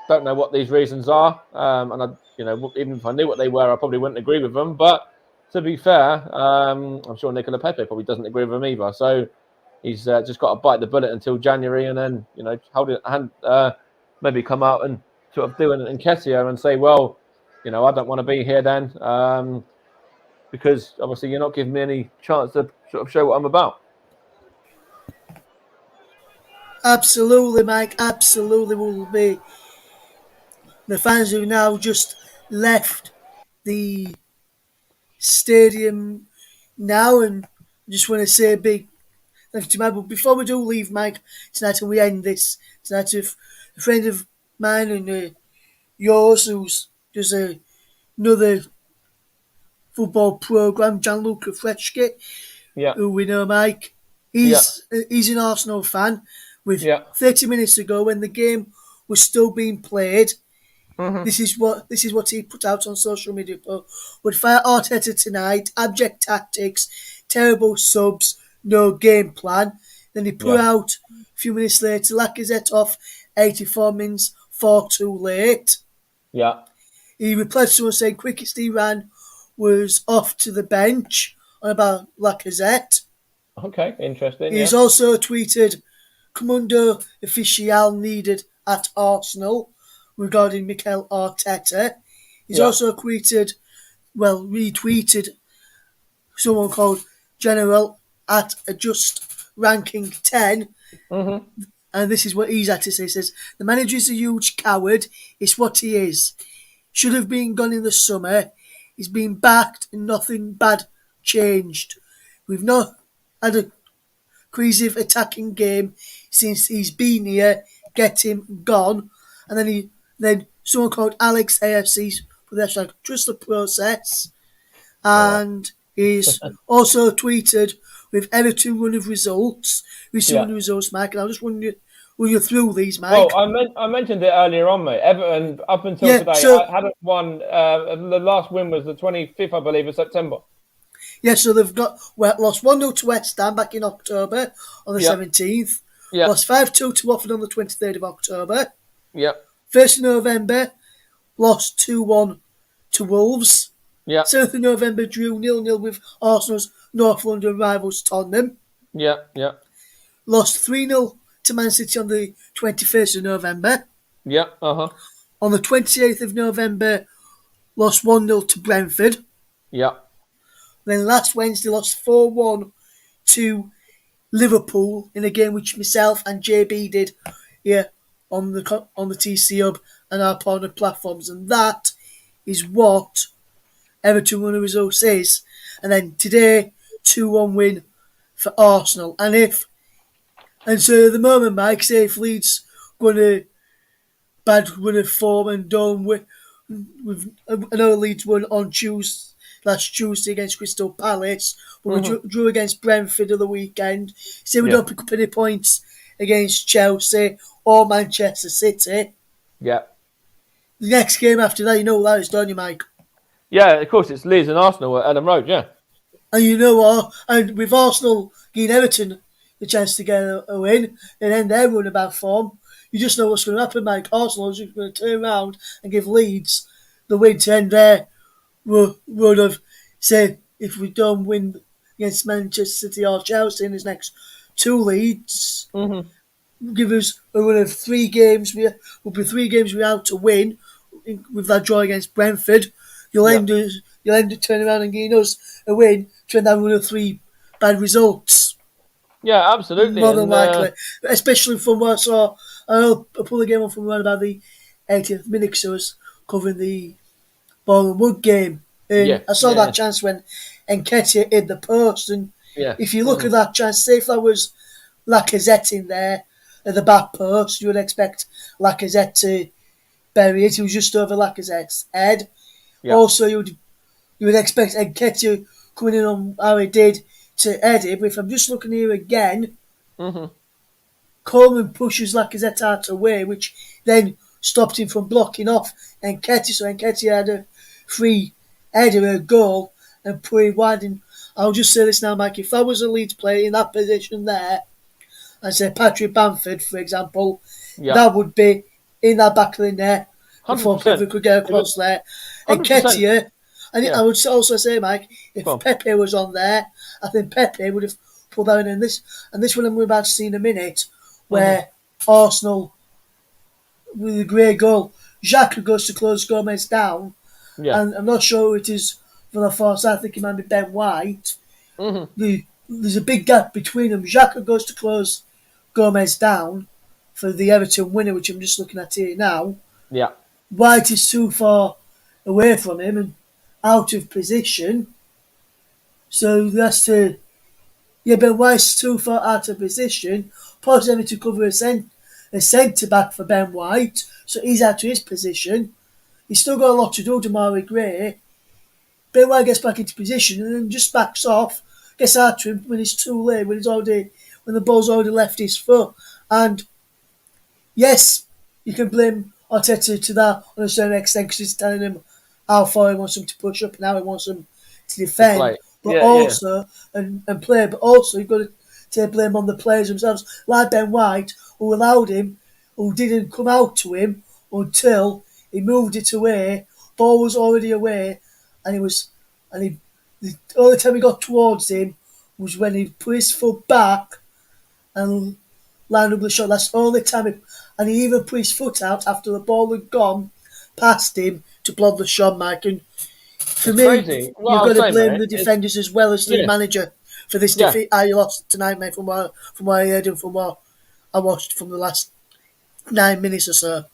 Don't know what these reasons are. And even if I knew what they were, I probably wouldn't agree with them. But to be fair, I'm sure Nicola Pepe probably doesn't agree with them either. So he's just got to bite the bullet until January and then, hold it and maybe come out and sort of do an Nketiah and say, well, I don't want to be here then because obviously you're not giving me any chance to sort of show what I'm about. Absolutely, Mike. Absolutely will be The fans have now just left the stadium now, and I just want to say a big thank you to Mike. But before we do leave, Mike, tonight and we end this tonight with a friend of mine and yours who's does another football program, Gianluca Freschi, Yeah. who we know, Mike. Yeah. He's an Arsenal fan. With Yeah. 30 minutes ago, when the game was still being played, Mm-hmm. this is what he put out on social media. Would fire Arteta tonight. Abject tactics, terrible subs, no game plan. Then he put Yeah. out a few minutes later. Lacazette off 84 minutes, far too late. Yeah. He replied to someone saying quickest he ran was off to the bench on about Lacazette. Okay. Interesting. Yeah. He's also tweeted Commando Official needed at Arsenal regarding Mikel Arteta. He's Yeah. also retweeted someone called General at Just Ranking 10. Mm-hmm. And this is what he's had to say. He says, the manager is a huge coward. It's what he is. Should have been gone in the summer. He's been backed and nothing bad changed. We've not had a cohesive attacking game since he's been here. Get him gone. And then someone called Alex AFC for the hashtag trust the process. And he's also tweeted with Everton run of results, recent run of results, Mike. And I'll just run you through these, Mike. Well, I mentioned it earlier on, mate. Everton, up until today, I hadn't won. The last win was the 25th, I believe, of September. Yeah, so they've lost 1-0 to West Ham back in October on the 17th. Yeah. Lost 5-2 to Watford on the 23rd of October. Yeah. 1st of November, lost 2-1 to Wolves. Yeah. 7th of November, drew 0-0 with Arsenal's North London rivals Tottenham. Yeah. Yeah. Lost 3-0 to Man City on the 21st of November. Yeah. Uh-huh. On the 28th of November, lost 1-0 to Brentford. Yeah. Then last Wednesday, lost 4-1 to Liverpool in a game which myself and JB did on the TC Hub and our partner platforms. And that is what Everton won the results is. And then today, 2-1 win for Arsenal. And so at the moment, Mike, say if Leeds going to bad run of form and don't win, I know Leeds won on last Tuesday against Crystal Palace, but we drew against Brentford of the weekend. Say we don't pick up any points against Chelsea or Manchester City. Yeah. The next game after that, you know what that is, don't you, Mike? Yeah, of course, it's Leeds and Arsenal at Ellen Road, yeah. And you know what? And with Arsenal giving Everton the chance to get a win and end their run about form, you just know what's going to happen, Mike. Arsenal is just going to turn around and give Leeds the win to end their run of, say, if we don't win against Manchester City or Chelsea in his next two leads, give us a run of 3 games. Will be 3 games without to win with that draw against Brentford. You'll end up turning around and giving us a win to end that run of 3 bad results. Yeah, absolutely. More than likely. Especially from what I saw, I pulled the game on from around about the 80th minute because I was covering the Ball and Wood game. And I saw that chance when Nketiah hit the post. And if you look at that chance, say if that was Lacazette in there at the back post, you would expect Lacazette to bury it. It was just over Lacazette's head. Yeah. Also, you would expect Nketiah coming in on how he did to head it. But if I'm just looking here again, Coleman pushes Lacazette out of the way, which then stopped him from blocking off Nketiah. So Nketiah had a free header, a goal, and put it wide. And I'll just say this now, Mike. If that was a Leeds player in that position there, and say Patrick Bamford, for example, that would be in that back of the net before Pepe could get across there. And Nketiah, and I would also say, Mike, if Pepe was on there, I think Pepe would have pulled that in. And this one we're about to see in a minute, where Arsenal, with a great goal, Xhaka goes to close Gomez down. Yeah. And I'm not sure who it is for the far side. I think it might be Ben White. There's a big gap between them. Xhaka goes to close Gomez down for the Everton winner, which I'm just looking at here now. Yeah. White is too far away from him and out of position. So that's to Ben White's too far out of position. Paul's having to cover a centre back for Ben White, so he's out of his position. He's still got a lot to do, Damari Gray. Ben White gets back into position and then just backs off, gets out to him when it's too late, when the ball's already left his foot. And yes, you can blame Arteta to that on a certain extent because he's telling him how far he wants him to push up and how he wants him to To defend, play. but Yeah, yeah. also and play. But also you've got to take blame on the players themselves, like Ben White, who allowed him, who didn't come out to him until he moved it away. Ball was already away, and the only time he got towards him was when he put his foot back and lined up the shot. That's the only time and he even put his foot out after the ball had gone past him to block the shot, Mike. And for It's me, crazy. What you've I got was to saying, blame mate, the is defenders as well as the yeah, manager for this yeah. defeat. I lost tonight, mate, from what I heard and from what I watched from the last 9 minutes or so.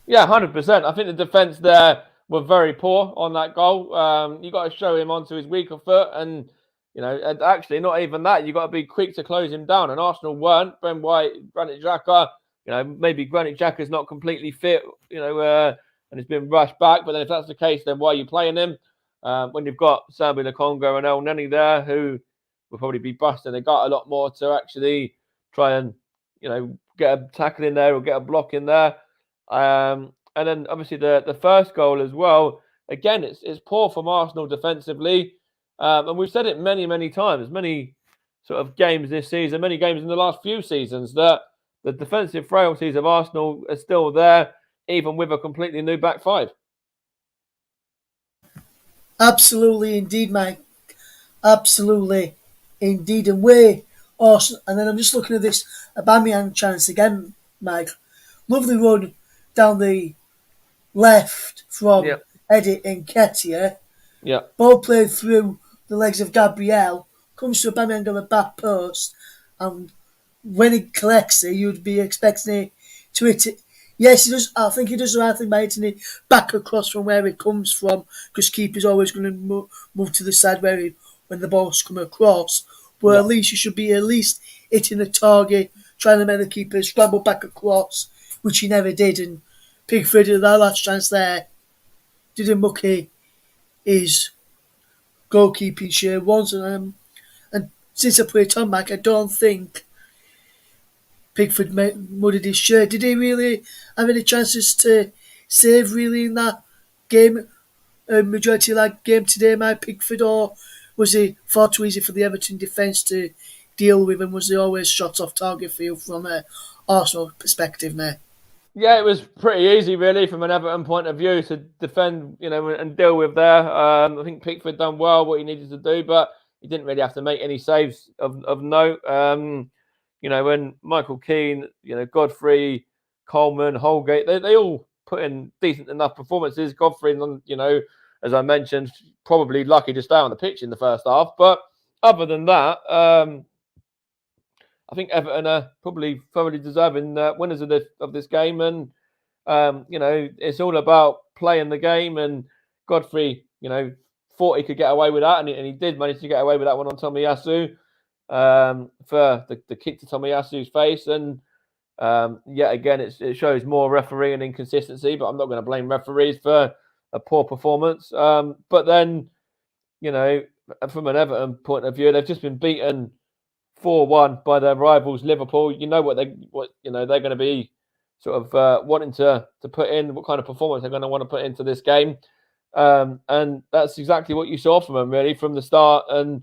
Yeah, 100%. I think the defence there were very poor on that goal. You got to show him onto his weaker foot, and and actually not even that. You got to be quick to close him down. And Arsenal weren't. Ben White, Granit Xhaka. Maybe Granit Xhaka's not completely fit. And has been rushed back. But then if that's the case, then why are you playing him? When you've got Sambi Lokonga and El Neni there, who will probably be busting, they got a lot more to actually try and get a tackle in there or get a block in there. And then obviously the first goal as well. Again, it's poor from Arsenal defensively, and we've said it many times, many sort of games this season, many games in the last few seasons that the defensive frailties of Arsenal are still there, even with a completely new back five. Absolutely, indeed, mate. Absolutely, indeed. And we Arsenal. And then I'm just looking at this Aubameyang chance again, Mike. Lovely run down the left from Yeah, Eddie Nketiah. yeah, Ball played through the legs of Gabriel, comes to Aubameyang on the back post, and when he collects it, you'd be expecting it to hit it. Yes, he does. I think he does the right thing by hitting it back across from where it comes from, because keeper's always going to move to the side when the ball's come across. But yeah. at least you should be at least hitting the target, trying to make the keeper scramble back across, which he never did. And Pickford, at that last chance there, didn't mucky his goalkeeping share once. And since I played Tom Mac, I don't think Pickford muddied his shirt. Did he really have any chances to save really in that game, majority of that game today, Mike Pickford, or was he far too easy for the Everton defence to deal with, and was he always shots off target for you from an Arsenal perspective, mate? Yeah, it was pretty easy, really, from an Everton point of view to defend, and deal with there. I think Pickford done well what he needed to do, but he didn't really have to make any saves of note. When Michael Keane, Godfrey, Coleman, Holgate, they all put in decent enough performances. Godfrey, as I mentioned, probably lucky to stay on the pitch in the first half. But other than that, I think Everton are probably thoroughly deserving winners of this game, and it's all about playing the game. And Godfrey, thought he could get away with that, and he did manage to get away with that one on Tomiyasu for the kick to Tomiyasu's face. And yet again, it shows more refereeing inconsistency. But I'm not going to blame referees for a poor performance. But then, from an Everton point of view, they've just been beaten 4-1 by their rivals Liverpool. You know they're going to be sort of wanting to put in, what kind of performance they're going to want to put into this game. And that's exactly what you saw from them really from the start. And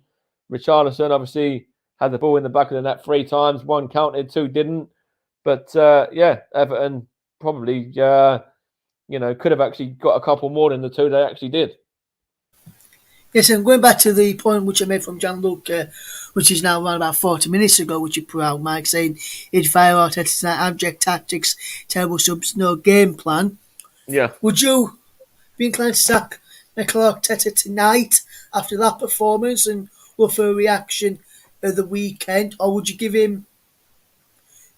Richarlison obviously had the ball in the back of the net 3 times. 1 counted, 2 didn't. But Everton probably could have actually got a couple more than the 2 they actually did. Yes, and going back to the point which I made from Gianluca, which is now around about 40 minutes ago, which you put out, Mike, saying he'd fire out at abject tactics, terrible subs, no game plan. Yeah. Would you be inclined to sack Mikel Arteta tonight after that performance and look for a reaction at the weekend, or would you give him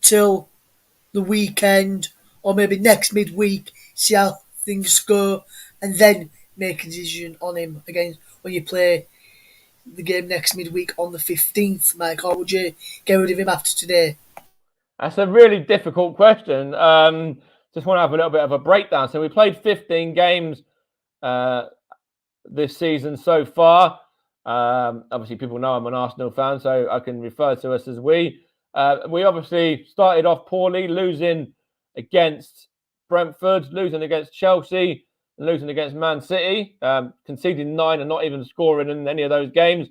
till the weekend or maybe next midweek, see how things go, and then make a decision on him again when you play the game next midweek on the 15th, Mike? Or would you get rid of him after today? That's a really difficult question. Just want to have a little bit of a breakdown. So we played 15 games this season so far. Obviously, people know I'm an Arsenal fan, so I can refer to us as we. We obviously started off poorly, losing against Brentford, losing against Chelsea, and losing against Man City, conceding 9 and not even scoring in any of those games.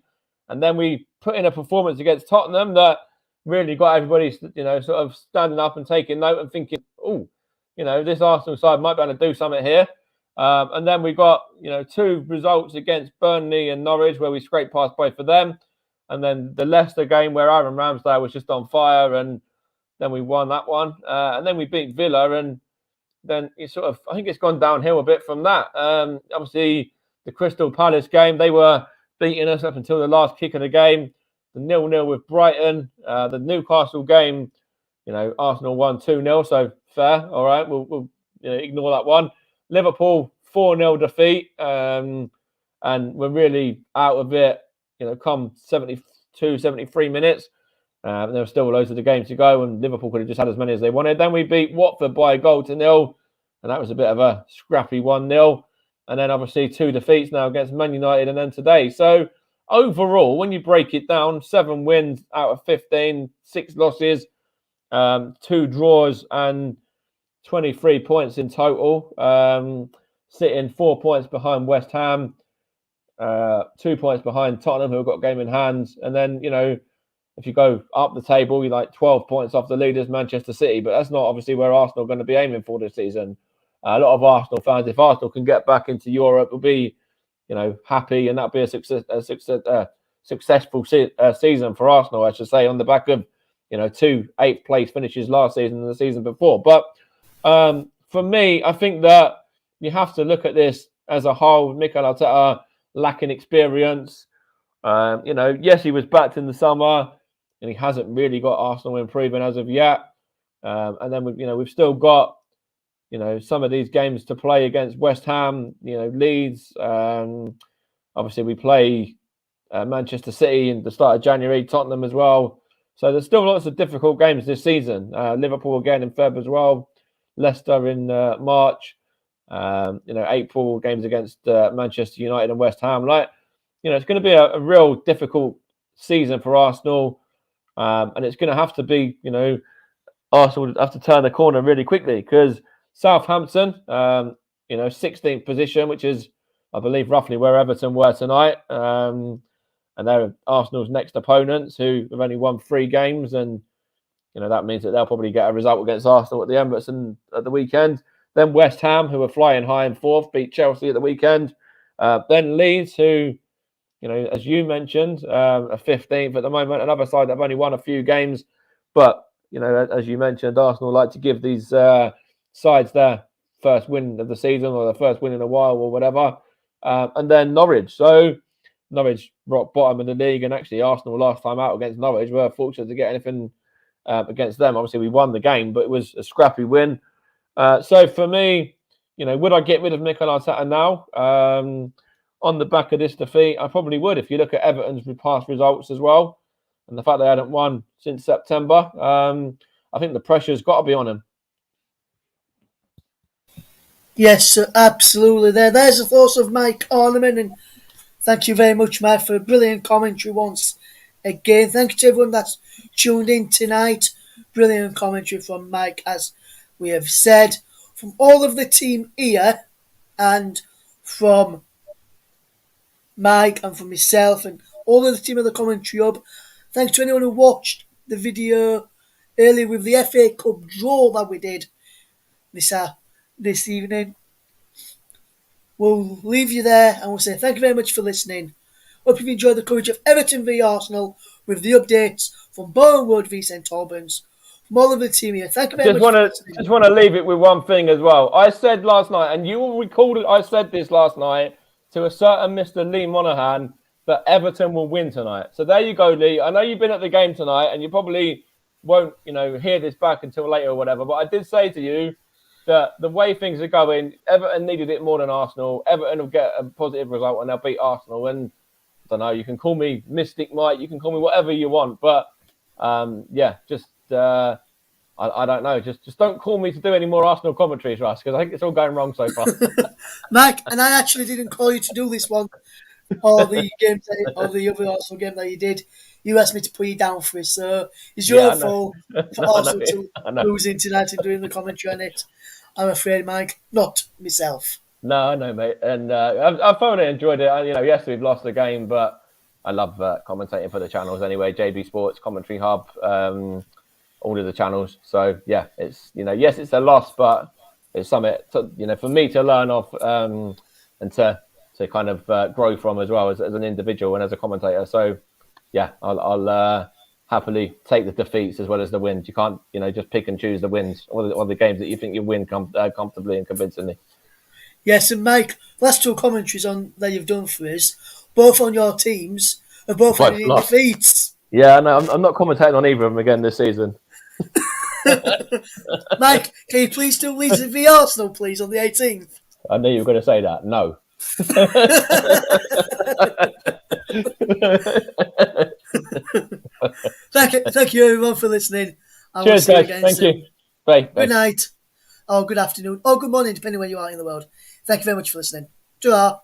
And then we put in a performance against Tottenham that really got everybody, sort of standing up and taking note and thinking, oh, this Arsenal side might be able to do something here. And then we got, 2 results against Burnley and Norwich where we scraped past both of them. And then the Leicester game where Aaron Ramsdale was just on fire, and then we won that one. And then we beat Villa, and then I think it's gone downhill a bit from that. Obviously, the Crystal Palace game, they were beating us up until the last kick of the game. The 0-0 with Brighton. The Newcastle game, Arsenal won 2-0, so fair. All right, we'll ignore that one. Liverpool 4-0 defeat, and we're really out of it. Come 72, 73 minutes. There were still loads of the game to go, and Liverpool could have just had as many as they wanted. Then we beat Watford by a goal to 0, and that was a bit of a scrappy 1-0. And then obviously 2 defeats now against Man United, and then today. So overall, when you break it down, 7 wins out of 15, 6 losses, 2 draws, and 23 points in total, sitting 4 points behind West Ham, 2 points behind Tottenham, who have got a game in hand. And then, if you go up the table, you're like 12 points off the leaders, Manchester City. But that's not obviously where Arsenal are going to be aiming for this season. A lot of Arsenal fans, if Arsenal can get back into Europe, will be, happy, and that'll be a successful season for Arsenal, I should say, on the back of, 2 8th place finishes last season and the season before. But for me, I think that you have to look at this as a whole. Mikel Arteta lacking experience. Yes, he was backed in the summer, and he hasn't really got Arsenal improving as of yet. And then we've still got some of these games to play against West Ham, Leeds. Obviously, we play Manchester City in the start of January, Tottenham as well. So there's still lots of difficult games this season. Liverpool again in Feb as well, Leicester in March. April games against Manchester United and West Ham. It's going to be a real difficult season for Arsenal, and it's going to have to be, Arsenal have to turn the corner really quickly, because Southampton, 16th position, which is, I believe, roughly where Everton were tonight, and they're Arsenal's next opponents, who have only won 3 games, and that means that they'll probably get a result against Arsenal at the Emirates at the weekend. Then West Ham, who are flying high in 4th, beat Chelsea at the weekend. Then Leeds, who, as you mentioned, are 15th at the moment. Another side that have only won a few games. But, as you mentioned, Arsenal like to give these sides their first win of the season, or their first win in a while, or whatever. And then Norwich. So Norwich rock bottom of the league. And actually, Arsenal last time out against Norwich were fortunate to get anything against them. Obviously, we won the game, but it was a scrappy win. So for me, would I get rid of Mikel Arteta now? On the back of this defeat, I probably would. If you look at Everton's past results as well, and the fact they hadn't won since September, I think the pressure's got to be on him. Yes, absolutely. There's the thoughts of Mike Harniman, and thank you very much, Mike, for a brilliant commentary once again. Thank you to everyone that's tuned in tonight. Brilliant commentary from Mike, as we have said, from all of the team here, and from Mike, and from myself, and all of the team of the commentary hub. Thanks to anyone who watched the video earlier with the FA Cup draw that we did this evening. We'll leave you there, and we'll say thank you very much for listening. Hope you've enjoyed the coverage of Everton v Arsenal with the updates from Bournemouth v St Albans. From all of the team here, thank you very much for listening. Just want to leave it with one thing as well. I said last night, and you will recall it, I said this last night to a certain Mr. Lee Monaghan, that Everton will win tonight. So there you go, Lee. I know you've been at the game tonight, and you probably won't, hear this back until later or whatever. But I did say to you that the way things are going, Everton needed it more than Arsenal. Everton will get a positive result and they'll beat Arsenal. And I don't know, you can call me Mystic Mike, you can call me whatever you want, but just I don't know. Just don't call me to do any more Arsenal commentaries, Russ, because I think it's all going wrong so far. Mike, and I actually didn't call you to do this one or the games or the other Arsenal game that you did. You asked me to put you down for it, so it's your fault for Arsenal to losing tonight and doing the commentary on it. I'm afraid, Mike, not myself. No, I know, mate, and I've thoroughly enjoyed it. Yes, we've lost the game, but I love commentating for the channels anyway. JB Sports, Commentary Hub, all of the channels. So yeah, it's yes, it's a loss, but it's something for me to learn off and to kind of grow from as well as an individual and as a commentator. So yeah, I'll happily take the defeats as well as the wins. You can't just pick and choose the wins or the games that you think you win comfortably and convincingly. Yes, and Mike, last two commentaries on that you've done for us, both on your teams, are both ending in defeats. Yeah, no, I'm not commentating on either of them again this season. Mike, can you please do Leeds v Arsenal, please, on the 18th? I knew you were going to say that. No. Thank you everyone for listening. Cheers, guys. Thank you. Bye. Good night, or good afternoon, or good morning, depending where you are in the world. Thank you very much for listening. Ta-ra.